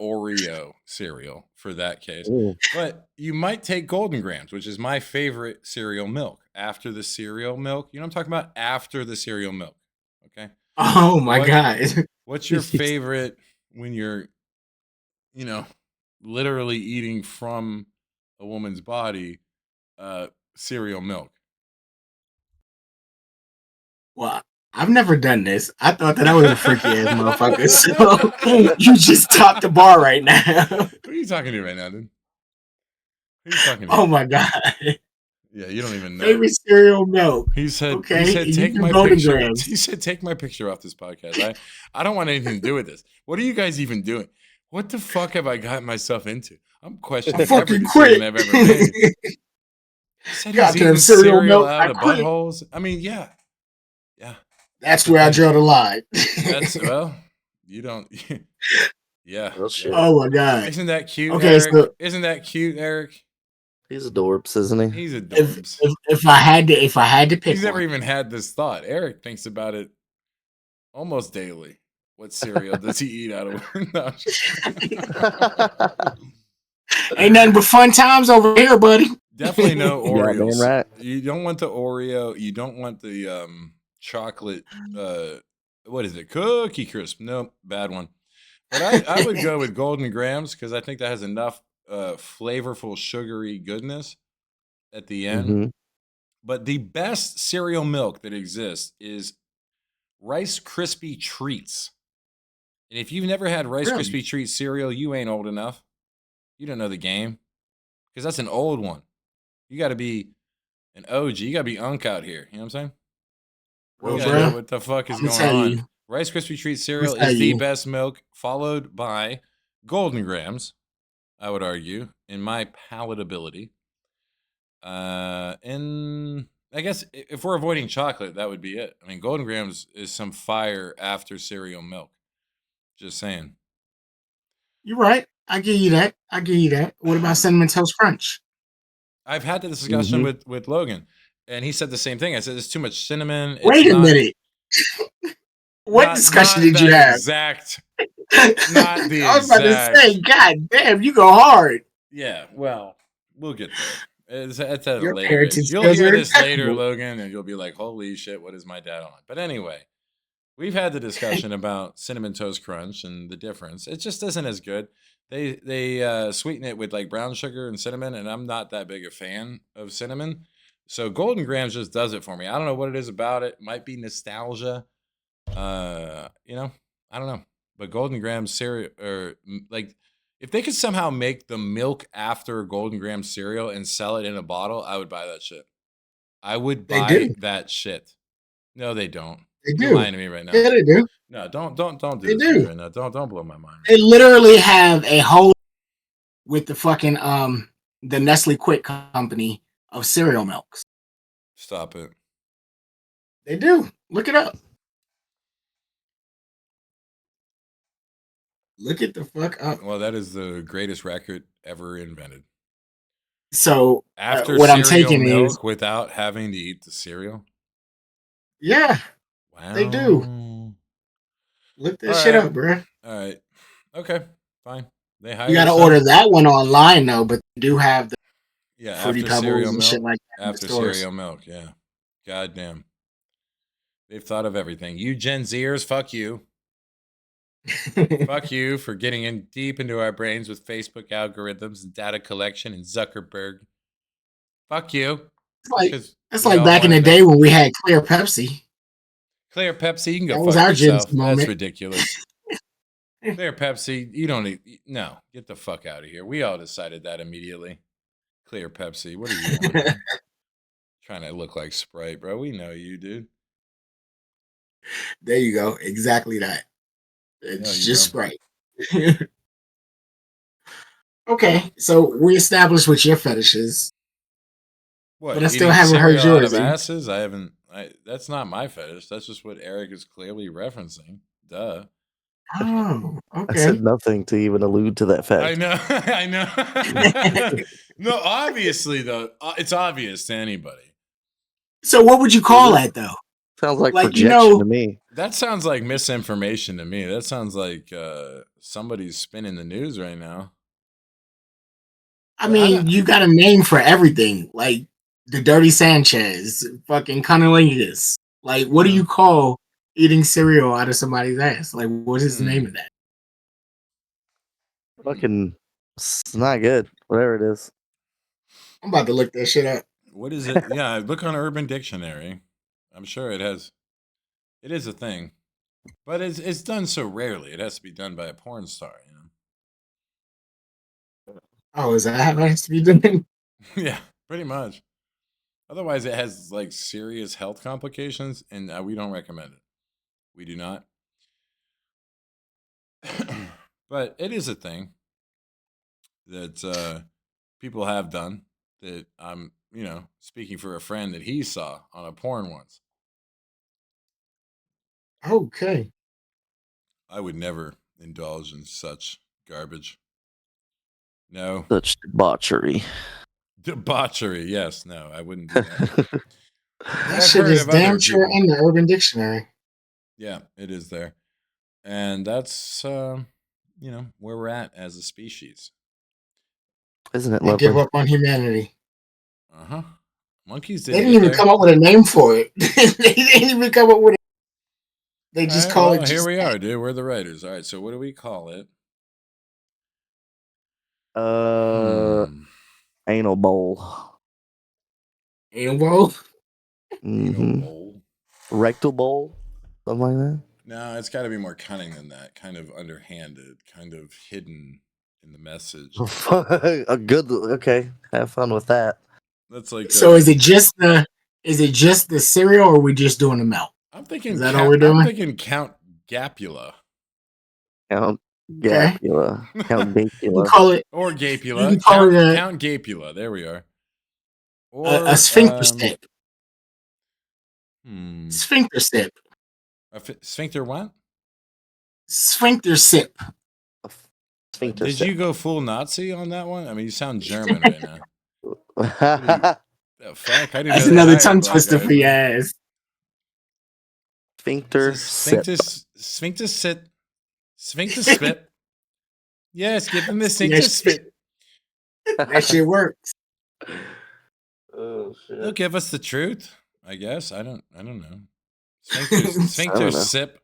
Oreo cereal for that case. Ooh. But you might take Golden Grams, which is my favorite cereal milk. After the cereal milk, you know what I'm talking about? After the cereal milk. Okay. Oh my What god. what's your favorite when you're, literally eating from a woman's body, cereal milk? Well, I've never done this. I thought that I was a freaky ass motherfucker. So you just topped the bar right now. Who are you talking to right now, dude? Who are you talking to? Oh my god. Yeah, you don't even know. Favorite cereal milk. He said, Okay, you take do my Golden picture. Grams. He said, take my picture off this podcast. I don't want anything to do with this. What are you guys even doing? What the fuck have I gotten myself into? I'm questioning every fucking decision quit. I've ever made. He said he's Goddamn eating cereal cereal milk, out I of quit. buttholes. I mean, yeah. That's the where I thing. draw the line. That's you don't. Yeah. Real shit. Oh my god. Isn't that cute, Okay, Eric? so Isn't that cute, Eric? He's adorbs, isn't he? He's if, adorbs. if I had to pick He's never one, even had this thought. Eric thinks about it almost daily. What cereal does he eat out of? No, I'm just- ain't nothing but fun times over here, buddy. Definitely no Goddamn Oreos. right. You don't want the Oreo. You don't want the chocolate. What is it? Cookie Crisp. No, bad one. But I would go with Golden Grams because I think that has enough flavorful, sugary goodness at the end. Mhm. But the best cereal milk that exists is Rice Krispie Treats. And if you've never had Rice Really? Krispie Treats cereal, you ain't old enough. You don't know the game because that's an old one. You got to be an OG. You got to be Unk out here. You know what I'm saying? Well, You gotta know bro, what the fuck is I'ma going tell on. you. Rice Krispie Treat cereal tell is the you. best milk, followed by Golden Grams, I would argue, in my palatability. And I guess if we're avoiding chocolate, that would be it. I mean, Golden Grams is some fire after cereal milk. Just saying. You're right. I give you that. What about Cinnamon Toast Crunch? I've had this discussion Mhm. with Logan, and he said the same thing. I said, it's too much cinnamon. Wait a minute. What discussion did you have? Exact. Not the I was about to exact. say, God damn, you go hard. Yeah, well, we'll get there. It's at a Your later parenting age. You'll skills hear are this later, impeccable. Logan, and you'll be like, holy shit, what is my dad on? But anyway, we've had the discussion about Cinnamon Toast Crunch and the difference. It just isn't as good. They sweeten it with like brown sugar and cinnamon, and I'm not that big a fan of cinnamon. So Golden Grams just does it for me. I don't know what it is about it. Might be nostalgia. I don't know. But Golden Grams cereal, or like, if they could somehow make the milk after Golden Grams cereal and sell it in a bottle, I would buy that shit. I would They buy do. that shit. No, they don't. They You're do. lying to me right now. Yeah, they do. No, don't do They this to me do. right now. Don't blow my mind. They literally have a whole with the fucking the Nestle Quick company of cereal milks. Stop it. They do. Look it up. Look it the fuck up. Well, that is the greatest record ever invented. So After what I'm cereal taking milk is, without having to eat the cereal. yeah, Wow. they do. Look this All shit right. up, bro. All right. Okay. Fine. They hire You got to some- order that one online though, but they do have the Yeah, Fruity after Pebbles cereal and milk. shit like that in the After stores. cereal milk, yeah. Goddamn. They've thought of everything. You Gen Zers, fuck you. Fuck you for getting in deep into our brains with Facebook algorithms and data collection and Zuckerberg. Fuck you. It's like back in the day when we had Clear Pepsi. Clear Pepsi, you can That go was fuck our yourself. Gen Z moment. That's ridiculous. Clear Pepsi, you don't need. No, get the fuck out of here. We all decided that immediately. Clear Pepsi, what are you on, man? Trying to look like Sprite, bro. We know you, dude. There you go. Exactly that. It's just Sprite. Okay, so we established what your fetish is. What? But I still haven't heard cereal out yours. of asses? I haven't That's not my fetish. That's just what Eric is clearly referencing. Duh. Oh, I okay. said nothing to even allude to that I fact. know. I know. No, obviously though, it's obvious to anybody. So what would you call that though? Sounds like Like, projection to me. That sounds like misinformation to me. That sounds like somebody's spinning the news right now. I mean, you got a name for everything, like the Dirty Sanchez, fucking cunnilingus. Like, what do you call eating cereal out of somebody's ass? Like, what is the name of that? Fucking, it's not good. Whatever it is. I'm about to look that shit up. What is it? Yeah, look on Urban Dictionary. I'm sure it has. It is a thing, but it's done so rarely. It has to be done by a porn star, you know. Oh, is that how it has to be done? Yeah, pretty much. Otherwise, it has like serious health complications, and we don't recommend it. We do not. But it is a thing that people have done. That I'm, speaking for a friend that he saw on a porn once. Okay. I would never indulge in such garbage. No. Such debauchery. Debauchery. Yes. No, I wouldn't do that. That shit is damn sure in the Urban Dictionary. Yeah, it is there. And that's, where we're at as a species. Isn't it They lovely? give up on humanity. Uh-huh. Monkeys They didn't even come up with a name for it. They didn't even come up with it. They just call it. Here we are, dude. We're the writers. All right. So what do we call it? Anal bowl. Anal bowl? Anal bowl. Rectal bowl? Something like that? No, it's got to be more cunning than that. Kind of underhanded, kind of hidden in the message. Okay. Have fun with that. That's like. So is it just the cereal, or are we just doing the melt? I'm thinking. Is that all we're doing? I'm thinking Count Gapula. Count Gapula. Count Gapula. You call it or Gapula. You can call it Count Gapula. There we are. Or a sphincter sip. Sphincter sip. Sphincter what? Sphincter sip. Sphincter Did sip. you go full Nazi on that one? I mean, you sound German right now. The fuck? I didn't That's know another tongue twister for your ass. Sphincter sip. Sphincter sit. Sphincter spit. Yes, give him the sphincter spit. That shit works. Oh shit. They'll give us the truth, I guess. I don't know. Sphincter sip.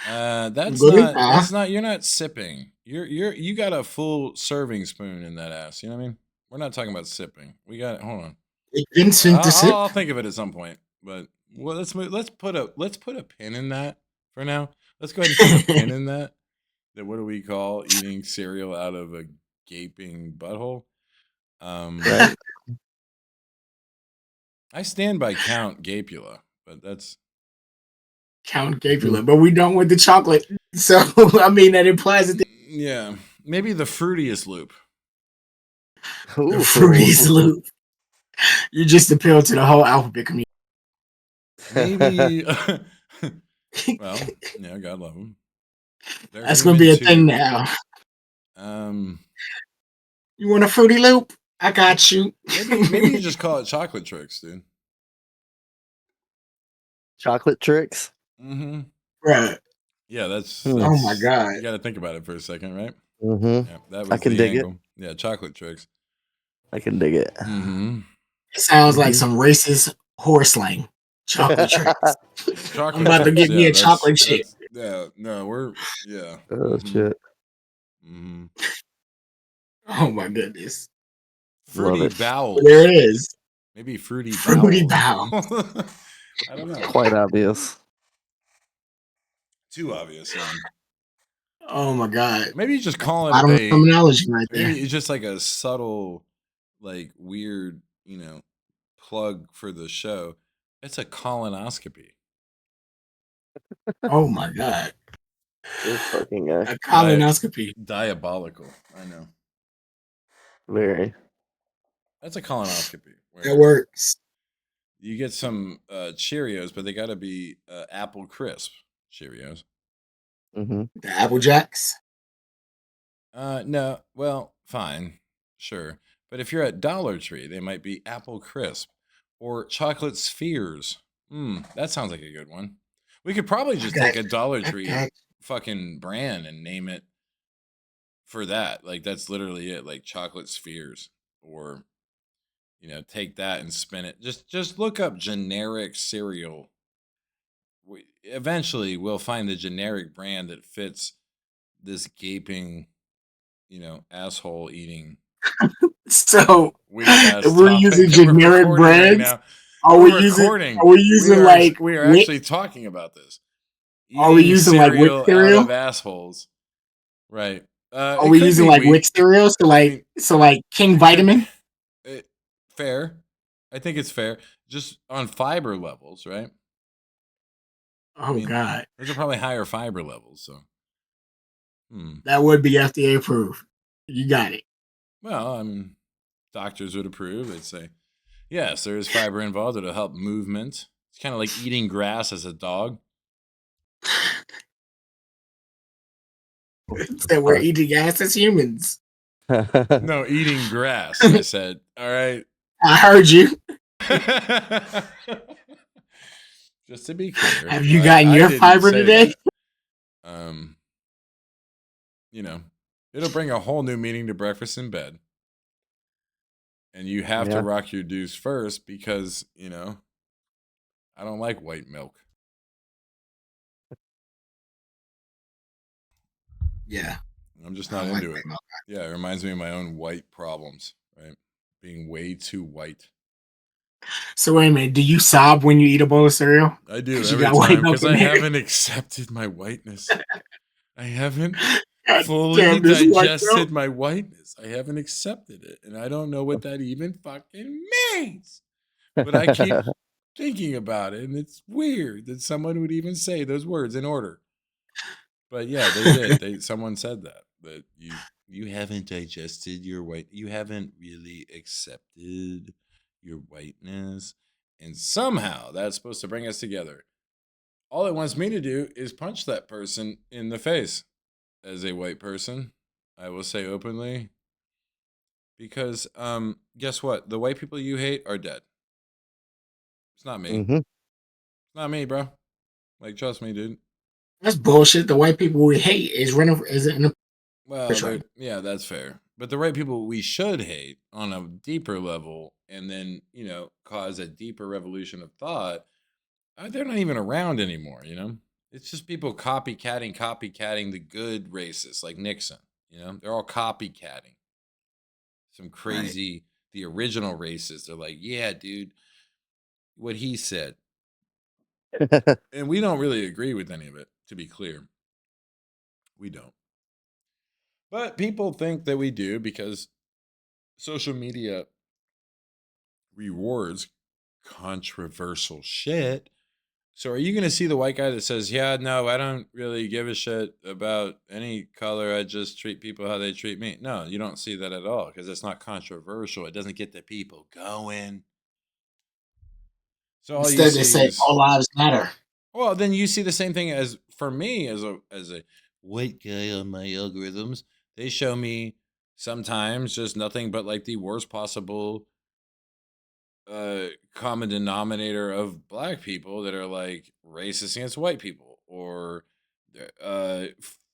That's not you're not sipping. You got a full serving spoon in that ass. You know what I mean? We're not talking about sipping. We got hold on. I'll think of it at some point. But let's put a pin in that for now. Let's go ahead and put a pin in that. What do we call eating cereal out of a gaping butthole? Right. I stand by Count Gapula, but that's Count Gapula, but we don't with the chocolate. So I mean that implies that. Yeah, maybe the fruitiest loop. The fruitiest loop. You just appeal to the whole alphabet community. Maybe. Well, yeah, God love them. That's gonna be a thing now. You want a fruity loop? I got you. Maybe you just call it chocolate tricks, dude. Chocolate tricks? Mm-hmm. Right. Yeah, that's oh my god. You got to think about it for a second, right? Mm-hmm. Yeah, that was I can the dig angle. it. Yeah, chocolate tricks. I can dig it. Mm-hmm. It sounds like some racist horse slang. Chocolate tricks. Chocolate I'm about to get me a chocolate chip. Yeah, no, yeah. Oh shit. Mm-hmm. Oh my goodness. Fruity bowels. There it is. Maybe fruity bowels. I don't know. Quite obvious. Too obvious. Oh my god. Maybe you just call it a terminology right there. Maybe it's just like a subtle, like weird, plug for the show. It's a colonoscopy. Oh my god. This fucking guy. A colonoscopy. Diabolical. I know. Very. That's a colonoscopy. That works. You get some Cheerios, but they got to be Apple Crisp Cheerios. Hmm. The Apple Jacks. No, well, fine, sure. But if you're at Dollar Tree, they might be Apple Crisp or Chocolate Spheres. That sounds like a good one. We could probably I just got take a Dollar I Tree got fucking brand and name it for that. Like that's literally it, like Chocolate Spheres, or take that and spin it. Just look up generic cereal. Eventually, we'll find the generic brand that fits this gaping, asshole eating so weird if ass we're topic using that we're generic recording right brands. now. Are we We're using recording. are we using like We are Wick? actually talking about this. Are we Eating using like Wick cereal out cereal? of assholes. Right. Are It we could using be like Wick weak. cereal? I mean, So like King it, Vitamin? it, fair. I think it's fair. Just on fiber levels, right? I Oh mean, God. those are probably higher fiber levels. So, That would be FDA approved. You got it. well, I mean, doctors would approve. They'd say, yes, there is fiber involved. It'll help movement. It's kind of like eating grass as a dog. That we're eating ass as humans. No, eating grass. I said, all right. I heard you. Just to be clear, Have you gotten I your didn't fiber say today? that. You know, it'll bring a whole new meaning to breakfast in bed. And you have to Yeah. rock your deuce first because, I don't like white milk. Yeah. I'm just I not don't like into white it. milk. Yeah, it reminds me of my own white problems, right? Being way too white. So wait a minute. Do you sob when you eat a bowl of cereal? I do Because you every got white time milk because in I there. haven't accepted my whiteness. I haven't God fully damn this white milk. digested my whiteness. I haven't accepted it. And I don't know what that even fucking means. But I keep thinking about it. And it's weird that someone would even say those words in order. But yeah, they did. Someone said that you haven't digested your white. You haven't really accepted your whiteness. And somehow that's supposed to bring us together. All it wants me to do is punch that person in the face as a white person. I will say openly. Because guess what? The white people you hate are dead. It's not me. Hmm. It's not me, bro. Like, trust me, dude. That's bullshit. The white people we hate is in a Well, right. yeah, that's fair. But the right people we should hate on a deeper level and then, cause a deeper revolution of thought, they're not even around anymore. It's just people copycatting the good racists like Nixon. They're all copycatting. Some Right. crazy, the original racists are like, yeah, dude, what he said. And we don't really agree with any of it, to be clear. We don't. But people think that we do because social media rewards controversial shit. So are you going to see the white guy that says, "Yeah, no, I don't really give a shit about any color. I just treat people how they treat me." No, you don't see that at all because it's not controversial. It doesn't get the people going. So all you Instead, they see say is, all lives matter. well, then you see the same thing as for me as a white guy on my algorithms. They show me sometimes just nothing but like the worst possible common denominator of black people that are like racist against white people or uh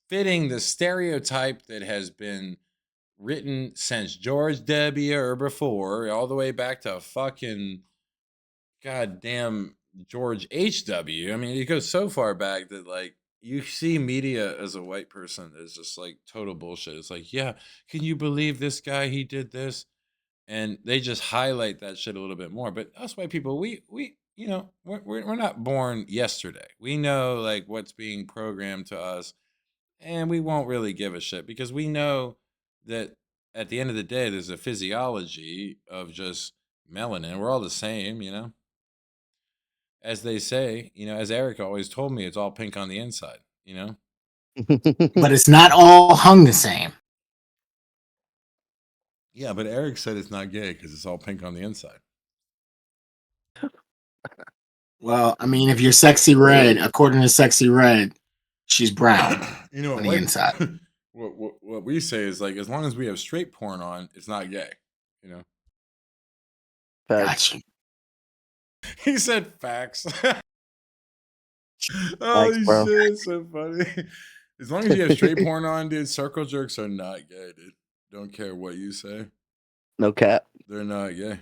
fitting the stereotype that has been written since George W. or before, all the way back to fucking goddamn George H.W. I mean, it goes so far back that like you see media as a white person is just like total bullshit. It's like, yeah, can you believe this guy? He did this, and they just highlight that shit a little bit more. But us white people, we're not born yesterday. We know like what's being programmed to us, and we won't really give a shit because we know that at the end of the day, there's a physiology of just melanin. We're all the same. As they say, as Eric always told me, it's all pink on the inside. But it's not all hung the same. Yeah, but Eric said it's not gay because it's all pink on the inside. Well, I mean, if you're sexy red, according to Sexy Red, she's brown You know, on the like inside. what we say is like, as long as we have straight porn on, it's not gay. You know, Facts. Gotcha. he said facts. Thanks, Holy bro. shit, it's so funny. As long as you have straight porn on, dude, circle jerks are not gay, dude. Don't care what you say. No cap. They're not gay.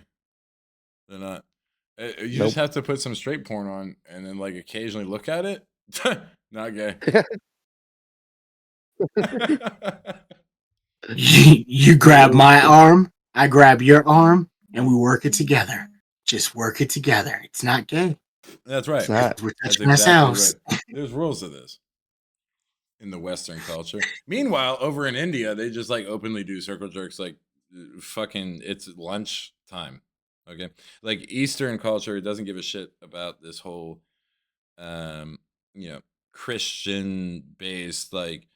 They're not. You Nope. just have to put some straight porn on and then like occasionally look at it. Not gay. You grab my arm, I grab your arm, and we work it together. Just work it together. It's not gay. That's right. It's not. We're That's touching exactly ourselves. right. There's rules to this in the Western culture. Meanwhile, over in India, they just like openly do circle jerks like fucking it's lunch time. Okay. Like Eastern culture doesn't give a shit about this whole um, you know, Christian based like,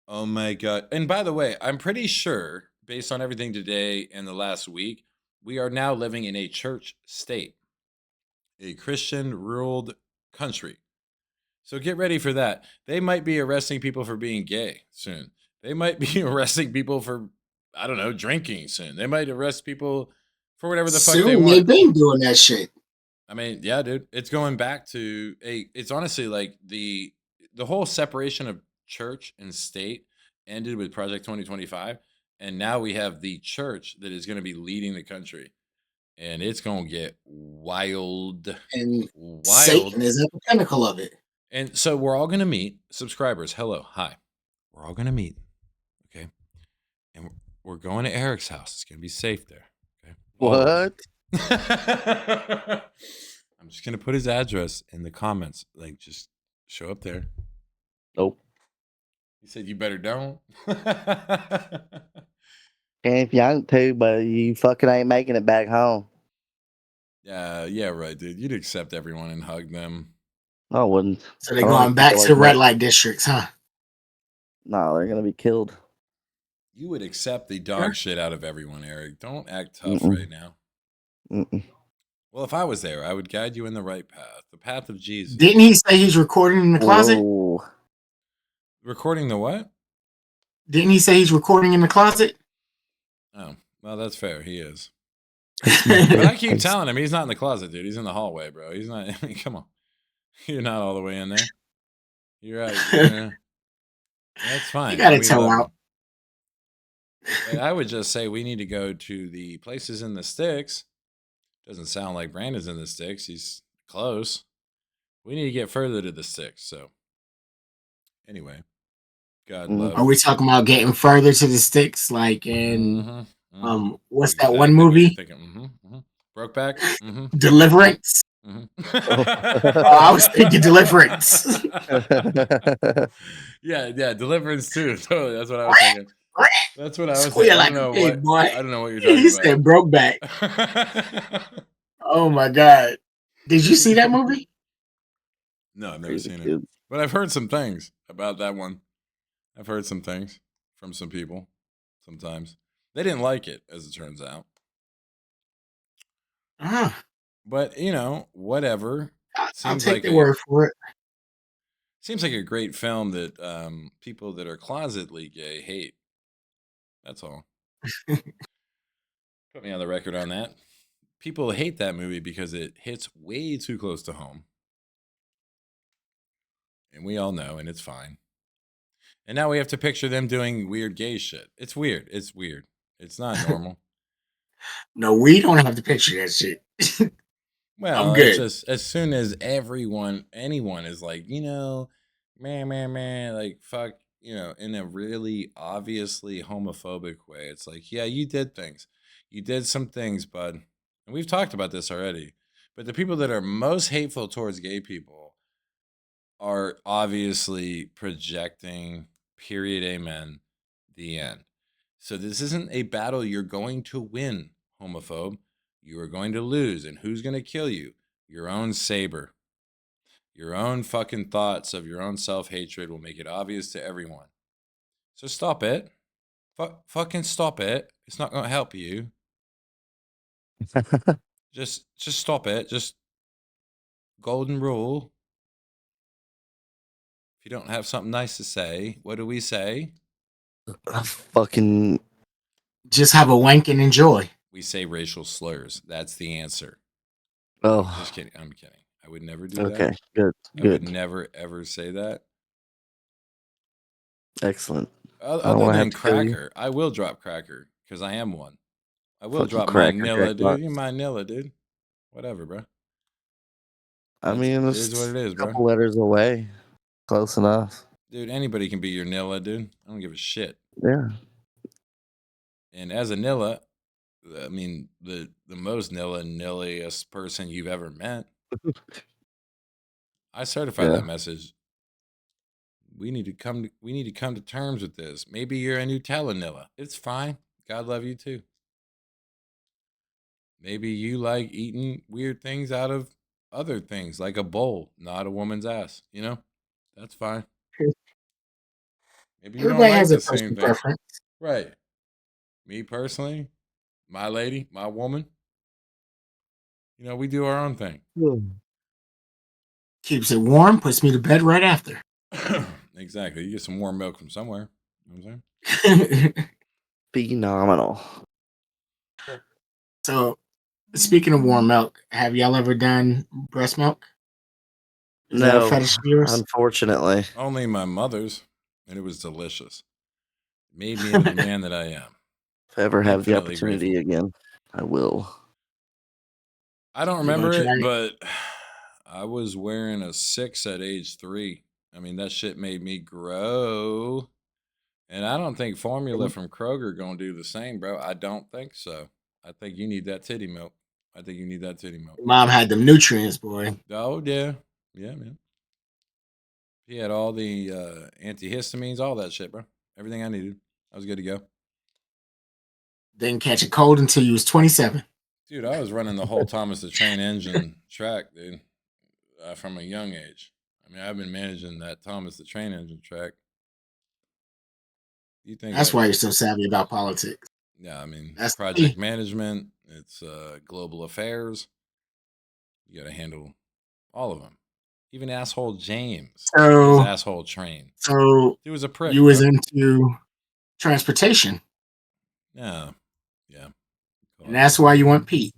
oh my god. And by the way, I'm pretty sure based on everything today and the last week, we are now living in a church state, a Christian ruled country. So get ready for that. They might be arresting people for being gay soon. They might be arresting people for, I don't know, drinking soon. They might arrest people for whatever the fuck they Soon they've want. been doing that shit. I mean, yeah, dude. It's going back to it's honestly like the whole separation of church and state ended with Project 2025. And now we have the church that is going to be leading the country. And it's going to get wild. And Wild. Satan is at the pinnacle of it. And so we're all going to meet subscribers. Hello. Hi. We're all going to meet. Okay. And we're going to Eric's house. It's going to be safe there. Okay. What? I'm just going to put his address in the comments. Like, just show up there. Nope. He said, you better don't. And if you want to, but you fucking ain't making it back home. Yeah, right, dude. You'd accept everyone and hug them. I wouldn't. So they're I don't going like back people to the like red that. light districts, huh? No, they're gonna be killed. You would accept the dog shit out of everyone, Eric. Don't act tough Mm-mm. right now. Mm-mm. Well, if I was there, I would guide you in the right path, the path of Jesus. Didn't he say he's recording in the closet? Whoa. Recording the what? Didn't he say he's recording in the closet? Oh, well, that's fair. He is. But But I keep telling him he's not in the closet, dude. He's in the hallway, bro. He's not. I mean, come on. You're not all the way in there. You're right. Yeah. That's fine. You gotta We tell love out. him. But I would just say we need to go to the places in the sticks. Doesn't sound like Brandon's in the sticks. He's close. We need to get further to the sticks. So, anyway, God Mhm. love. Are we talking about getting further to the sticks? Like in what's that one Exactly what you're movie? thinking. Brokeback. Deliverance. I was thinking Deliverance. Yeah, Deliverance too. Totally, that's what I was thinking. That's what I was Squeal thinking. like a pig, boy. I don't know what you're talking He about. said Brokeback. Oh my god! Did you see that movie? No, I've never Crazy seen it, kids. but I've heard some things about that one. I've heard some things from some people. Sometimes they didn't like it, as it turns out. But you know, whatever. I'll take the word for it. Seems like a great film that people that are closetly gay hate. That's all. Put me on the record on that. People hate that movie because it hits way too close to home. And we all know, and it's fine. And now we have to picture them doing weird gay shit. It's weird. It's weird. It's not normal. No, we don't have to picture that shit. Well, I'm good. it's just as soon as anyone is like, man, like fuck, in a really obviously homophobic way. It's like, yeah, you did things. You did some things, bud. And we've talked about this already. But the people that are most hateful towards gay people are obviously projecting, period, amen, the end. So this isn't a battle you're going to win, homophobe. You are going to lose. And who's going to kill you? Your own saber. Your own fucking thoughts of your own self-hatred will make it obvious to everyone. So stop it. Fucking stop it. It's not going to help you. Just stop it. Just golden rule. If you don't have something nice to say, what do we say? Fucking. Just have a wank and enjoy. We say racial slurs. That's the answer. Oh. Just kidding. I'm kidding. I would never do Okay. that. Good. I would Good. never ever say that. Excellent. Other than cracker, I will drop cracker because I am one. I will Fucking drop cracker, Manila, Jack dude. Box. You Manila, dude. Whatever, bro. I It mean, is what it is, a bro. couple letters away. Close enough. Dude, anybody can be your Nilla, dude. I don't give a shit. Yeah. And as a Nilla, I mean the most nilliest person you've ever met. I certify that message. We need to come to terms with this. Maybe you're a Nutella Nilla. It's fine. God love you too. Maybe you like eating weird things out of other things, like a bowl, not a woman's ass. You know, that's fine. Maybe you don't Everybody like has a the same personal thing, preference. right? Me personally, my lady, my woman. You know, we do our own thing. Keeps it warm, puts me to bed right after. Exactly. You get some warm milk from somewhere. You know what I'm saying? Phenomenal. So, speaking of warm milk, have y'all ever done breast milk? Is that a No, fetish of yours? unfortunately. Only my mother's, and it was delicious. It made me into the man that I am. If I ever have the Infinitely opportunity grateful. again, I will. I don't You gonna remember try it, it? but I was wearing a 6 at age 3. I mean, that shit made me grow. And I don't think formula from Kroger gonna do the same, bro. I don't think so. I think you need that titty milk. I think you need that titty milk. Mom had them nutrients, boy. Oh yeah, yeah, man. He had all the antihistamines, all that shit, bro. Everything I needed. I was good to go. Didn't catch a cold until you was 27. Dude, I was running the whole Thomas the Train Engine track, dude, from a young age. I mean, I've been managing that Thomas the Train Engine track. You think That's why you're so savvy about politics. Yeah, I mean, That's project management, it's global affairs. You got to handle all of them. Even asshole James, his asshole train. So he was a prick. You was bro. into transportation. Yeah. And that's why you want Pete.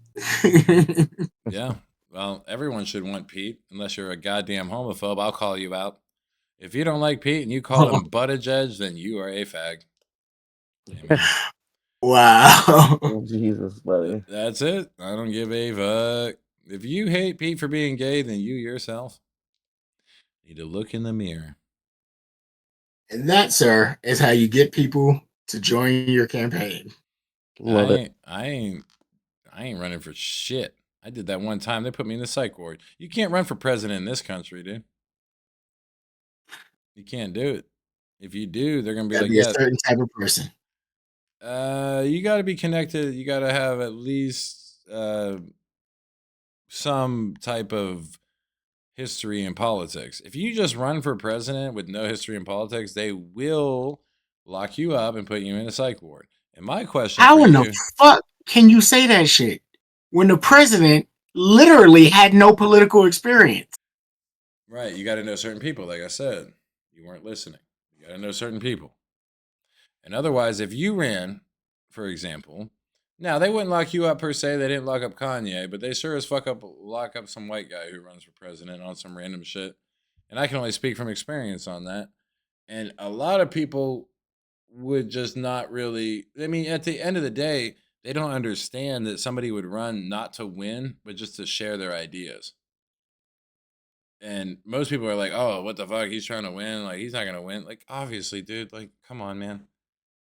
Yeah. Well, everyone should want Pete, unless you're a goddamn homophobe. I'll call you out. If you don't like Pete and you call him Buttigieg, then you are a fag. Amen. Wow. Oh, Jesus, buddy. That's it. I don't give a fuck. If you hate Pete for being gay, then you yourself need to look in the mirror. And that, sir, is how you get people to join your campaign. Love it. I ain't running for shit. I did that one time. They put me in the psych ward. You can't run for president in this country, dude. You can't do it. If you do, they're gonna be like, a certain type of person. You got to be connected. You got to have at least some type of history in politics. If you just run for president with no history in politics, they will lock you up and put you in a psych ward. And my question How for in you, the fuck can you say that shit when the president literally had no political experience? right, you got to know certain people. Like I said, you weren't listening. You got to know certain people. And otherwise, if you ran, for example, now they wouldn't lock you up per se. They didn't lock up Kanye, but they sure as fuck lock up some white guy who runs for president on some random shit. And I can only speak from experience on that. And a lot of people would just not really. I mean, at the end of the day, they don't understand that somebody would run not to win, but just to share their ideas. And most people are like, "Oh, what the fuck? He's trying to win. Like, he's not gonna win." Like, obviously, dude. Like, come on, man.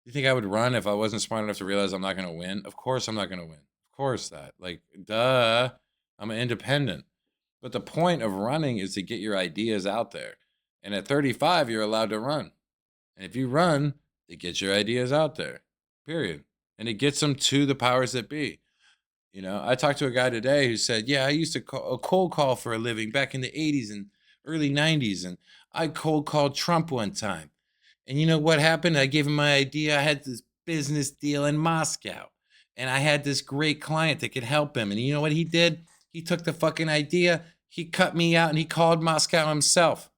You think I would run if I wasn't smart enough to realize I'm not going to win? Of course I'm not going to win. Of course that. Like, duh. I'm an independent. But the point of running is to get your ideas out there. And at 35, you're allowed to run. And if you run, it gets your ideas out there. Period. And it gets them to the powers that be. You know, I talked to a guy today who said, yeah, I used to call a cold call for a living back in the 80s and early 90s. And I cold called Trump one time. And you know what happened? I gave him my idea. I had this business deal in Moscow. And I had this great client that could help him. And you know what he did? He took the fucking idea. he cut me out and he called Moscow himself.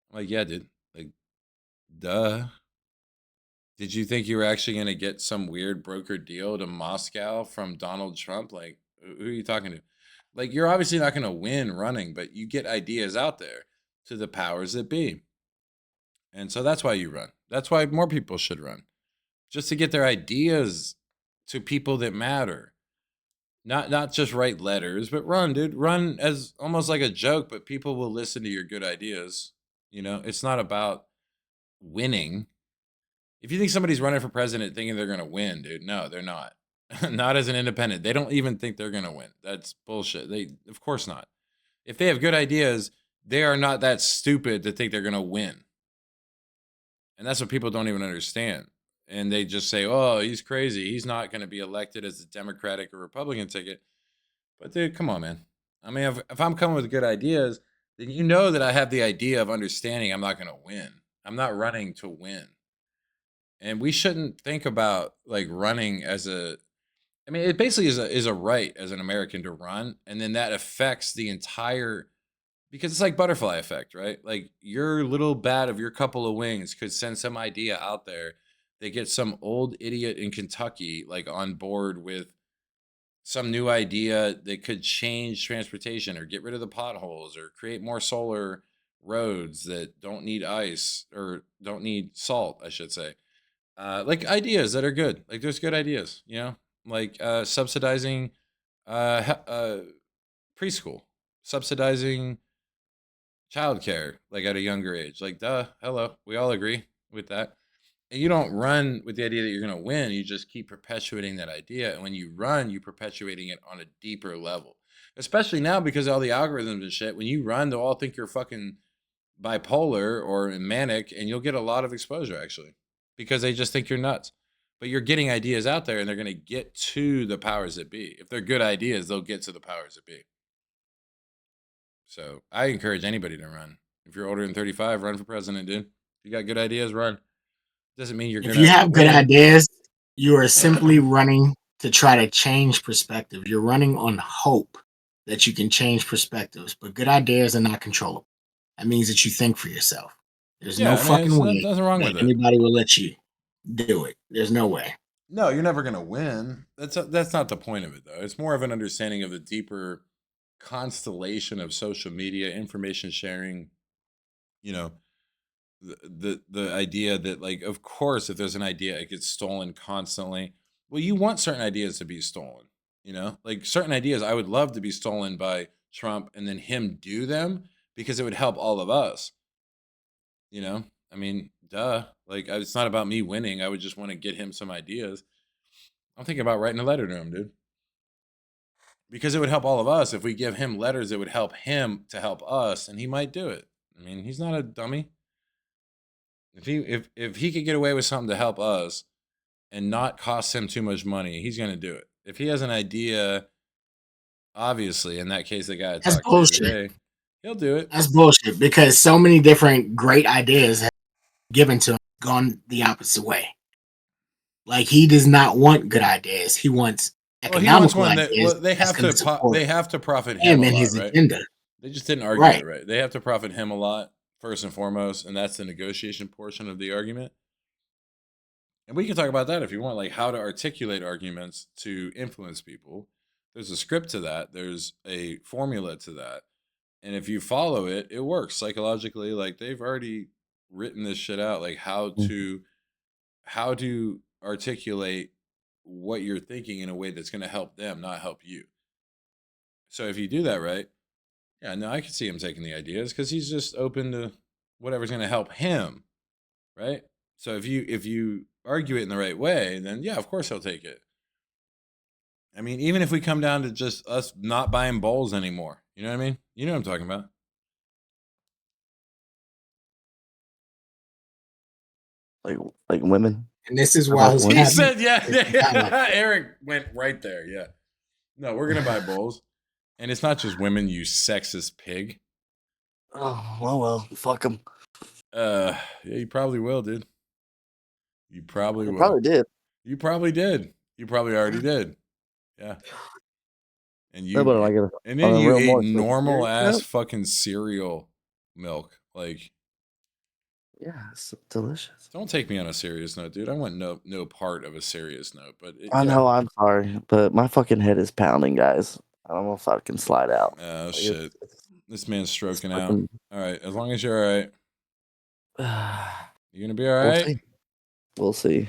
I'm like, yeah, dude. Like, duh. Did you think you were actually going to get some weird broker deal to Moscow from Donald Trump? Like, who are you talking to? Like, you're obviously not going to win running, but you get ideas out there to the powers that be. And so that's why you run. That's why more people should run. Just to get their ideas to people that matter. Not just write letters, but run, dude. Run as almost like a joke, but people will listen to your good ideas. You know, it's not about winning. If you think somebody's running for president thinking they're going to win, dude, no, they're not. Not as an independent. They don't even think they're going to win. That's bullshit. Of course not. If they have good ideas, they are not that stupid to think they're going to win. And that's what people don't even understand. And they just say, oh, he's crazy. He's not going to be elected as a Democratic or Republican ticket. But dude, come on, man. I mean, if I'm coming with good ideas, then you know that I have the idea of understanding I'm not going to win. I'm not running to win. And we shouldn't think about like running as a, I mean, it basically is a right as an American to run. And then that affects the entire, because it's like butterfly effect, right? Like your little bat of your couple of wings could send some idea out there. They get some old idiot in Kentucky like on board with some new idea that could change transportation or get rid of the potholes or create more solar roads that don't need ice or don't need salt, I should say. Like ideas that are good. Like there's good ideas, you know, like subsidizing preschool, subsidizing childcare, like at a younger age. Like, duh, hello, we all agree with that. And you don't run with the idea that you're going to win. You just keep perpetuating that idea. And when you run, you're perpetuating it on a deeper level. Especially now because of all the algorithms and shit. When you run, they'll all think you're fucking bipolar or manic, and you'll get a lot of exposure actually because they just think you're nuts. But you're getting ideas out there, and they're going to get to the powers that be. If they're good ideas, they'll get to the powers that be. So I encourage anybody to run. If you're older than 35, run for president, dude. If you got good ideas, run. Doesn't mean you're If gonna you have good win. ideas, you are simply running to try to change perspective. You're running on hope that you can change perspectives, but good ideas are not controllable. That means that you think for yourself. There's no Yeah, I mean, fucking it's way nothing wrong that with it. anybody will let you do it. There's no way. No, you're never gonna win. That's not the point of it, though. It's more of an understanding of the deeper constellation of social media, information sharing. You know, the idea that like, of course, if there's an idea, it gets stolen constantly. Well, you want certain ideas to be stolen. You know, like certain ideas, I would love to be stolen by Trump and then him do them because it would help all of us. You know, I mean, duh. Like, it's not about me winning. I would just want to get him some ideas. I'm thinking about writing a letter to him, dude, because it would help all of us. If we give him letters, it would help him to help us, and he might do it. I mean, he's not a dummy. If he could get away with something to help us and not cost him too much money, he's gonna do it. If he has an idea, obviously, in that case, the guy I That's talked to the other bullshit. day, he'll do it. That's bullshit because so many different great ideas have given to him gone the opposite way. Like he does not want good ideas. He wants Well, he wants economical one that, ideas well, they that's have going to to support they have to profit him him a and lot, his right? agenda. They just didn't argue Right. it right. They have to profit him a lot first and foremost, and that's the negotiation portion of the argument. And we can talk about that if you want, like how to articulate arguments to influence people. There's a script to that. There's a formula to that. And if you follow it, it works psychologically. Like they've already written this shit out, like how to articulate what you're thinking in a way that's going to help them, not help you. So if you do that right, yeah, no, I can see him taking the ideas because he's just open to whatever's going to help him, right? So if you argue it in the right way, then yeah, of course he'll take it. I mean, even if we come down to just us not buying bowls anymore, you know what I mean? You know what I'm talking about. Like women And this is or why black his women. He cabinet said, yeah. is designed like that. Eric went right there. Yeah. No, we're gonna buy bowls, and it's not just women. You sexist pig. Oh well, fuck them. Yeah, you probably will, dude. You probably I will. probably did. You probably did. You probably already did. Yeah. and No, but you like and on then a you real ate more expensive normal cereal ass cup. fucking cereal milk. Like, Yeah, it's delicious. don't take me on a serious note, dude. I want no part of a serious note. But I yeah. know. I'm sorry, but my fucking head is pounding, guys. I don't know if I can slide out. Oh Like shit. This man's it's stroking out. fucking. All right, as long as you're all right, you gonna be all We'll right. see. We'll see.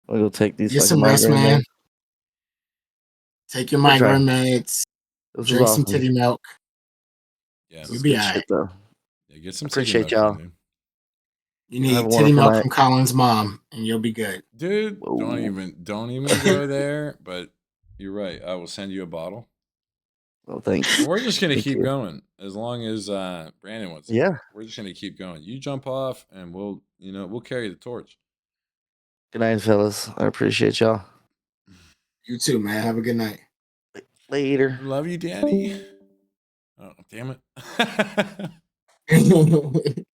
We'll go take these Get fucking some rest, migraine man. meds. Take your We'll try. migraine meds. This was Drink some awesome. titty milk. Yeah, This You'll was be good all shit, right. though. yeah. Get I some titty appreciate milk in, y'all. dude. You Have a need titty wonderful milk night. from Colin's mom, and you'll be good. Dude, don't Whoa. even go there. But you're right. I will send you a bottle, Well, thanks. and we're just gonna Thank keep you. going as long as Brandon wants to. Yeah. We're just gonna keep going. You jump off, and we'll carry the torch. Good night, fellas. I appreciate y'all. You too, man. Have a good night. Later. Love you, Daddy. Oh, damn it. Let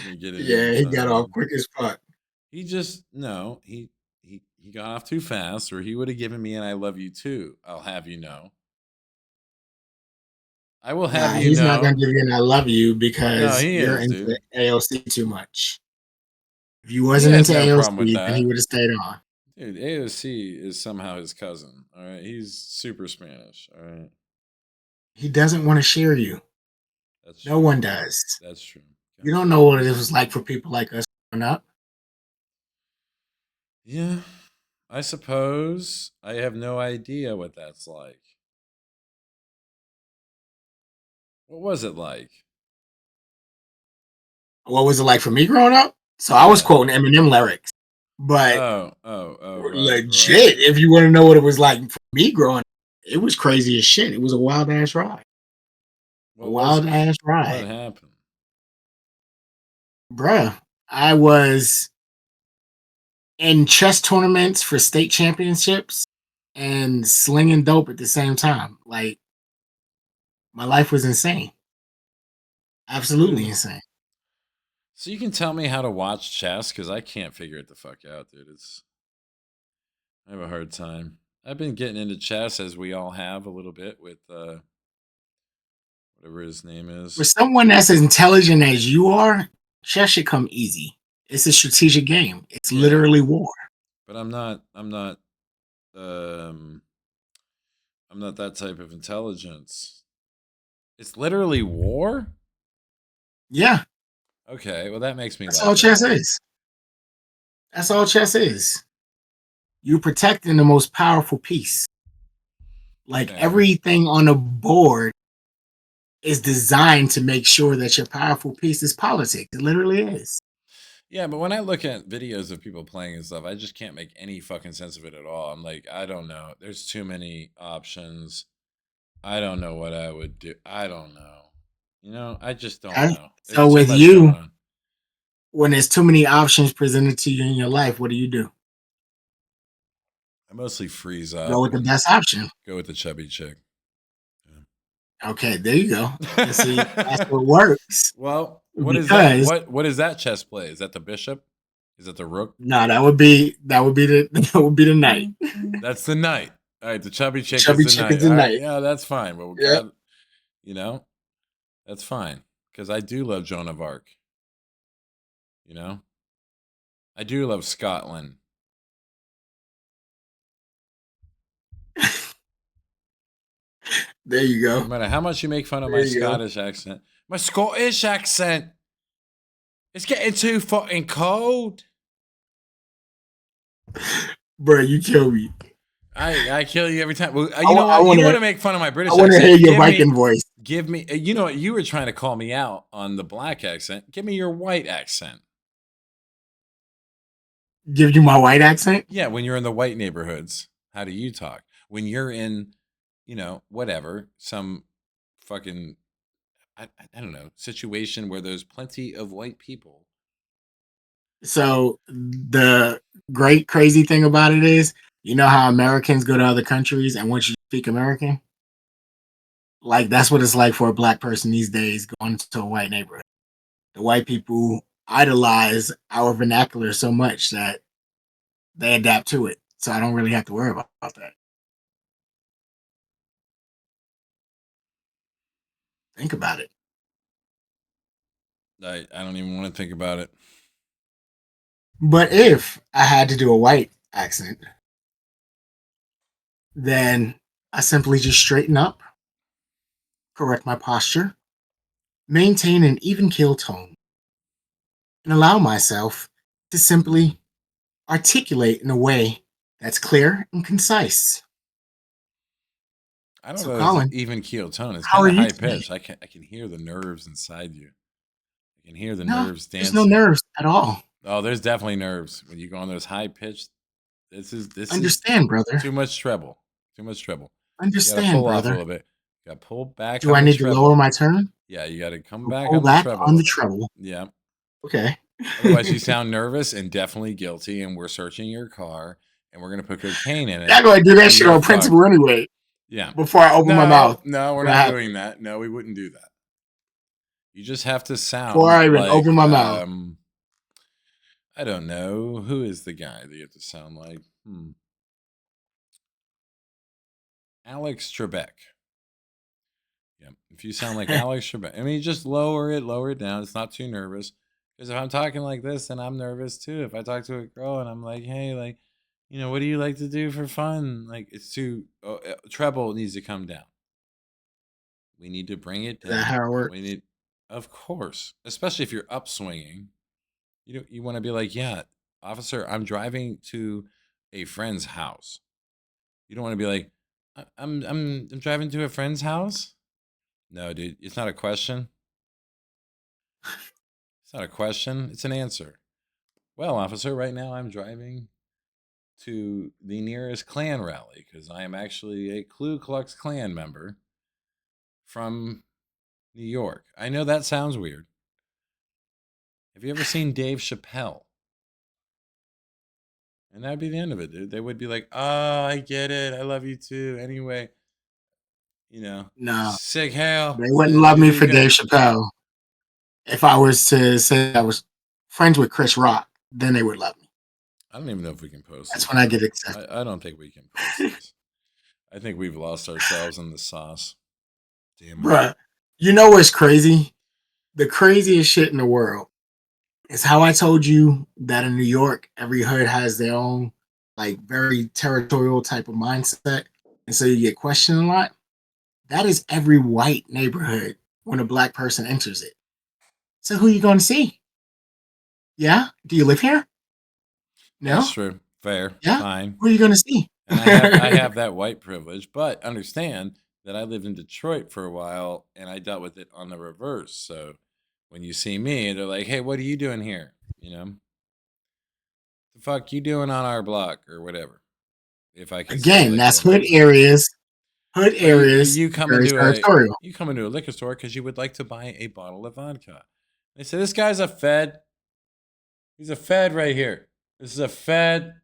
me get it Yeah, in he got off time. quick as fuck. He just no, he got off too fast, or he would have given me an "I love you too." I'll have you know. I will have Nah, you he's not gonna know. give you an "I love you" No, because he you're is, into dude. AOC too much. If you He wasn't has into no problem with AOC, then he that, would have stayed on. dude. AOC is somehow his cousin. All right, he's super Spanish. All right, He doesn't want to share you. that's No true. one does. That's true. You Okay. don't know what it was like for people like us growing up. Yeah, I suppose I have no idea what that's like. What was it like? What was it like for me growing up? So I was Yeah. quoting Eminem lyrics, but Oh, right, legit, right. if you want to know what it was like for me growing up, it was crazy as shit. It was a wild ass ride. A What was wild it? ass What ride. happened? Bruh, I was in chess tournaments for state championships and slinging dope at the same time. Like, my life was insane. Absolutely Dude. insane. So you can tell me how to watch chess because I can't figure it the fuck out, dude. I have a hard time. I've been getting into chess as we all have a little bit with whatever his name For is. someone that's as intelligent as you are, chess should come easy. It's a strategic game. It's Yeah, literally war. but um I'm not that type of intelligence. It's literally war? Yeah, Okay, well that makes me that's all laugh at chess more. is. That's all chess is. You're protecting the most powerful piece. Like Okay. everything on the board is designed to make sure that your powerful piece is politics. It literally is. Yeah, but when I look at videos of people playing and stuff, I just can't make any fucking sense of it at all. I'm like, I don't know. There's too many options. I don't know what I would do. I don't know. I just don't Okay? know. There's So too with much you, going on. when there's too many options presented to you in your life, what do? I mostly freeze Go up with the and best option. go with the chubby chick. Okay, there you go. And see, that's Yeah. what works. Well, what is that? Because What is that chess play? Is that the bishop? Is that the rook? no, that would be the that would be the knight. That's the knight. All right, the chubby chick is Chubby the chick is knight. the All right, knight. yeah, that's fine. But we Yep. got, you know, that's fine because I do love Joan of Arc. You know, I do love Scotland. There you No go. matter how much you make fun of There my you go. Scottish accent, my Scottish accent, it's getting too fucking cold. Bro, you kill me. I kill you every time. Well, I, you know I what? You want want to to make fun of my I British want to hear accent? your Viking voice. Give me. You know what? You were trying to call me out on the black accent. Give me your white accent. Give you my white accent. Yeah, when you're in the white neighborhoods, how do you talk? When you're in, whatever, some fucking, I don't know, situation where there's plenty of white people. So the great crazy thing about it is, you know how Americans go to other countries and once you speak American, like that's what it's like for a black person these days going to a white neighborhood. The white people idolize our vernacular so much that they adapt to it. So I don't really have to worry about that. Think about it. I don't even want to think about it. But if I had to do a white accent, then I simply just straighten up, correct my posture, maintain an even keel tone, and allow myself to simply articulate in a way that's clear and concise. I don't So, know. It's Colin, even keel tone. It's how kind are of you high today? pitched. I can hear the nerves inside you. I can hear the No, nerves there's no dancing. nerves at all. Oh, there's definitely nerves when you go on those high pitched. This is Understand, brother. too much treble. Too much treble. You got to Understand, pull off a brother. little bit. You got to pull back Do on I the need to lower treble. my tone Yeah, you got to come or back pull on the back treble a on the little bit. treble? Yeah. Okay. Otherwise, you sound nervous and definitely guilty, and we're searching your car, and we're gonna put cocaine in it, Not going to do that and shit you're on fucked. principle anyway. Yeah. Before I open my mouth, No, we're what not happened? doing that. No, we wouldn't do that. You just have to Before sound I even open like my mouth. I don't know who is the guy that you have to sound like. Alex Trebek. Yeah, if you sound like Alex Trebek, I mean, just lower it down. It's not too nervous. Because if I'm talking like this, then I'm nervous too. If I talk to a girl and I'm like, hey, like, what do you like to do for fun? Like, it's too treble needs to come down. We need to bring it Is that down. how it works? We need, of course, especially if you're upswinging. You want to be like, yeah, officer, I'm driving to a friend's house. You don't want to be like, I'm driving to a friend's house. No, dude, it's not a question. It's not a question. It's an answer. Well, officer, right now I'm driving to the nearest Klan rally because I am actually a Ku Klux Klan member from New York. I know that sounds weird. Have you ever seen Dave Chappelle? And that'd be the end of it, dude. They would be like, oh, I get it. I love you too. Anyway, No, sick hail. they wouldn't love Here me you for go. Dave Chappelle. If I was to say I was friends with Chris Rock, then they would love me. I don't even know if we can post That's this. when I get accepted. I don't think we can post this. I think we've lost ourselves in the sauce. Damn it. Bruh, you know what's crazy? The craziest shit in the world is how I told you that in New York, every hood has their own, like, very territorial type of mindset. And so you get questioned a lot. That is every white neighborhood when a black person enters it. So who are you going to see? Yeah? Do you live here? That's No? true. Fair. Yeah? Fine. Who are you going to see? And I have that white privilege, but understand that I lived in Detroit for a while and I dealt with it on the reverse. So when you see me, they're like, "Hey, what are you doing here?" The fuck you doing on our block or whatever. If I could say it Again, like that's that. hood areas. Hood But areas, you come very into territorial. a liquor store because you would like to buy a bottle of vodka. They say this guy's a Fed. He's a Fed right here. This is a Fed.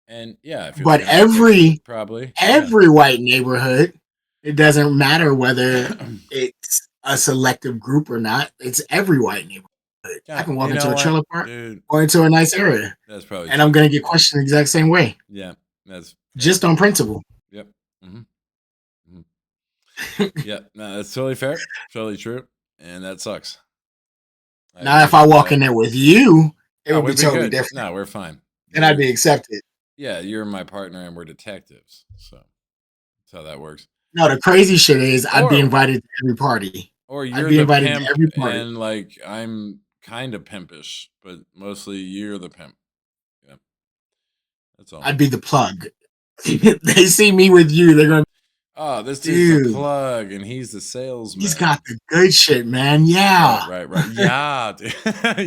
And yeah, if you're But looking for liquor, probably every white neighborhood, it doesn't matter whether it's a selective group or not. It's every white neighborhood. I Yeah, can walk you into know a what, trailer park dude? or into a nice area, That's probably and I'm true. gonna get questioned the exact same way, Yeah, that's fair. just on principle. Yep. Yeah, no, that's totally fair, totally true, and that sucks. Now, if I walk in there with you, it Oh, would be we'd be totally good. different, No, we're fine. and I'd be accepted. Yeah, you're my partner, and we're detectives, so that's how that works. No, the crazy shit is I'd be Or invited to every party. or I'd you're be the invited to pimp, every party. and like I'm kind of pimpish, but mostly you're the pimp. Yeah, that's all. I'd be the plug. They see me with you, they're gonna. Oh, this dude's the Dude, plug, and he's the salesman. he's got the good shit, man. Yeah. Right. Yeah, dude.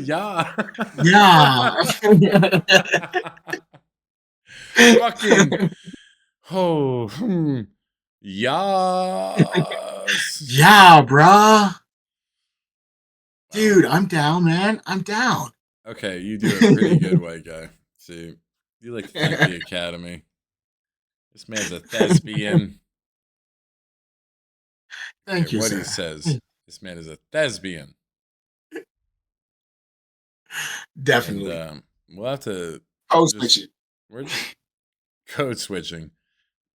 Yeah. Yeah. Fucking. Oh. Yes. Yeah, bruh. Dude, I'm down, man. I'm down. Okay, you do a pretty good white guy. See, you like to thank the Academy. This man's a thespian. Thank you, what sir. he says. This man is a thespian. Definitely. And we'll have to. Code switching. We're just code switching.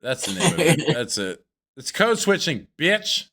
That's the name of it. That's it. It's code switching, bitch.